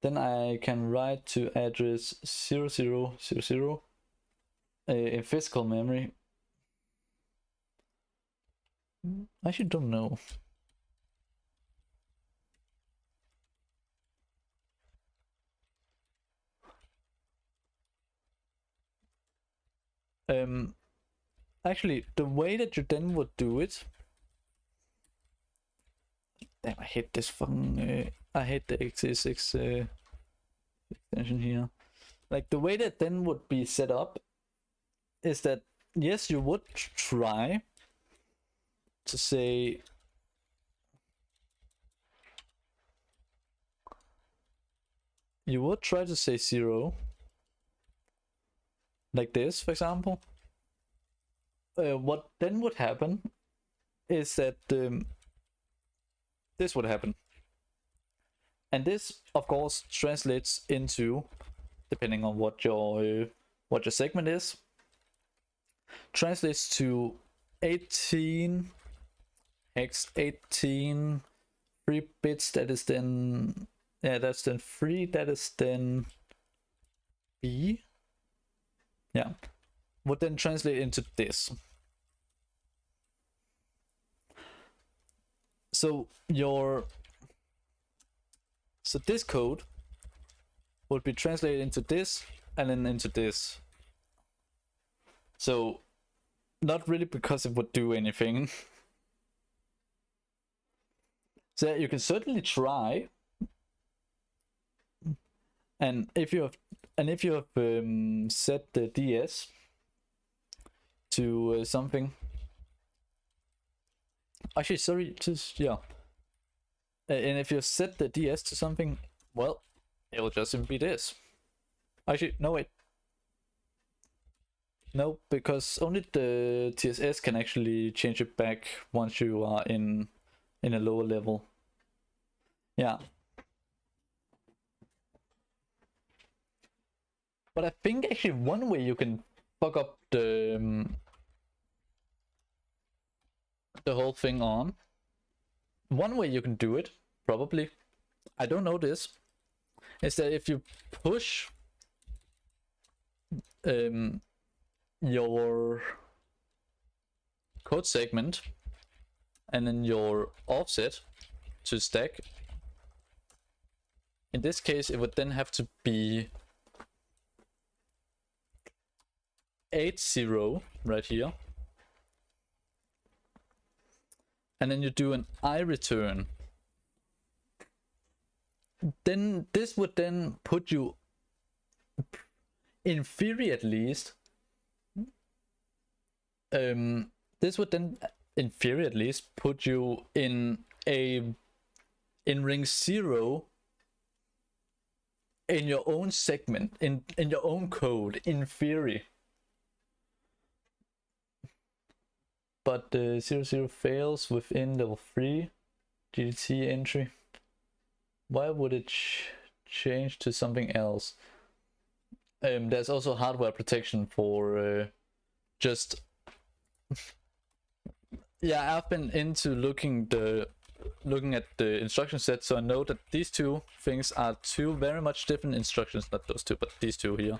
Then I can write to address 0000 in physical memory. I actually don't know. Actually, the way that you then would do it. Damn, I hate this fucking. I hate the x86 extension here. Like the way that then would be set up is that yes, you would try to say you would try to say 0 like this, for example. What then would happen is that this would happen, and this of course translates into, depending on what your segment is, translates to 18 hex 18 3 bits. That is then, yeah, that's then 3. That is then B. Yeah, would then translate into this. So this code would be translated into this and then into this. So not really because it would do anything. So you can certainly try, and if you have set the DS to something. Actually, sorry, just yeah. And if you set the DS to something, well, it'll just be this. Actually, no wait. No, because only the TSS can actually change it back once you are in a lower level. Yeah. But I think actually one way you can fuck up the the whole thing on. One way you can do it, probably, I don't know this, is that if you push your code segment and then your offset to stack, in this case it would then have to be 80 right here, and then you do an I return. Then this would then put you, in theory at least, this would then in theory at least put you in ring 0 in your own segment, in your own code, in theory. But the 00 fails within level 3 GDT entry. Why would it change to something else? There's also hardware protection for just yeah, I've been into looking at the instruction set, so I know that these two things are two very much different instructions. Not those two, but these two here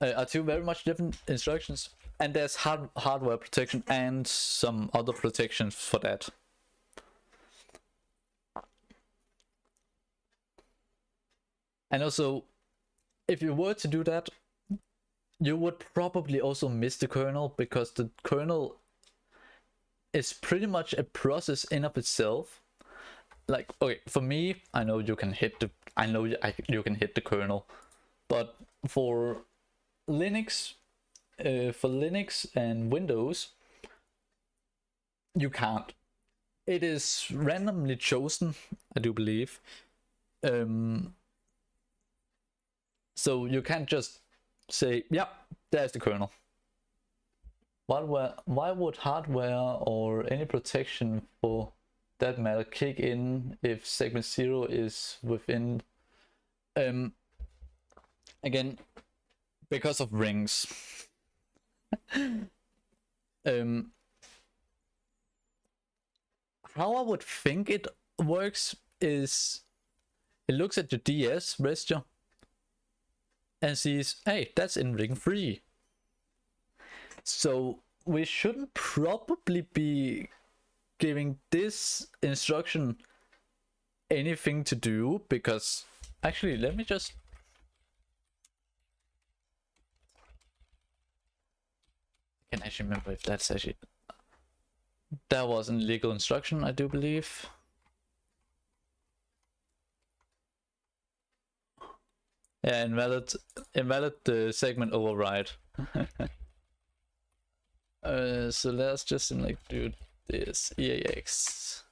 are two very much different instructions, and there's hardware protection and some other protections for that. And also, if you were to do that, you would probably also miss the kernel, because the kernel is pretty much a process in of itself. Like, okay, for me, I know you can hit the you can hit the kernel, but for Linux and Windows, you can't. It is randomly chosen, I do believe. So you can't just say, yeah, there's the kernel. Why would hardware or any protection for that matter kick in if segment 0 is within? Again, because of rings. How I would think it works is it looks at your DS register and sees, hey, that's in ring 3. So we shouldn't probably be giving this instruction anything to do, because actually, let me just I can actually remember if that's actually, that was an illegal instruction, I do believe. Yeah, invalid segment override. So let's just like do this EAX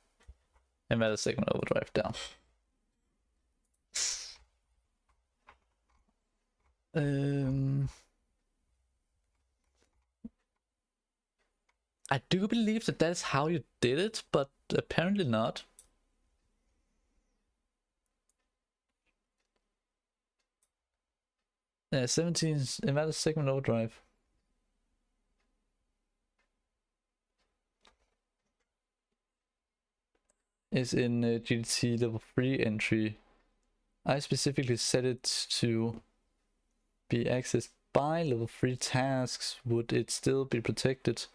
invalid segment overdrive down. I do believe that that's how you did it, but apparently not. Yeah, 17 invalid segment overdrive. Is in GDT level 3 entry. I specifically set it to be accessed by level 3 tasks. Would it still be protected?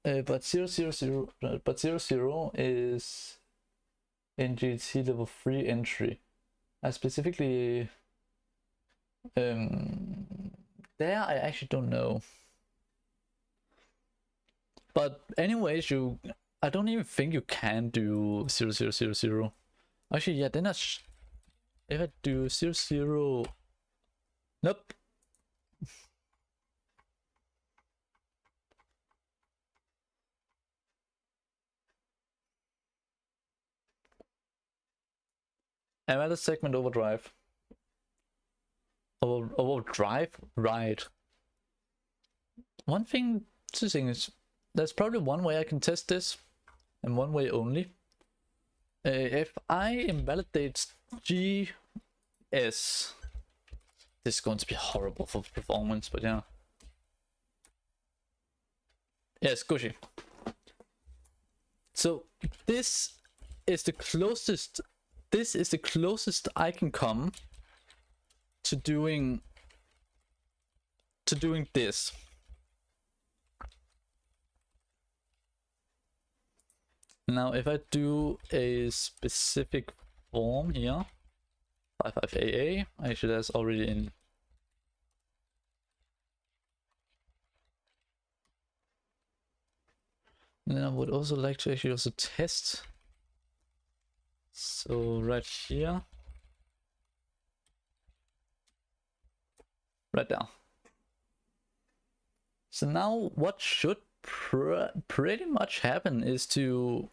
But 000 is in GDT level 3 entry. I specifically there I actually don't know. But anyways, I don't even think you can do 0000. Actually, yeah, then if I do 00, nope. Another segment overdrive. Overdrive, right? One thing to think is, there's probably one way I can test this, and one way only. If I invalidate GS, this is going to be horrible for performance, but yeah. Yes, Gushi. So this is the closest. This is the closest I can come to doing this. Now, if I do a specific form here, 55AA, actually that's already in. And then I would also like to actually also test. So right here, right there. So now what should pretty much happen is to,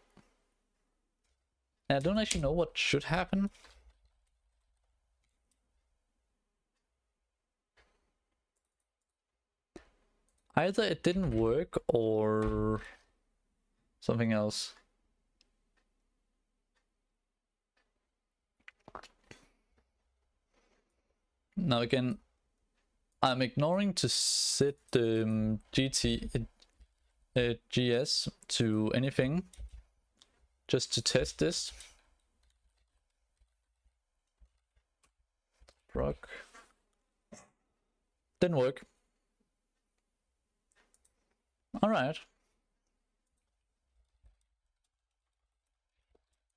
I don't actually know what should happen. Either it didn't work or something else. Now again, I'm ignoring to set the GS to anything, just to test this. Proc. Didn't work. Alright.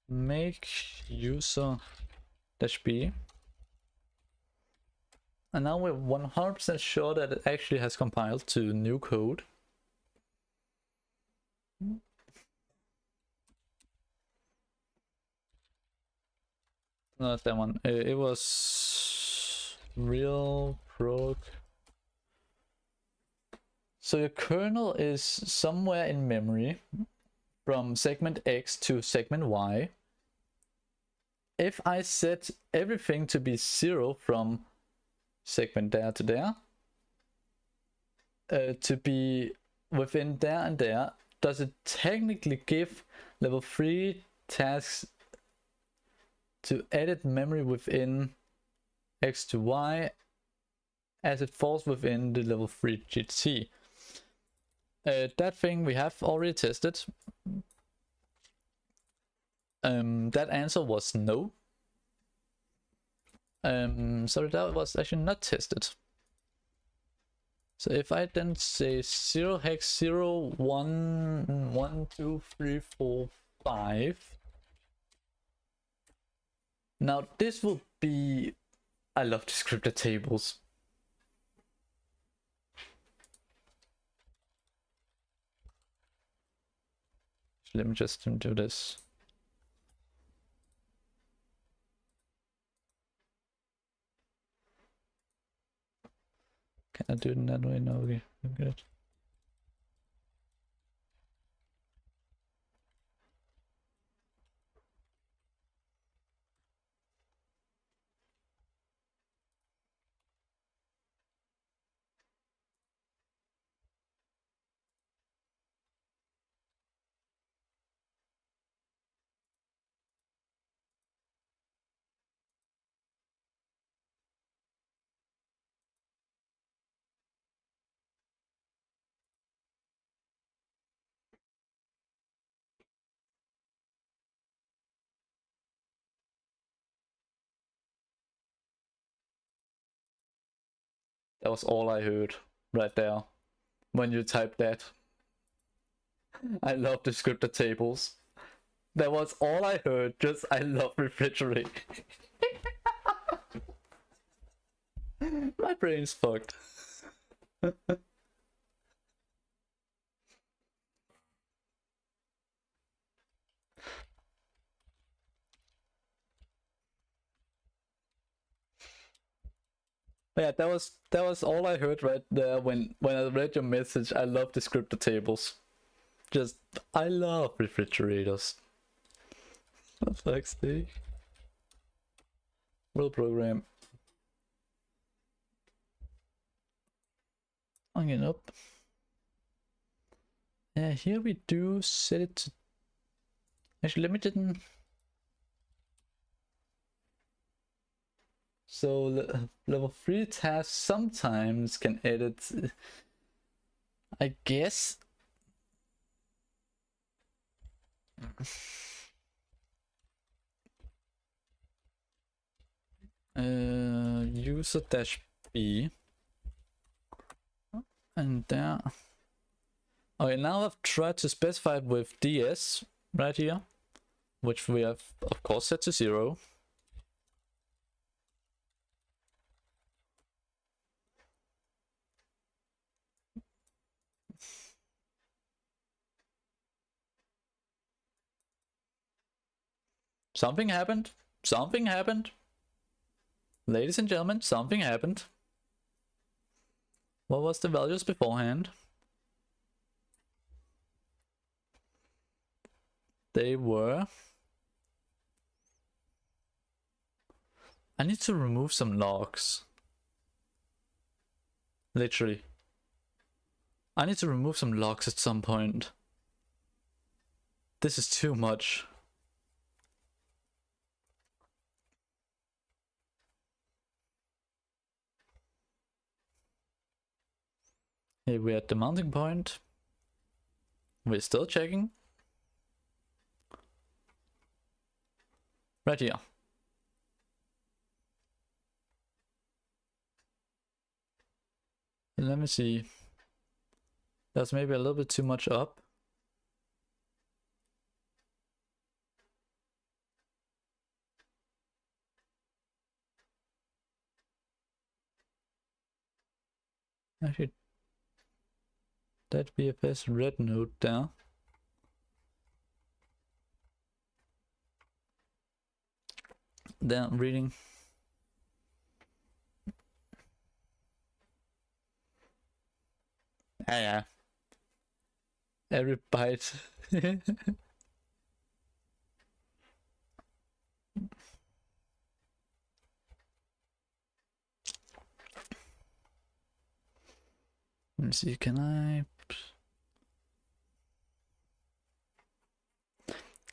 Make user -b. And now we're 100% sure that it actually has compiled to new code. Not that one. It was real proc. So your kernel is somewhere in memory from segment X to segment Y. If I set everything to be 0 from segment there to there, to be within there and there, does it technically give level 3 tasks to edit memory within X to Y as it falls within the level 3 GDT? That thing we have already tested. That answer was no. So that was actually not tested. So if I then say 0 hex 0 1 1 2 3 4 5, now this will be, I love descriptor tables. Let me just do this. Can I do it in that way? No, okay, good. That was all I heard right there when you typed that. I love descriptor tables. That was all I heard, just I love refrigerate. My brain's fucked. Yeah, that was all I heard right there when I read your message. I love descriptor tables. Just I love refrigerators. For fuck's sake. Will program. Hanging up. Yeah, here we do set it to. Actually, let me didn't. So level 3 tasks sometimes can edit. I guess. User dash B. And there. Okay, now I've tried to specify it with DS right here, which we have of course set to 0. Something happened. Something happened. Ladies and gentlemen, something happened. What was the values beforehand? They were... I need to remove some logs. Literally. I need to remove some logs at some point. This is too much. Here we're at the mounting point. We're still checking. Right here. Let me see. That's maybe a little bit too much up. Actually, that VFS red node there. Then reading. Yeah. Every byte. Let me see, can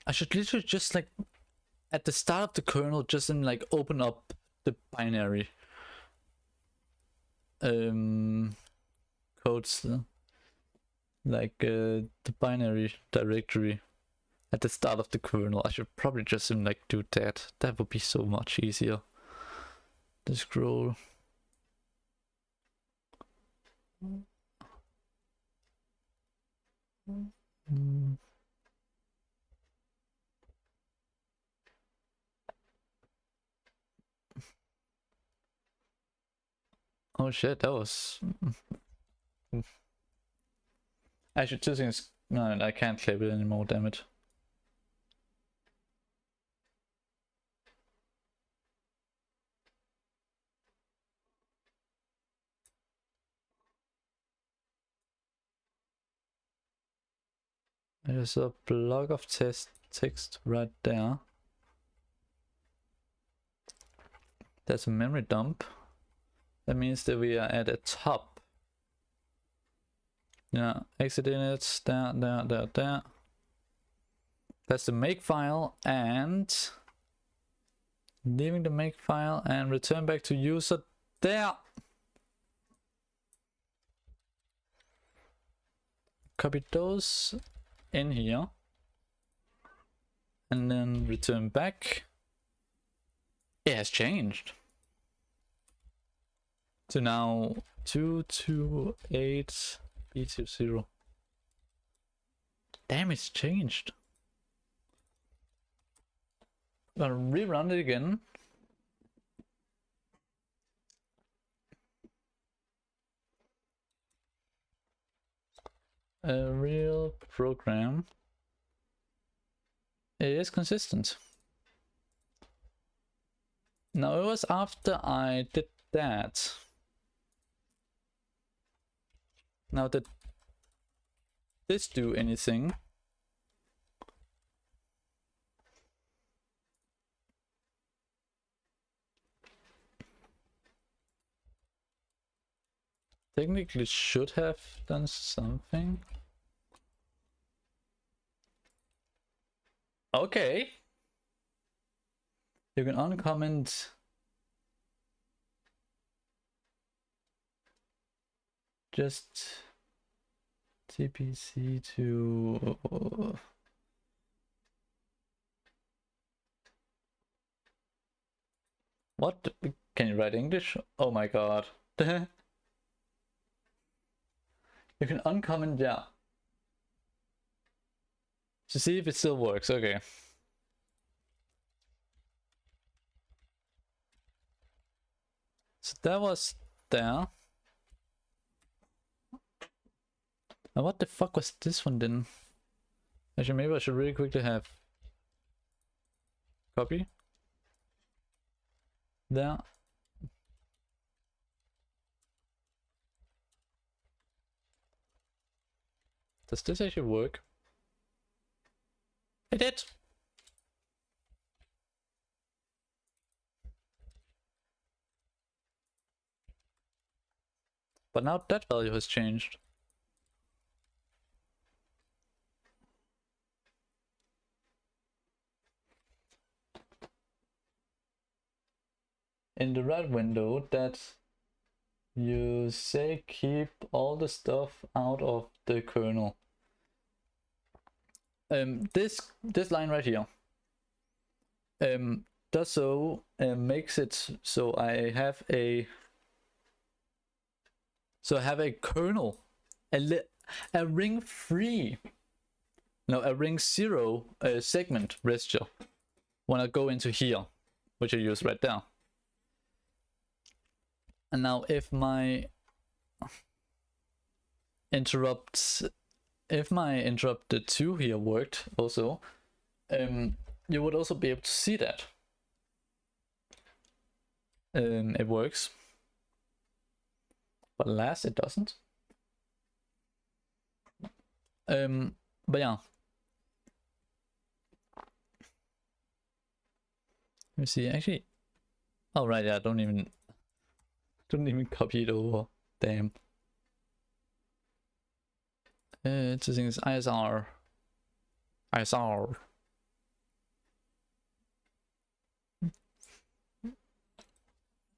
I should literally just like at the start of the kernel just like open up the binary codes, like the binary directory at the start of the kernel. I should probably just like do that. That would be so much easier. The scroll. Oh shit, that was... Actually, two things. No, I can't clip it anymore, damn it. There's a block of text right there. That's a memory dump. That means that we are at the top. Yeah, exiting it, there. That's the make file, and leaving the make file and return back to user there. Copy those in here and then return back. It has changed to now 228 B20. Damn, it's changed. I'm gonna rerun it again. A real program. It is consistent. Now it was after I did that. Now did this do anything? Technically should have done something. Okay. You can uncomment just TPC to What? Can you write English? Oh my god. You can uncomment, yeah. To see if it still works, okay. So that was there. Now what the fuck was this one then? Actually, maybe I should really quickly have copy. There. Does this actually work? It did! But now that value has changed. In the right window, that you say keep all the stuff out of the kernel. This line right here does so makes it so I have a kernel, a ring 3, no, a ring 0 segment register when I go into here, which I use right there. And now if my interrupt 2 here worked also, you would also be able to see that it works, but alas it doesn't. But yeah, let me see. Actually, oh right, yeah, don't even copy it over. Damn. It's the thing is ISR.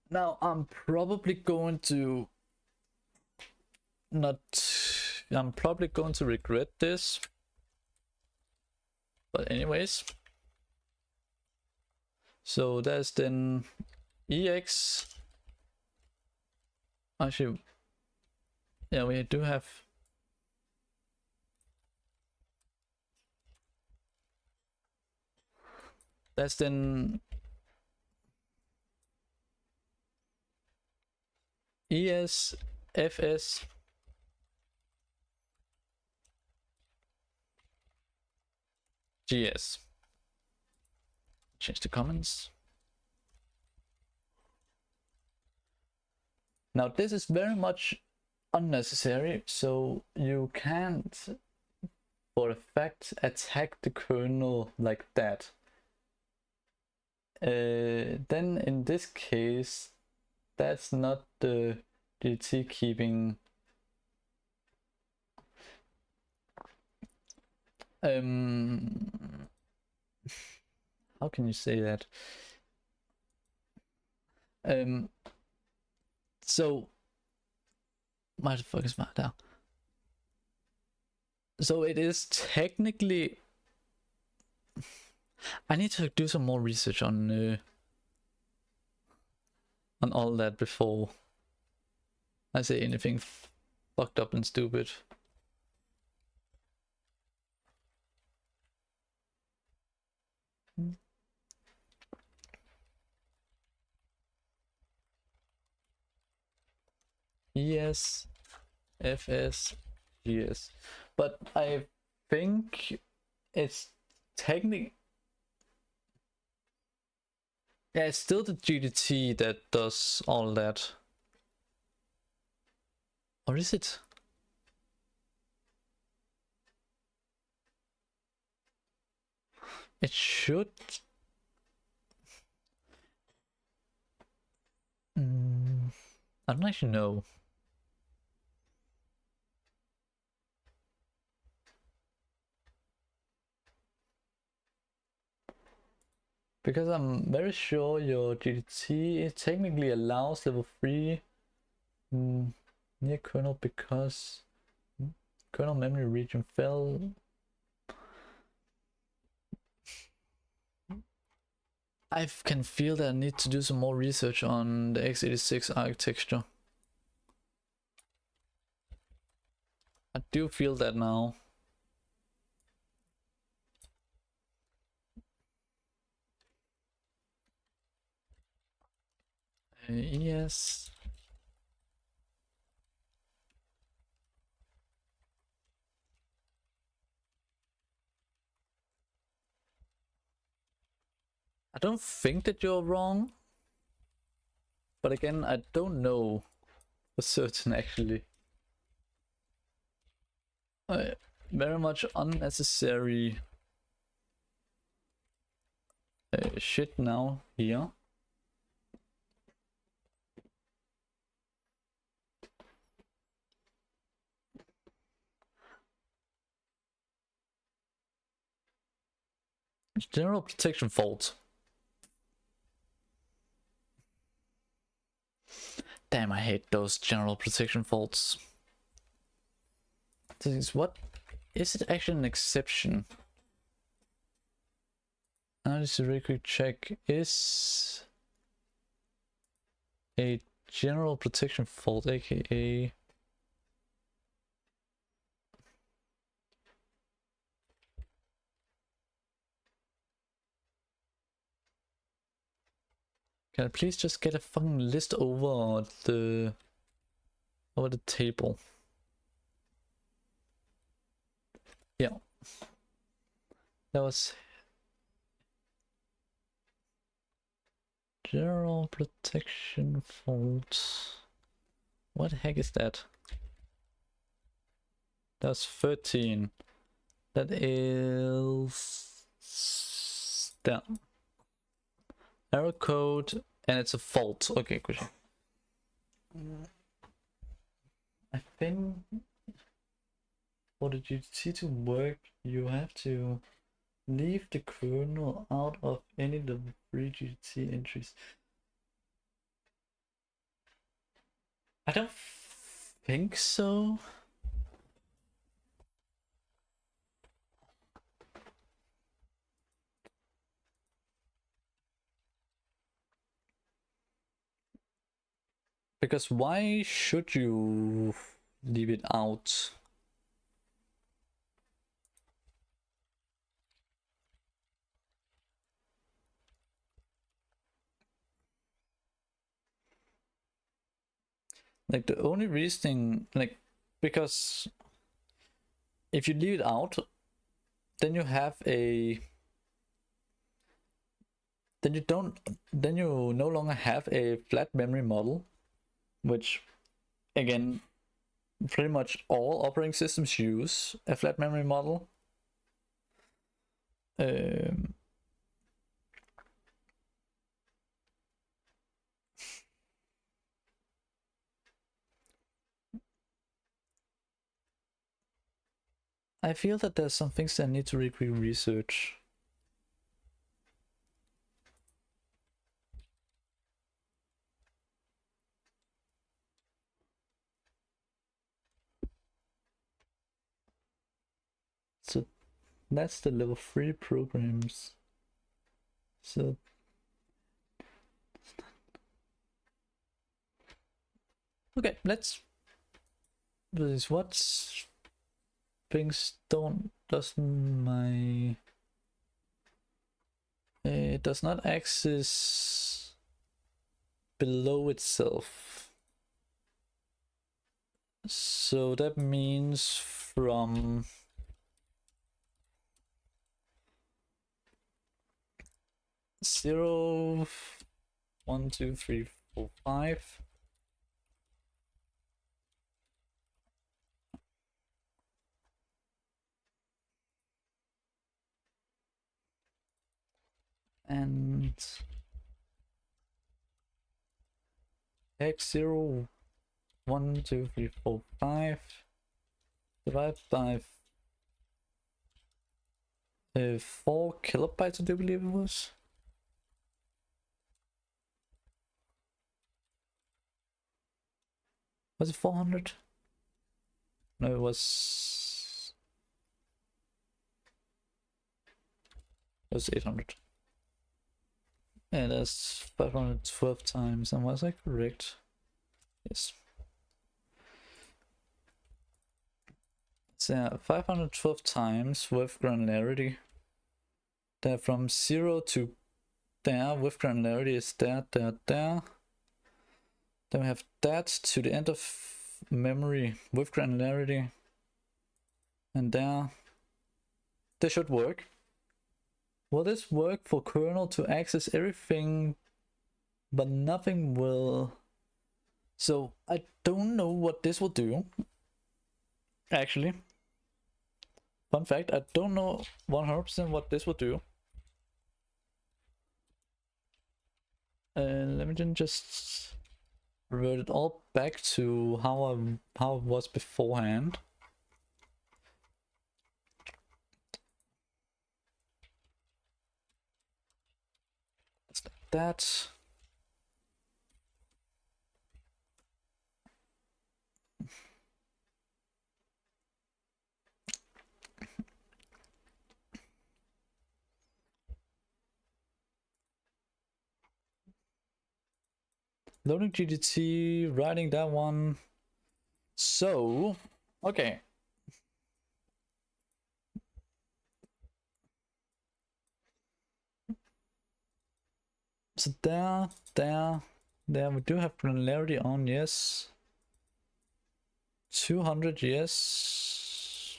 Now I'm probably going to regret this. But anyways. So that's then EX. Actually, yeah, we do have. That's then ES, FS, GS. Change the comments. Now this is very much unnecessary, so you can't for a fact attack the kernel like that. Then in this case, that's not the GDT keeping. How can you say that? So why the fuck is my down? So it is technically. I need to do some more research on all that before I say anything fucked up and stupid. Yes, FS, yes, but I think it's technically, yeah, it's still the GDT that does all that. Or is it? It should. I don't actually know. Because I'm very sure your GDT technically allows level 3 near kernel because kernel memory region fell. I can feel that I need to do some more research on the x86 architecture. I do feel that now. Yes. I don't think that you're wrong. But again, I don't know for certain actually. Very much unnecessary shit now here. General protection fault. Damn, I hate those general protection faults. This is what? Is it actually an exception? Now just a very quick check. Is a general protection fault, aka can I please just get a fucking list over the table? Yeah. That was general protection fault. What the heck is that? That's 13. That is down. Error code, and it's a fault. Okay, good. I think for the GDT to work, you have to leave the kernel out of any of the free GDT entries. I don't think so. Because why should you leave it out? Like the only reason, like, because if you leave it out, then you have a, then you no longer have a flat memory model, which again, pretty much all operating systems use a flat memory model. I feel that there's some things that I need to research. So that's the level 3 programs. So okay, let's do this. What things doesn't my it does not access below itself. So that means from 0, 1, 2, 3, 4, 5. And x0, 1, 2, 3, 4, 5 divided by 4 kilobytes, I do believe it was. Was it 400? No, it was 800. And that's 512 times. And was I correct? Yes. So 512 times with granularity. There from 0 to there with granularity is there. Then we have that to the end of memory with granularity. And there. This should work. Will this work for kernel to access everything, but nothing will? So I don't know what this will do. Actually, fun fact, I don't know 100% what this will do. Let me then just revert it all back to how it was beforehand. It's like that. Loading GDT, writing that one. So, okay. So there, we do have granularity on, yes. 200, yes.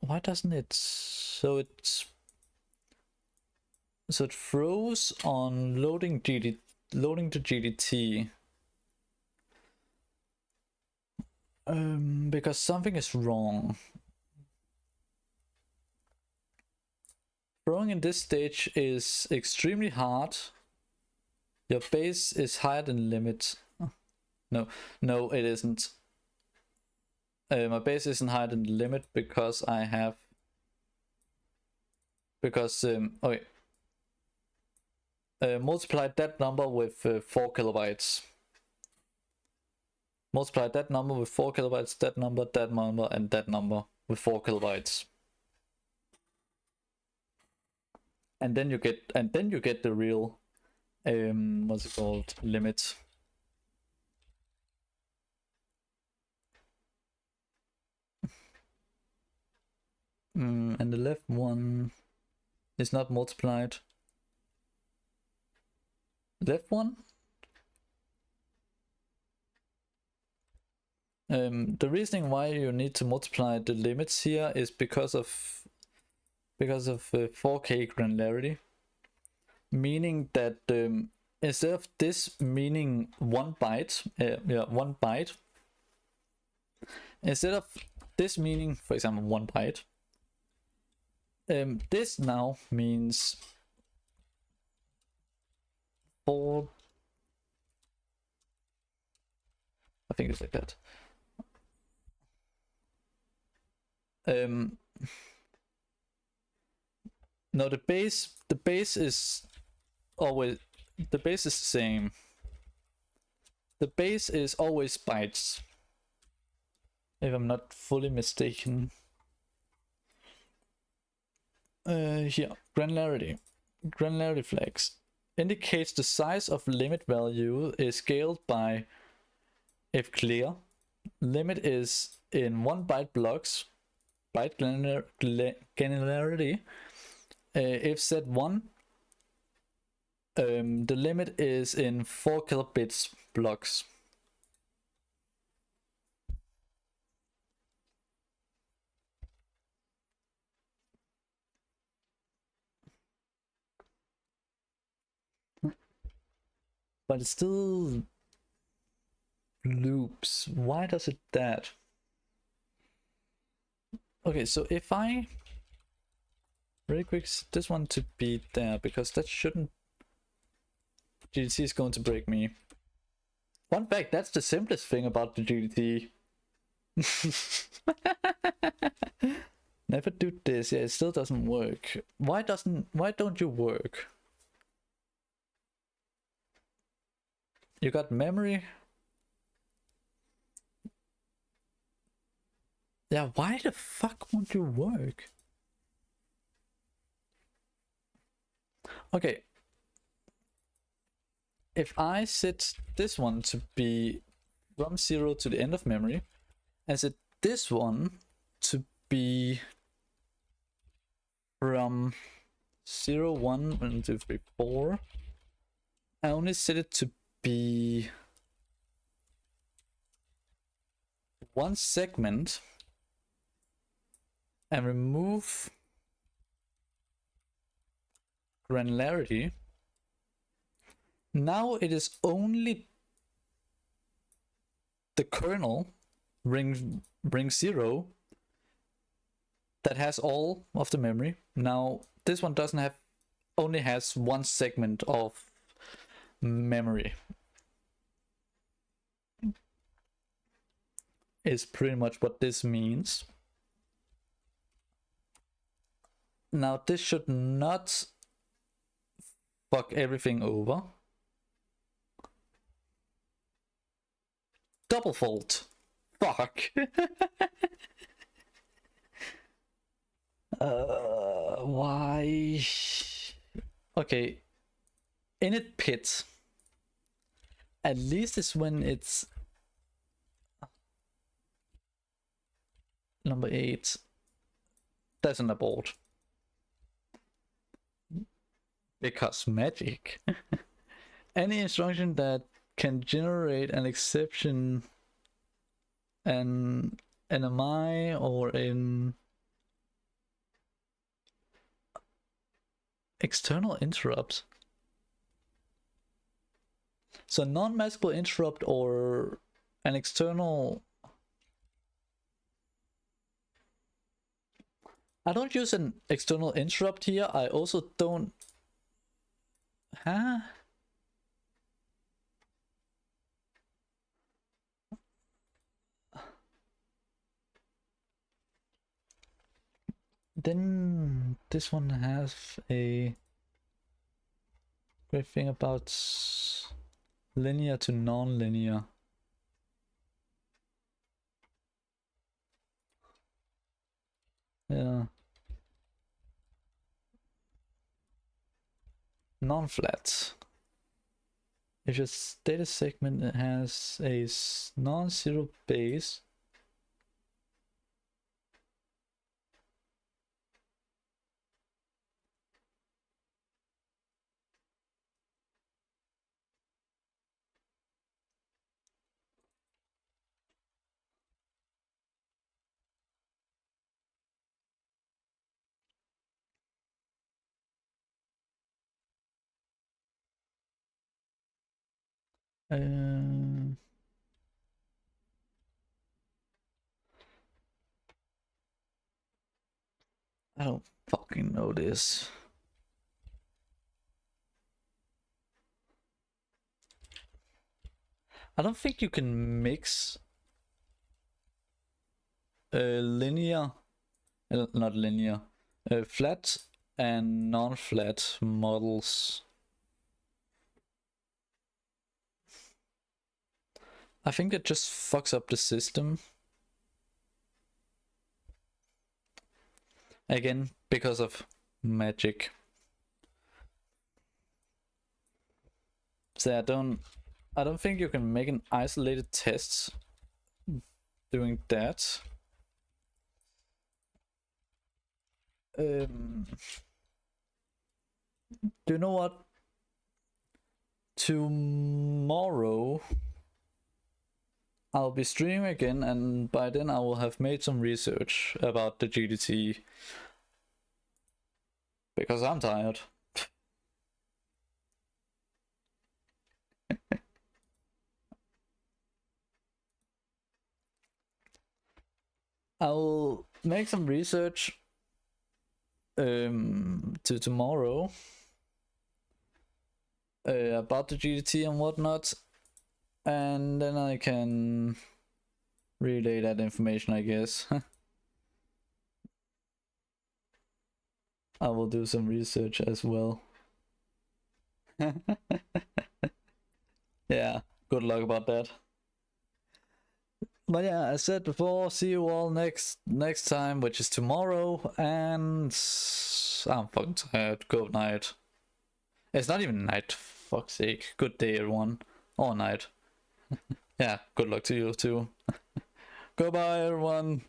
Why doesn't it? So it froze on loading the GDT. Because something is wrong. Throwing in this stage is extremely hard. Your base is higher than limit. No, it isn't. My base isn't higher than the limit because I have. Okay. Multiply that number with 4 kilobytes. Multiply that number with 4 kilobytes, that number, and that number with 4 kilobytes. And then you get the real what's it called? Limit. And the left one is not multiplied. Left one? The reasoning why you need to multiply the limits here is because of 4K granularity, meaning that instead of this meaning 1 byte, 1 byte, instead of this meaning, for example, 1 byte, this now means 4. I think it's like that. No, the base is always the base is the same. The base is always bytes, if I'm not fully mistaken. Here, granularity flags indicates the size of limit value is scaled by if clear. Limit is in 1 byte blocks. Byte granularity. If set 1, the limit is in 4 kilobits blocks. But it still loops. Why does it that? Okay, so if I really quick set this one to be there, because that shouldn't. GDT is going to break me. Fun fact, that's the simplest thing about the GDT. Never do this. Yeah, it still doesn't work. Why don't you work? You got memory. Yeah, why the fuck won't you work? Okay. If I set this one to be from 0 to the end of memory, and set this one to be from 0, 1, 1, 2, 3, 4, I only set it to be one segment and remove granularity. Now it is only the kernel ring 0 that has all of the memory. Now this one doesn't have, only has one segment of memory. Is pretty much what this means. Now this should not fuck everything over. Double fault. Fuck. Why? Okay. Init pit. At least it's when it's number 8. That's an abort. Because magic. Any instruction that can generate an exception, an NMI, or an external interrupt. So non-maskable interrupt or an external. I don't use an external interrupt here. I also don't. Huh? Then this one has a great thing about linear to non-linear. Yeah. Non-flat. If your data segment has a non-zero base, I don't fucking know this. I don't think you can mix linear, not linear, flat and non-flat models. I think it just fucks up the system. Again, because of magic. So I don't think you can make an isolated test doing that. Do you know what? Tomorrow I'll be streaming again, and by then I will have made some research about the GDT. Because I'm tired. I'll make some research to tomorrow about the GDT and whatnot, and then I can relay that information, I guess. I will do some research as well. Yeah, good luck about that. But yeah, I said before, see you all next time, which is tomorrow, and I'm fucking tired. Good night. It's not even night. Fuck's sake. Good day, everyone. Or night. Yeah, good luck to you too. Goodbye, everyone.